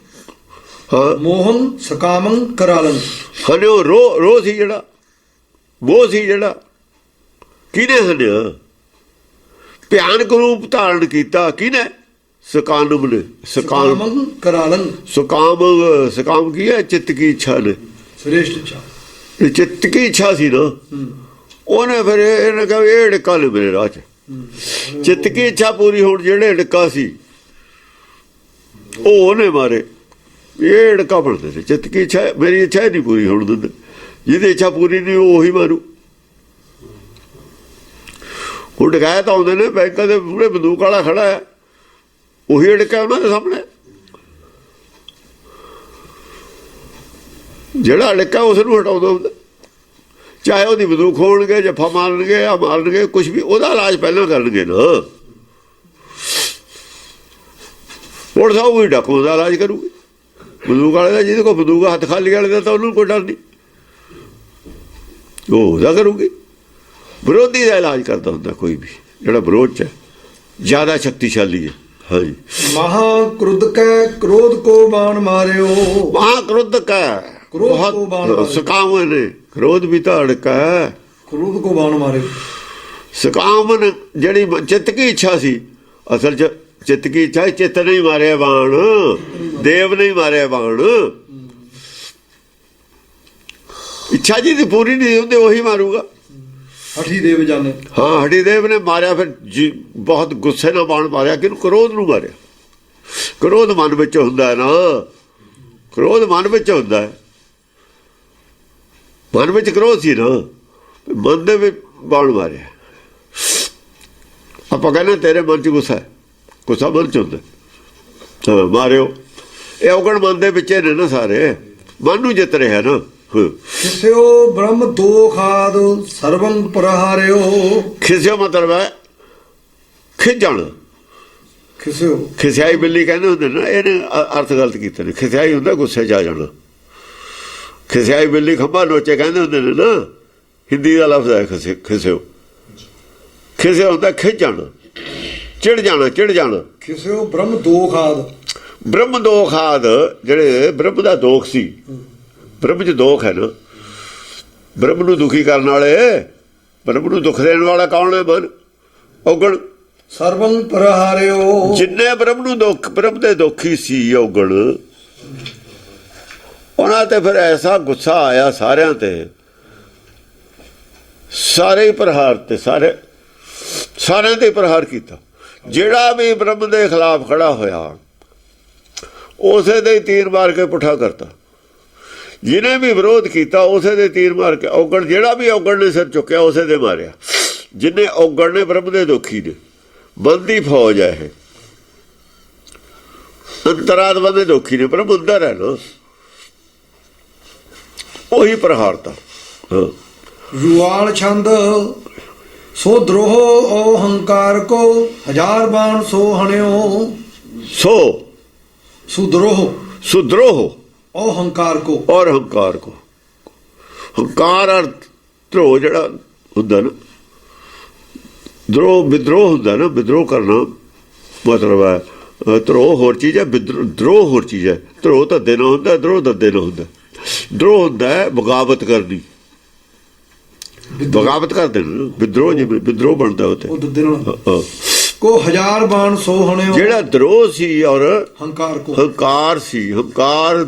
ਹਾਂ ਮੋਹੰ ਸਕਾਮੰ ਕਰਾਲੰ। ਹਨਿਓ ਰੋ, ਰੋ ਸੀ ਜਿਹੜਾ, ਮੋਹ ਸੀ ਜਿਹੜਾ, ਕਿਹਨੇ ਹਨਿਆ? ਭਿਆਨਕ ਰੂਪ ਧਾਰਨ ਕੀਤਾ ਕਿਹਨੇ? ਸਕਾਨਮ ਨੇ। ਸਕਾਮੰ ਕਰਾਲੰ। ਸਕਾਮ, ਸਕਾਮ ਕੀ ਹੈ? ਚਿੱਤ ਕੀ ਇੱਛਾ ਨੇ, ਸ੍ਰੇਸ਼ਟ ਇੱਛਾ। ਇਹ ਚਿੱਤ ਕੀ ਇੱਛਾ ਸੀ ਨਾ, ਉਹਨੇ ਫਿਰ ਇਹਨੇ ਕਿਹਾ ਇਹ ਢਿੱਕਾ ਨੇ ਮੇਰੇ ਰਾਹ 'ਚ। ਚਿੱਤ ਕੀ ਇੱਛਾ ਪੂਰੀ ਹੋਣ, ਜਿਹੜੇ ਢਿੱਕਾ ਸੀ ਉਹ ਉਹਨੇ ਮਾਰੇ। ਇਹ ਢਿੱਕਾ ਬਣਦੇ ਨੇ, ਚਿੱਤ ਕੀ ਇੱਛਾ, ਮੇਰੀ ਇੱਛਾ ਨਹੀਂ ਪੂਰੀ ਹੋਣ ਦਿੰਦੇ। ਜਿਹਦੀ ਇੱਛਾ ਪੂਰੀ ਨਹੀਂ ਉਹ ਉਹੀ ਮਾਰੂ। ਉਹ ਡਕੈਤ ਆਉਂਦੇ ਨੇ ਬੈਂਕਾਂ ਦੇ ਪੂਰੇ, ਬੰਦੂਕ ਵਾਲਾ ਖੜਾ ਹੈ, ਉਹੀ ਢਿੱਕਾ ਉਹਨਾਂ ਦੇ ਸਾਹਮਣੇ। ਜਿਹੜਾ ਢਿੱਕਾ ਉਸ ਨੂੰ ਹਟਾਉਂਦਾ ਹੁੰਦਾ, ਚਾਹੇ ਉਹਦੀ ਬੰਦੂਕ ਖੋਲਣਗੇ, ਜੱਫਾ ਮਾਰਨਗੇ ਜਾਂ ਮਾਰਨਗੇ, ਕੁਛ ਵੀ, ਉਹਦਾ ਇਲਾਜ ਪਹਿਲਾਂ ਕਰਨਗੇ ਨਾ। ਪੁਲਿਸ ਆਊਗੀ, ਡਾਕੂ ਦਾ ਇਲਾਜ ਕਰੂਗੀ। ਬੰਦੂਕ ਵਾਲੇ ਦਾ, ਜਿਹਦੇ ਕੋਲ ਬੰਦੂਕ ਹੱਥ ਖਾਲੀ ਵਾਲੇ ਦਾ, ਤਾਂ ਉਹਨੂੰ ਕੋਈ ਡਰ ਨਹੀਂ, ਉਹ ਉਹਦਾ ਕਰੂਗੀ। ਵਿਰੋਧੀ ਦਾ ਇਲਾਜ ਕਰਦਾ ਹੁੰਦਾ ਕੋਈ ਵੀ, ਜਿਹੜਾ ਵਿਰੋਧ 'ਚ ਹੈ, ਜ਼ਿਆਦਾ ਸ਼ਕਤੀਸ਼ਾਲੀ ਹੈ। ਹਾਂਜੀ। ਮਹਾ ਕ੍ਰੁੱਧ ਕੈ ਕ੍ਰੋਧ ਕੋ ਬਾਣ ਮਾਰਿਓ। ਮਹਾ ਕ੍ਰੋਧ ਕੈ ਕ੍ਰੋਧ ਕੋ ਬਾਣ ਮਾਰਿਓ। ਸਕਾਮ ਨੇ, ਕ੍ਰੋਧ ਵੀ ਤਾਂ ਅੜਕਾ ਹੈ। ਕ੍ਰੋਧ ਕੋ ਬਾਣ ਮਾਰਿਓ। ਸਕਾਮ ਜਿਹੜੀ ਚਿੱਤ ਕੀ ਇੱਛਾ ਸੀ, ਅਸਲ 'ਚ ਚਿੱਤ ਕੀ ਇੱਛਾ, ਚਿੱਤ ਨਹੀਂ ਮਾਰਿਆ ਬਾਣ, ਦੇਵ ਨਹੀਂ ਮਾਰਿਆ ਬਾਣ। ਇੱਛਾ ਜੀ ਦੀ ਪੂਰੀ ਨਹੀਂ ਹੁੰਦੀ ਉਹੀ ਮਾਰੂਗਾ। ਹਠੀ ਦੇਵ ਜਾਣੇ। ਹਾਂ, ਹਰੀਦੇਵ ਨੇ ਮਾਰਿਆ, ਫਿਰ ਬਹੁਤ ਗੁੱਸੇ ਨਾਲ ਬਾਣ ਮਾਰਿਆ। ਕਿਹਨੂੰ? ਕ੍ਰੋਧ ਨੂੰ ਮਾਰਿਆ। ਕ੍ਰੋਧ ਮਨ ਵਿੱਚ ਹੁੰਦਾ ਹੈ ਨਾ, ਕ੍ਰੋਧ ਮਨ ਵਿੱਚ ਹੁੰਦਾ ਹੈ। ਮਨ ਵਿੱਚ ਕ੍ਰੋਧ ਸੀ ਨਾ, ਮਨ ਦੇ ਵਿੱਚ ਬਾਣ ਮਾਰਿਆ। ਆਪਾਂ ਕਹਿੰਦੇ ਤੇਰੇ ਮਨ 'ਚ ਗੁੱਸਾ ਹੈ, ਗੁੱਸਾ ਮਨ 'ਚ ਹੁੰਦਾ। ਹਾਂ, ਮਾਰਿਓ। ਇਹ ਔਗਣ ਮਨ ਦੇ ਵਿੱਚ ਨੇ ਨਾ, ਸਾਰੇ ਮਨ ਨੂੰ ਜਿੱਤ ਰਿਹਾ ਨਾ। ਖਿਸਿਓ ਬ੍ਰਹਮ ਦੋਖਾਦ ਸਰਵੰ ਪ੍ਰਹਾਰਿਓ। ਖਿਸਿਓ ਮਤਲਬ ਹੈ ਖਿੱਚ ਜਾਣਾ। ਖਿਸਿਓ ਖਿਸਿਆਈ ਬਿੱਲੀ ਕਹਿੰਦੇ ਹੁੰਦੇ ਨਾ, ਇਹਨੇ ਅਰਥ ਗਲਤ ਕੀਤੇ ਨੇ। ਖਿਸਿਆਈ ਹੁੰਦਾ ਗੁੱਸੇ 'ਚ ਆ ਜਾਣਾ। ਖਿਸਿਆਈ ਬਿੱਲੀ ਖੰਭਾ ਨੋਚੇ ਕਹਿੰਦੇ ਹੁੰਦੇ ਨੇ ਨਾ, ਹਿੰਦੀ ਦਾ ਲਫ਼ਜ਼ ਹੈ ਖਿਸਿਓ। ਖਿਸਿਓ ਹੁੰਦਾ ਖਿੱਚ ਜਾਣਾ, ਚਿੜ ਜਾਣਾ, ਚਿੜ ਜਾਣਾ। ਖਿਸਿਓ ਬ੍ਰਹਮ ਦੋਖਾਦ। ਬ੍ਰਹਮ ਦੋਖਾਦ, ਜਿਹੜੇ ਬ੍ਰਹਮ ਦਾ ਦੋਖ ਸੀ, ਬ੍ਰਹਮ 'ਚ ਦੋਖ ਹੈ ਨਾ। ਬ੍ਰਹਮ ਨੂੰ ਦੁਖੀ ਕਰਨ ਵਾਲੇ, ਬ੍ਰਹਮ ਨੂੰ ਦੁੱਖ ਦੇਣ ਵਾਲਾ ਕੌਣ ਹੈ? ਮਨ, ਔਗਣ। ਸਰਵੰ ਪ੍ਰਹਾਰਿਓ। ਜਿੰਨੇ ਬ੍ਰਹਮ ਨੂੰ ਦੁੱਖ, ਬ੍ਰਹਮ ਦੇ ਦੁਖੀ ਸੀ ਔਗਣ, ਉਹਨਾਂ ਤੇ ਫਿਰ ਐਸਾ ਗੁੱਸਾ ਆਇਆ ਸਾਰਿਆਂ ਤੇ, ਸਾਰੇ ਹੀ ਪ੍ਰਹਾਰ ਤੇ, ਸਾਰਿਆਂ ਤੇ ਪ੍ਰਹਾਰ ਕੀਤਾ। ਜਿਹੜਾ ਵੀ ਬ੍ਰਹਮ ਦੇ ਖਿਲਾਫ ਖੜਾ ਹੋਇਆ ਉਸੇ ਦੇ ਤੀਰ ਮਾਰ ਕੇ ਪੁੱਠਾ ਕਰਤਾ। ਜਿਹਨੇ ਵੀ ਵਿਰੋਧ ਕੀਤਾ ਉਸੇ ਦੇ ਤੀਰ ਮਾਰ ਕੇ, ਔਗਣ ਜਿਹੜਾ ਵੀ ਔਗਣ ਨੇ ਸਿਰ ਚੁੱਕਿਆ ਉਸੇ ਦੇ ਮਾਰਿਆ। ਜਿੰਨੇ ਔਗਣ ਨੇ ਬ੍ਰਹਮ ਦੇ ਦੁਖੀ ਨੇ, ਬੰਦੀ ਫੌਜ ਹੈ ਇਹ, ਅੰਤਰਾਤਮਾ ਦੇ ਦੁਖੀ ਨੇ, ਬ੍ਰਹਮ ਅੰਦਰ ਹੈ ਨਾ, ਉਹੀ ਪ੍ਰਹਾਰਤਾ। ਰੁਆਲ ਛੰਦ ਸੋ ਦਰੋਹ ਓ ਹੰਕਾਰ ਕੋ ਹਜ਼ਾਰ ਬਾਣ ਸੋ ਹਣਿਓ। ਸੁਦਰੋਹ, ਸੁਦਰੋਹ ਉਹ ਹੰਕਾਰ ਕੋ, ਔਰ ਹੰਕਾਰ ਕੋ। ਹੰਕਾਰ ਔਰ ਧਰੋਹ ਜਿਹੜਾ ਹੁੰਦਾ ਨਾ, ਦਰੋਹ ਵਿਦਰੋਹ ਹੁੰਦਾ ਨਾ, ਵਿਦਰੋਹ ਕਰਨਾ ਮਤਲਬ ਹੈ। ਧਰੋਹ ਹੋਰ ਚੀਜ਼ ਹੈ, ਦਰੋਹ ਹੋਰ ਚੀਜ਼ ਹੈ। ਧਰੋਹ ਧੱਦੇ ਨਾਲ ਹੁੰਦਾ, ਦਰੋਹ ਦੱਦੇ ਨਾਲ ਹੁੰਦਾ। ਦਰੋਹ ਹੁੰਦਾ ਹੈ ਬਗਾਵਤ ਕਰਨੀ, ਬਗਾਵਤ ਕਰਦੇ ਨੇ। ਵਿਦਰੋਹ, ਜਿਵੇਂ ਵਿਦਰੋਹ ਬਣਦਾ ਉਹ ਦੱਦੇ ਨਾਲ। ਉੱਥੇ ਕੋ ਹਜ਼ਾਰ ਬਾਣ ਸੋ ਹਣਿਓ। ਜਿਹੜਾ ਦਰੋਹ ਸੀ ਔਰ ਹੰਕਾਰ ਕੋ, ਹੰਕਾਰ ਸੀ। ਹੰਕਾਰ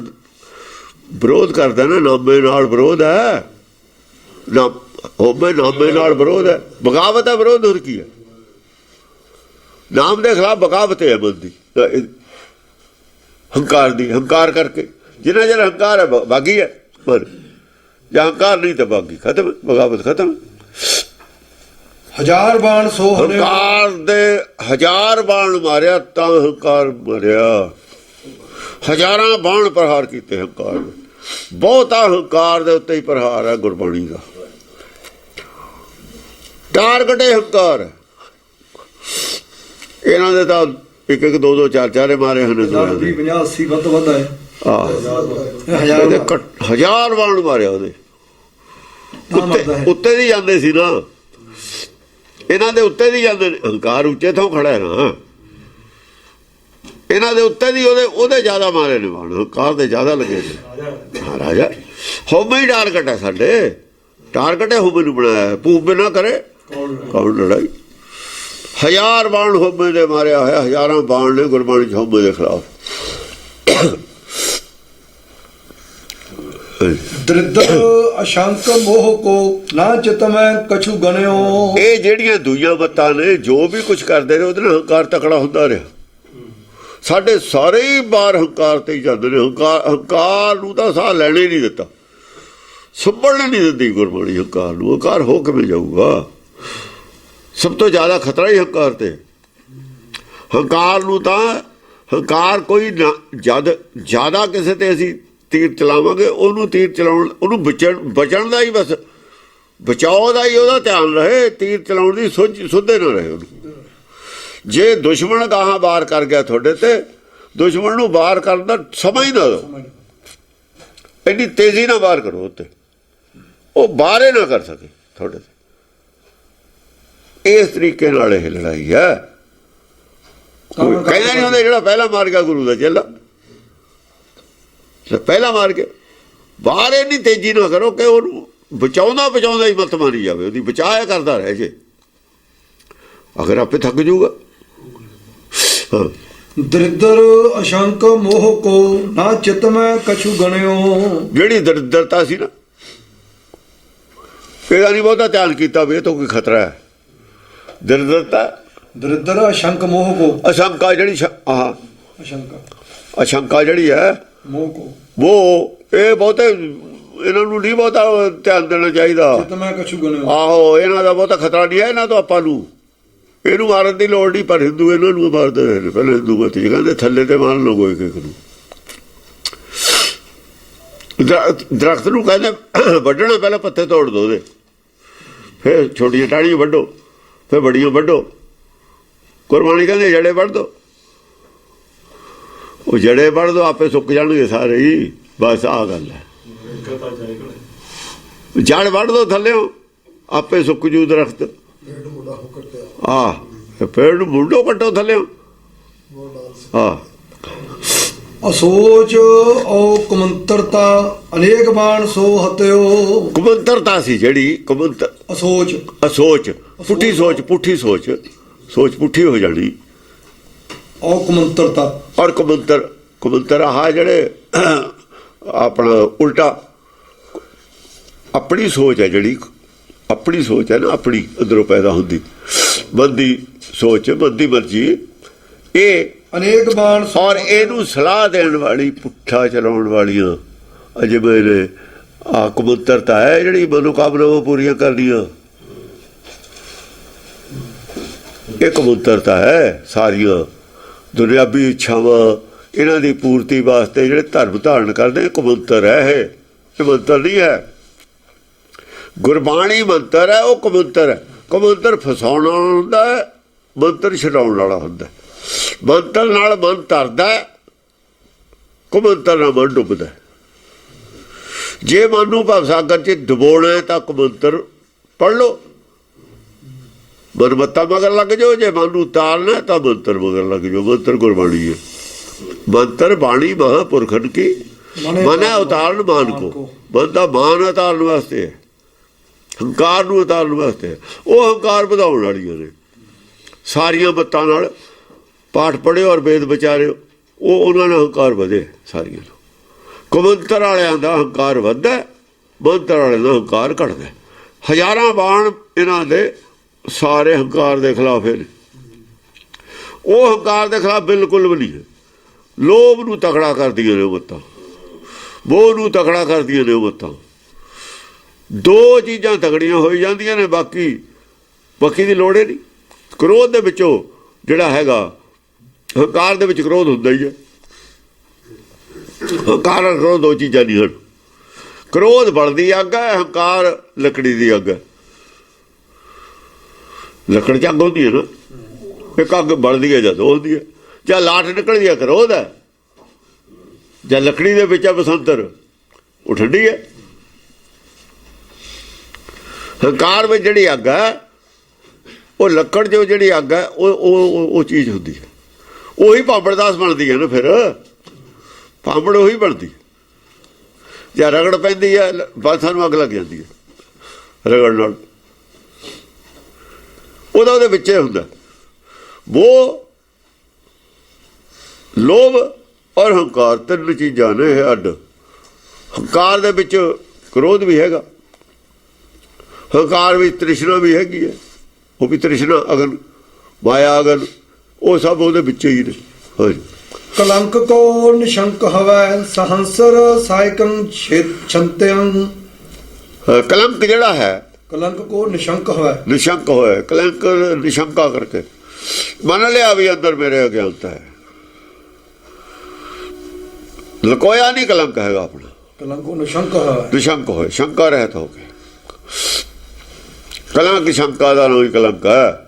ਵਿਰੋਧ ਕਰਦਾ ਨਾ, ਨਾਮੇ ਨਾਲ ਵਿਰੋਧ ਹੈ ਨਾ, ਹੋਵੇ ਨਾਮੇ ਨਾਲ ਵਿਰੋਧ ਹੈ। ਬਗਾਵਤ ਹੈ, ਵਿਰੋਧ ਹੋਰ ਕੀ ਹੈ? ਨਾਮ ਦੇ ਖਿਲਾਫ ਬਗਾਵਤ ਹੈ ਮਨ ਦੀ, ਹੰਕਾਰ ਦੀ। ਹੰਕਾਰ ਕਰਕੇ ਜਿੰਨਾ ਜਿਹੜਾ ਹੰਕਾਰ ਹੈ ਬਾਗੀ ਹੈ, ਪਰ ਜਾਂ ਹੰਕਾਰ ਨਹੀਂ ਤਾਂ ਬਾਗੀ ਖਤਮ, ਬਗਾਵਤ ਖਤਮ। ਹਜ਼ਾਰ ਬਾਣ ਸੋ ਹਣਿਓ। ਹੰਕਾਰ ਦੇ ਹਜ਼ਾਰ ਬਾਣ ਮਾਰਿਆ ਤਾਂ ਹੰਕਾਰ ਮਰਿਆ। ਹਜ਼ਾਰਾਂ ਬਾਣ ਪ੍ਰਹਾਰ ਕੀਤੇ ਹੰਕਾਰ ਨੇ। ਬਹੁਤਾ ਹੰਕਾਰ ਦੇ ਉੱਤੇ ਹੀ ਪ੍ਰਹਾਰ ਹੈ ਗੁਰਬਾਣੀ ਦਾ। ਟਾਰਗੇਟ ਹੰਕਾਰ ਹੈ। ਇਹਨਾਂ ਦੇ ਤਾਂ ਇੱਕ ਇੱਕ ਦੋ ਦੋ ਚਾਰ ਚਾਰੇ ਮਾਰੇ ਹਨ। 50 80 ਵੱਧ ਵੱਧ ਹੈ। ਹਜ਼ਾਰ ਬਾਣ ਮਾਰਿਆ ਉਹਦੇ ਉੱਤੇ ਦੀ ਜਾਂਦੇ ਸੀ ਨਾ, ਇਹਨਾਂ ਦੇ ਉੱਤੇ ਦੀ ਜਾਂਦੇ ਨੇ। ਹੰਕਾਰ ਉੱਚੇ ਤੋਂ ਖੜਾ ਹੈ ਨਾ, ਇਹਨਾਂ ਦੇ ਉੱਤੇ ਦੀ ਉਹਦੇ ਜ਼ਿਆਦਾ ਮਾਰੇ ਨੇ ਬਾਣ, ਹੰਕਾਰ ਦੇ ਜ਼ਿਆਦਾ ਲੱਗੇ ਨੇ। ਹਾਂ ਰਾਜਾ, ਹੋਮੇ ਹੀ ਟਾਰਗੇਟ ਹੈ ਸਾਡੇ, ਟਾਰਗੇਟ ਹੈ ਹੋਮੇ ਨੂੰ ਬਣਾਇਆ। ਭੂਪੇ ਨਾ ਕਰੇ ਕੌਣ ਲੜਾਈ। ਹਜ਼ਾਰ ਬਾਣ ਹੋਮੇ ਦੇ ਮਾਰਿਆ ਹੋਇਆ, ਹਜ਼ਾਰਾਂ ਬਾਣ ਨੇ ਗੁਰਬਾਣੀ ਚ ਹੋਮੇ ਦੇ ਖਿਲਾਫ। ਦ੍ਰਿਦਰ ਅਸ਼ੰਕ ਮੋਹ ਕੋ ਨਾ ਚਿਤ ਮੈਂ ਕਛੂ ਗਣਿਓ। ਇਹ ਜਿਹੜੀਆਂ ਦੂਈਆਂ ਮੱਤਾਂ ਨੇ, ਜੋ ਵੀ ਕੁਝ ਕਰਦੇ ਨੇ ਉਹਦੇ ਨਾਲ ਹੰਕਾਰ ਤਕੜਾ ਹੁੰਦਾ ਰਿਹਾ। ਸਾਡੇ ਸਾਰੇ ਹੀ ਬਾਹਰ ਹੰਕਾਰ ਤੇ ਹੀ ਜਾਂਦੇ ਨੇ। ਹੰਕਾਰ ਨੂੰ ਤਾਂ ਸਾਹ ਲੈਣੇ ਨਹੀਂ ਦਿੱਤਾ, ਸੰਭਲਣ ਨਹੀਂ ਦਿੰਦੀ ਗੁਰਬਾਣੀ ਹੰਕਾਰ ਨੂੰ। ਹੰਕਾਰ ਹੋ ਕਿਵੇਂ ਜਾਊਗਾ? ਸਭ ਤੋਂ ਜ਼ਿਆਦਾ ਖਤਰਾ ਹੀ ਹੰਕਾਰ ਤੇ। ਹੰਕਾਰ ਨੂੰ ਤਾਂ, ਹੰਕਾਰ ਕੋਈ ਜਦ ਜ਼ਿਆਦਾ ਕਿਸੇ ਤੇ ਅਸੀਂ ਤੀਰ ਚਲਾਵਾਂਗੇ, ਉਹਨੂੰ ਤੀਰ ਚਲਾਉਣ, ਉਹਨੂੰ ਬਚਣ ਦਾ ਹੀ, ਬਸ ਬਚਾਓ ਦਾ ਹੀ ਉਹਦਾ ਧਿਆਨ ਰਹੇ। ਤੀਰ ਚਲਾਉਣ ਦੀ ਸੁੱਧੇ ਨਾ ਰਹੇ ਉਹਨੂੰ। ਜੇ ਦੁਸ਼ਮਣ ਗਾਹਾਂ ਵਾਰ ਕਰ ਗਿਆ ਤੁਹਾਡੇ ਤੇ, ਦੁਸ਼ਮਣ ਨੂੰ ਵਾਰ ਕਰਨ ਦਾ ਸਮਾਂ ਹੀ ਨਾ ਦਿਓ। ਇੰਨੀ ਤੇਜ਼ੀ ਨਾਲ ਵਾਰ ਕਰੋ ਉੱਤੇ, ਉਹ ਵਾਰ ਹੀ ਨਾ ਕਰ ਸਕੇ ਤੁਹਾਡੇ ਤੇ। ਇਸ ਤਰੀਕੇ ਨਾਲ ਇਹ ਲੜਾਈ ਹੈ। ਕਹਿੰਦਾ ਨਹੀਂ ਹੁੰਦਾ ਜਿਹੜਾ ਪਹਿਲਾਂ ਮਾਰ ਗਿਆ ਗੁਰੂ ਦਾ ਚੇਲਾ, ਪਹਿਲਾਂ ਮਾਰ ਕੇ ਬਾਹਰ ਇੰਨੀ ਤੇਜ਼ੀ ਨਾ ਕਰੋ ਕਿ ਉਹਨੂੰ ਬਚਾਉਂਦਾ ਹੀ ਮੱਤ ਮਾਰੀ ਜਾਵੇ, ਉਹਦੀ ਬਚਾਇਆ ਕਰਦਾ ਰਹਿ ਜੇ, ਅਗਰ ਆਪੇ ਥੱਕ ਜਾਊਗਾ। ਦਰਿਦਰ ਅਸ਼ੰਕ ਮੋਹ ਕੋ ਨਾ ਚਿਤ ਮੈਂ ਕਛੂ ਗਣਿਓ। ਜਿਹੜੀ ਦਰਿਦਰਤਾ ਸੀ ਨਾ, ਇਹਦਾ ਨਹੀਂ ਬਹੁਤਾ ਧਿਆਨ ਕੀਤਾ ਵੀ ਇਹ ਤੋਂ ਕੋਈ ਖਤਰਾ ਹੈ। ਦਰਿਦਰਤਾ ਦਰਿਦਰ ਅਸ਼ੰਕ ਮੋਹ ਕੋ ਅਸ਼ੰਕਾ ਜਿਹੜੀ ਅਸ਼ੰਕਾ ਅਸ਼ੰਕਾ ਜਿਹੜੀ ਹੈ ਮੋਹ ਕੋ ਉਹ ਇਹ ਬਹੁਤੇ ਇਹਨਾਂ ਨੂੰ ਨਹੀਂ ਬਹੁਤਾ ਧਿਆਨ ਦੇਣਾ ਚਾਹੀਦਾ। ਚਿਤ ਮੈਂ ਕਛੂ ਗਣਿਓ। ਆਹੋ ਇਹਨਾਂ ਦਾ ਬਹੁਤਾ ਖਤਰਾ ਨਹੀਂ ਹੈ ਇਹਨਾਂ ਤੋਂ ਆਪਾਂ ਨੂੰ। ਇਹਨੂੰ ਮਾਰਨ ਦੀ ਲੋੜ ਨਹੀਂ, ਪਰ ਹਿੰਦੂ ਇਹਨਾਂ ਨੂੰ ਮਾਰਦੇ ਰਹੇ ਨੇ। ਪਹਿਲੇ ਹਿੰਦੂ ਮਤੀ ਕਹਿੰਦੇ ਥੱਲੇ ਤੇ ਮਾਰ ਲਓ ਕੋਈ ਕਿਸੇ ਨੂੰ। ਦਰਖਤ ਨੂੰ ਕਹਿੰਦੇ ਵੱਢਣਾ ਪਹਿਲਾਂ ਪੱਤੇ ਤੋੜ ਦੋ ਉਹਦੇ, ਫਿਰ ਛੋਟੀਆਂ ਟਾਹਣੀਆਂ ਵੱਢੋ, ਫਿਰ ਬੜੀਆਂ ਵੱਢੋ। ਗੁਰਬਾਣੀ ਕਹਿੰਦੇ ਜੜੇ ਵੱਢ ਦੋ, ਉਹ ਜੜੇ ਵੱਢ ਦੋ ਆਪੇ ਸੁੱਕ ਜਾਣਗੇ ਸਾਰੇ ਹੀ। ਬਸ ਆਹ ਗੱਲ ਹੈ। ਜੜ ਵੱਢ ਦੋ ਥੱਲਿਓ ਆਪੇ ਸੁੱਕ ਜੂ ਦਰਖਤ। ਪੇੜ ਨੂੰ ਮੁੰਡੋ ਕੱਟੋ ਥੱਲਿਓ। ਅਸੋਚ ਓ ਕੁਮੰਤਰਤਾ ਅਨੇਕ ਬਾਣ ਸੋ ਹਤਿਓ। ਕੁਮੰਤਰਤਾ ਸੀ ਜਿਹੜੀ ਅਸੋਚ ਅਸੋਚ ਪੁੱਠੀ ਸੋਚ, ਪੁੱਠੀ ਸੋਚ, ਸੋਚ ਪੁੱਠੀ ਹੋ ਜਾਣੀ। ਓ ਕੁਮੰਤਰਤਾ ਔਰ ਕੁਮੰਤਰ ਆਹ ਜਿਹੜੇ ਆਪਣਾ ਉਲਟਾ ਆਪਣੀ ਸੋਚ ਹੈ ਜਿਹੜੀ ਆਪਣੀ ਸੋਚ ਹੈ ਨਾ, ਆਪਣੀ ਅੰਦਰੋਂ ਪੈਦਾ ਹੁੰਦੀ ਬੰਦੀ ਸੋਚ, ਬੰਦੀ ਮਰਜ਼ੀ। ਇਹ ਅਨੇਕ ਬਾਣ ਔਰ ਇਹਨੂੰ ਸਲਾਹ ਦੇਣ ਵਾਲੀ, ਪੁੱਠਾ ਚਲਾਉਣ ਵਾਲੀਆਂ ਅਜੇ ਮੇਰੇ ਆ ਕੁਮੰਤਰਤਾ ਹੈ ਜਿਹੜੀ ਮਨੋਕਾਮਨਾਵਾਂ ਪੂਰੀਆਂ ਕਰਨੀਆਂ। ਇਹ ਕੁਮੰਤਰਤਾ ਹੈ ਸਾਰੀਆਂ ਦੁਨਿਆਵੀ ਇੱਛਾਵਾਂ ਇਹਨਾਂ ਦੀ ਪੂਰਤੀ ਵਾਸਤੇ ਜਿਹੜੇ ਧਰਮ ਧਾਰਨ ਕਰਦੇ ਕੁਮੰਤਰ ਹੈ। ਇਹ ਮੰਤਰ ਨਹੀਂ ਹੈ। ਗੁਰਬਾਣੀ ਮੰਤਰ ਹੈ, ਉਹ ਕੁਮੰਤਰ ਹੈ। ਕੁਮੰਤਰ ਫਸਾਉਣ ਵਾਲਾ ਹੁੰਦਾ ਹੈ, ਮੰਤਰ ਛਡਾਉਣ ਵਾਲਾ ਹੁੰਦਾ। ਮੰਤਰ ਨਾਲ ਮਨ ਤਰਦਾ, ਕੁਮੰਤਰ ਨਾਲ ਮਨ ਡੁੱਬਦਾ। ਜੇ ਮਨ ਨੂੰ ਭਵਸਾਗਰ 'ਚ ਡੁਬੋਣਾ ਤਾਂ ਕੁਮੰਤਰ ਪੜ੍ਹ ਲਓ, ਮਨਮੱਤਾ ਮਗਰ ਲੱਗ ਜਾਓ। ਜੇ ਮਨ ਨੂੰ ਉਤਾਰਨਾ ਤਾਂ ਮੰਤਰ ਮਗਰ ਲੱਗ ਜਾਓ। ਮੰਤਰ ਗੁਰਬਾਣੀ ਹੈ। ਮੰਤਰ ਬਾਣੀ ਮਹਾਂਪੁਰਖਨ ਕੀ ਮਨ ਹੈ ਉਤਾਰਨ ਮਾਨ ਕੋ। ਮਨ ਦਾ ਮਾਨ ਉਤਾਰਨ ਵਾਸਤੇ ਹੈ, ਹੰਕਾਰ ਨੂੰ ਉਤਾਰਨ ਵਾਸਤੇ ਹੈ। ਉਹ ਹੰਕਾਰ ਵਧਾਉਣ ਵਾਲੀਆਂ ਨੇ ਸਾਰੀਆਂ ਬੱਤਾਂ ਨਾਲ। ਪਾਠ ਪੜ੍ਹਿਓ ਔਰ ਵੇਦ ਵਿਚਾਰਿਓ, ਉਹ ਉਹਨਾਂ ਨਾਲ ਹੰਕਾਰ ਵਧੇ ਸਾਰੀਆਂ ਨੂੰ। ਕੁਮੰਤਰ ਵਾਲਿਆਂ ਦਾ ਹੰਕਾਰ ਵੱਧਦਾ, ਮੰਤਰ ਵਾਲਿਆਂ ਦਾ ਹੰਕਾਰ ਘਟਦਾ। ਹਜ਼ਾਰਾਂ ਬਾਣ ਇਹਨਾਂ ਦੇ ਸਾਰੇ ਹੰਕਾਰ ਦੇ ਖਿਲਾਫ ਨੇ। ਉਹ ਹੰਕਾਰ ਦੇ ਖਿਲਾਫ ਬਿਲਕੁਲ ਵੀ ਨਹੀਂ ਹੈ। ਲੋਭ ਨੂੰ ਤਕੜਾ ਕਰਦੀਆਂ ਨੇ ਉਹ ਮੱਤਾਂ, ਮੋਹ ਨੂੰ ਤਕੜਾ ਕਰਦੀਆਂ ਨੇ ਉਹ ਮੱਤਾਂ। ਦੋ ਚੀਜ਼ਾਂ ਤਕੜੀਆਂ ਹੋਈ ਜਾਂਦੀਆਂ ਨੇ, ਬਾਕੀ ਦੀ ਲੋੜ ਹੀ ਨਹੀਂ। ਕ੍ਰੋਧ ਦੇ ਵਿੱਚੋਂ ਜਿਹੜਾ ਹੈਗਾ, ਹੰਕਾਰ ਦੇ ਵਿੱਚ ਕ੍ਰੋਧ ਹੁੰਦਾ ਹੀ ਹੈ। ਹੰਕਾਰ ਔਰ ਕ੍ਰੋਧ ਦੋ ਚੀਜ਼ਾਂ ਨਹੀਂ ਹਨ। ਕ੍ਰੋਧ ਬਲਦੀ ਅੱਗ ਹੈ, ਹੰਕਾਰ ਲੱਕੜੀ ਦੀ ਅੱਗ ਹੈ। ਲੱਕੜ 'ਚ ਅੱਗ ਹੁੰਦੀ ਹੈ ਨਾ, ਇੱਕ ਅੱਗ ਬਲਦੀ ਹੈ ਜਦੋਂ ਹੁੰਦੀ ਹੈ। ਜਾਂ ਲਾਟ ਨਿਕਲਦੀ ਹੈ ਕ੍ਰੋਧ ਹੈ, ਜਾਂ ਲੱਕੜੀ ਦੇ ਵਿੱਚ ਹੈ ਬਸੰਤਰ, ਉਹ ਠੰਡੀ ਹੈ। ਹੰਕਾਰ ਵਿੱਚ ਜਿਹੜੀ ਅੱਗ ਹੈ, ਉਹ ਲੱਕੜ 'ਚ ਜਿਹੜੀ ਅੱਗ ਹੈ, ਉਹ ਚੀਜ਼ ਹੁੰਦੀ ਹੈ। ਉਹੀ ਭਾਂਬੜਦਾਸ ਬਣਦੀ ਹੈ ਨਾ, ਫਿਰ ਭਾਂਬੜ ਉਹੀ ਬਣਦੀ। ਜਾਂ ਰਗੜ ਪੈਂਦੀ ਹੈ ਬਸ ਸਾਨੂੰ ਅੱਗ ਲੱਗ ਜਾਂਦੀ ਹੈ ਰਗੜ ਨਾਲ। ਉਹਦੇ ਵਿੱਚੇ ਹੁੰਦਾ ਉਹ ਲੋਭ ਔਰ ਹੰਕਾਰ, ਤਿੰਨ ਚੀਜ਼ਾਂ ਨੇ ਇਹ ਅੱਡ। ਹੰਕਾਰ ਦੇ ਵਿੱਚ ਕ੍ਰੋਧ ਵੀ ਹੈਗਾ, ਹੰਕਾਰ ਵਿੱਚ ਤ੍ਰਿਸ਼ਨਾ ਵੀ ਹੈਗੀ ਹੈ। ਉਹ ਵੀ ਤ੍ਰਿਸ਼ਨਾ ਅਗਨ, ਮਾਇਆ ਅਗਨ, ਉਹ ਸਭ ਉਹਦੇ ਵਿੱਚ ਹੀ ਨੇ। ਹਾਂਜੀ। ਕਲੰਕ ਕੋ ਨਿਸ਼ੰਕ ਹਵੈ ਸਹੰਸਰ ਸਾਇਕੰ ਛੰਤਿਅੰ। ਕਲੰਕ ਜਿਹੜਾ ਹੈ, ਕਲੰਕ ਕੋ ਨਿਸ਼ੰਕ ਹਵੈ, ਨਿਸ਼ੰਕ ਹੋਇਆ। ਕਲੰਕ ਨਿਸ਼ੰਕਾ ਕਰਕੇ ਮੰਨ ਲਿਆ ਵੀ ਅੰਦਰ ਮੇਰੇ ਅਗਿਆਨਤਾ ਹੈ। ਲਕੋਇਆ ਨਹੀਂ ਕਲੰਕ ਹੈਗਾ ਆਪਣਾ। ਕਲੰਕ ਕੋ ਨਿਸ਼ੰਕ ਹਵੈ, ਨਿਸ਼ੰਕ ਹੋਏ, ਸ਼ੰਕਾ ਰਹਿਤ ਹੋ ਕੇ। ਕਲੰਕ ਸ਼ੰਕਾ ਦਾ ਨਹੀਂ ਕਲੰਕ ਹੈ।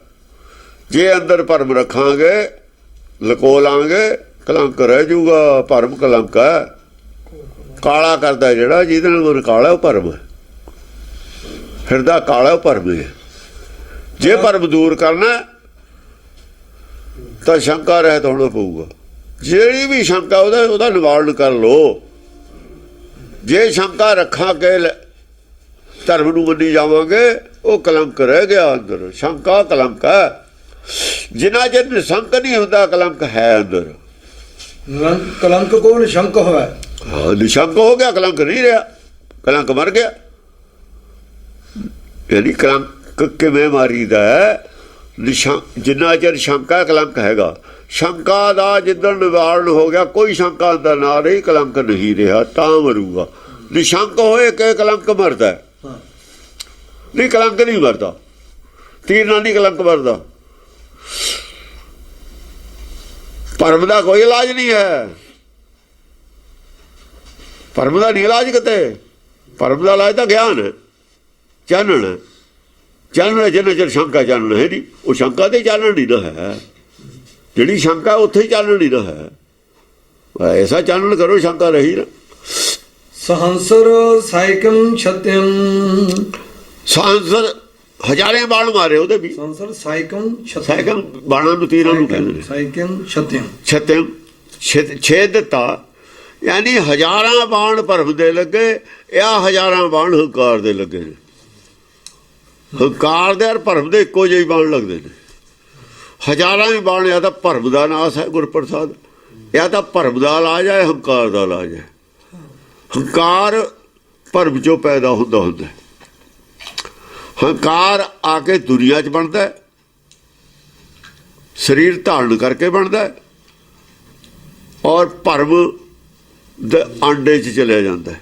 ਜੇ ਅੰਦਰ ਭਰਮ ਰੱਖਾਂਗੇ, ਲਕੋ ਲਾਂਗੇ, ਕਲੰਕ ਰਹਿ ਜੂਗਾ। ਭਰਮ ਕਲੰਕ ਹੈ, ਕਾਲਾ ਕਰਦਾ ਜਿਹੜਾ, ਜਿਹਦੇ ਨਾਲ ਮਨ ਕਾਲਾ ਉਹ ਭਰਮ ਹੈ। ਹਿਰਦਾ ਕਾਲਾ ਉਹ ਭਰਮ ਹੈ। ਜੇ ਭਰਮ ਦੂਰ ਕਰਨਾ ਤਾਂ ਸ਼ੰਕਾ ਰਹਿਤ ਹੋਣਾ ਪਊਗਾ। ਜਿਹੜੀ ਵੀ ਸ਼ੰਕਾ ਉਹਦਾ ਨਿਵਾਰਨ ਕਰ ਲਓ। ਜੇ ਸ਼ੰਕਾ ਰੱਖਾਂ ਕੇ ਧਰਮ ਨੂੰ ਮੰਨੀ ਜਾਵਾਂਗੇ, ਉਹ ਕਲੰਕ ਰਹਿ ਗਿਆ ਅੰਦਰ। ਸ਼ੰਕਾ ਕਲੰਕ ਹੈ। ਜਿੰਨਾ ਚਿਰ ਨਿਸ਼ੰਕ ਨਹੀਂ ਹੁੰਦਾ, ਕਲੰਕ ਹੈ ਅੰਦਰ। ਕਲੰਕ ਕੋ ਨਿਸ਼ੰਕ ਹੋਇਆ। ਹਾਂ, ਨਿਸ਼ੰਕ ਹੋ ਗਿਆ, ਕਲੰਕ ਨਹੀਂ ਰਿਹਾ, ਕਲੰਕ ਮਰ ਗਿਆ। ਯਾਨੀ ਕਲੰਕ ਕਿਵੇਂ ਮਾਰੀਦਾ ਹੈ? ਜਿੰਨਾ ਚਿਰ ਸ਼ੰਕਾ ਕਲੰਕ ਹੈਗਾ, ਸ਼ੰਕਾ ਦਾ ਜਿੱਦਣ ਨਿਵਾਰਨ ਹੋ ਗਿਆ, ਕੋਈ ਸ਼ੰਕਾ ਅੰਦਰ ਨਾ ਰਹੀ, ਕਲੰਕ ਨਹੀਂ ਰਿਹਾ, ਤਾਂ ਮਰੂਗਾ। ਨਿਸ਼ੰਕ ਹੋਏ ਕਿ ਕਲੰਕ ਮਰਦਾ, ਨਹੀਂ ਕਲੰਕ ਨਹੀਂ ਮਰਦਾ, ਤੀਰ ਨਾਲ ਨਹੀਂ ਕਲੰਕ ਮਰਦਾ। ਭਰਮ ਦਾ ਕੋਈ ਇਲਾਜ ਨਹੀਂ ਹੈ, ਭਰਮ ਦਾ ਨਹੀਂ ਇਲਾਜ ਕਿਤੇ। ਭਰਮ ਦਾ ਇਲਾਜ ਤਾਂ ਗਿਆਨ ਹੈ, ਚਾਨਣ ਹੈ। ਚਾਨਣ ਜਿੰਨਾ ਚਿਰ ਸ਼ੰਕਾ ਚਾਨਣ ਹੈ ਨਹੀਂ, ਉਹ ਸ਼ੰਕਾ ਤੇ ਚਾਨਣ ਨਹੀਂ ਨਾ ਹੈ। ਜਿਹੜੀ ਸ਼ੰਕਾ ਉੱਥੇ ਹੀ ਚਾਨਣ ਨਹੀਂ ਨਾ ਹੈ। ਐਸਾ ਚਾਨਣ ਕਰੋ ਸ਼ੰਕਾ ਰਹੀ ਨਾ। ਸਹੰਸਰ ਸਾਇਕੰ ਛਤਿੰ, ਸਾਂਸਰ ਹਜ਼ਾਰੇ ਬਾਣ ਮਾਰੇ ਉਹਦੇ ਵੀ। ਸੰਸਰ ਸਾਇਕੰ ਛਤਿੰ, ਸਾਈਕਲ ਬਾਣਾਂ ਨੂੰ ਤੀਰਾਂ ਨੂੰ ਕਹਿੰਦੇ ਨੇ। ਸਾਇਕੰ ਛਤਿੰ, ਛਤਿਮ ਛੇਦ ਦਿੱਤਾ, ਯਾਨੀ ਹਜ਼ਾਰਾਂ ਬਾਣ ਭਰਮ ਦੇ ਲੱਗੇ, ਇਹ ਹਜ਼ਾਰਾਂ ਬਾਣ ਹੰਕਾਰ ਦੇ ਲੱਗੇ ਨੇ। ਹੰਕਾਰ ਦੇ ਔਰ ਭਰਮ ਦੇ ਇੱਕੋ ਜਿਹੇ ਬਾਣ ਲੱਗਦੇ ਨੇ। ਹਜ਼ਾਰਾਂ ਹੀ ਬਾਣ, ਜਾਂ ਤਾਂ ਭਰਮ ਦਾ ਨਾਸ ਹੈ ਗੁਰਪ੍ਰਸਾਦ, ਜਾਂ ਤਾਂ ਭਰਮ ਦਾ ਇਲਾਜ ਹੈ, ਹੰਕਾਰ ਦਾ ਇਲਾਜ ਹੈ। ਹੰਕਾਰ ਭਰਮ ਚੋਂ ਪੈਦਾ ਹੁੰਦਾ। ਹੰਕਾਰ ਆ ਕੇ ਦੁਨੀਆ 'ਚ ਬਣਦਾ, ਸਰੀਰ ਧਾਰਨ ਕਰਕੇ ਬਣਦਾ, ਔਰ ਭਰਮ ਦੇ ਆਂਡੇ 'ਚ ਚਲਿਆ ਜਾਂਦਾ।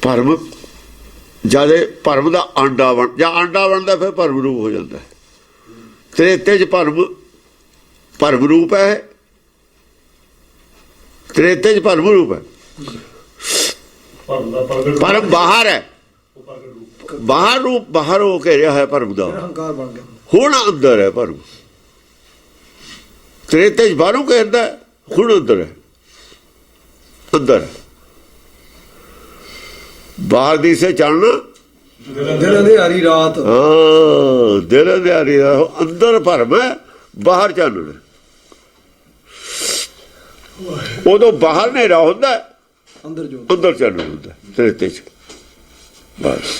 ਭਰਮ ਜਦ ਭਰਮ ਦਾ ਆਂਡਾ ਜਾਂ ਆਂਡਾ ਬਣਦਾ, ਫਿਰ ਭਰਮ ਰੂਪ ਹੋ ਜਾਂਦਾ। ਤ੍ਰੇਤੇ 'ਚ ਭਰਮ ਰੂਪ ਹੈ, ਤ੍ਰੇਤੇ 'ਚ ਭਰਮ ਰੂਪ ਹੈ। ਭਰਮ ਬਾਹਰ ਹੈ, ਬਾਹਰ ਰੂਪ ਬਾਹਰ ਹੋ ਕੇ ਰਿਹਾ ਹੈ ਭਰਮ ਦਾ, ਹੰਕਾਰ ਬਣ ਗਿਆ। ਹੁਣ ਅੰਦਰ ਹੈ ਭਰਮ। ਤ੍ਰੇਤੇ 'ਚ ਬਾਹਰੋਂ ਘੇਰਦਾ, ਹੁਣ ਅੰਦਰ ਹੈ, ਅੰਦਰ ਬਾਹਰ ਦੀ ਸੇ ਚਾਨਣਾ, ਦਿਨ ਅੰਧਿਆਰੀ ਰਾਤ। ਹਾਂ, ਦਿਨ ਅੰਧਿਆਰੀ ਰਾਤ, ਅੰਦਰ ਭਰਮ ਹੈ, ਬਾਹਰ ਚਾਨਣ। ਉਦੋਂ ਬਾਹਰ ਹਨੇਰਾ ਹੁੰਦਾ, ਅੰਦਰ ਜੋ ਅੰਦਰ ਚਾਨਣ ਹੁੰਦਾ ਤ੍ਰੇਤੇ 'ਚ। ਬਸ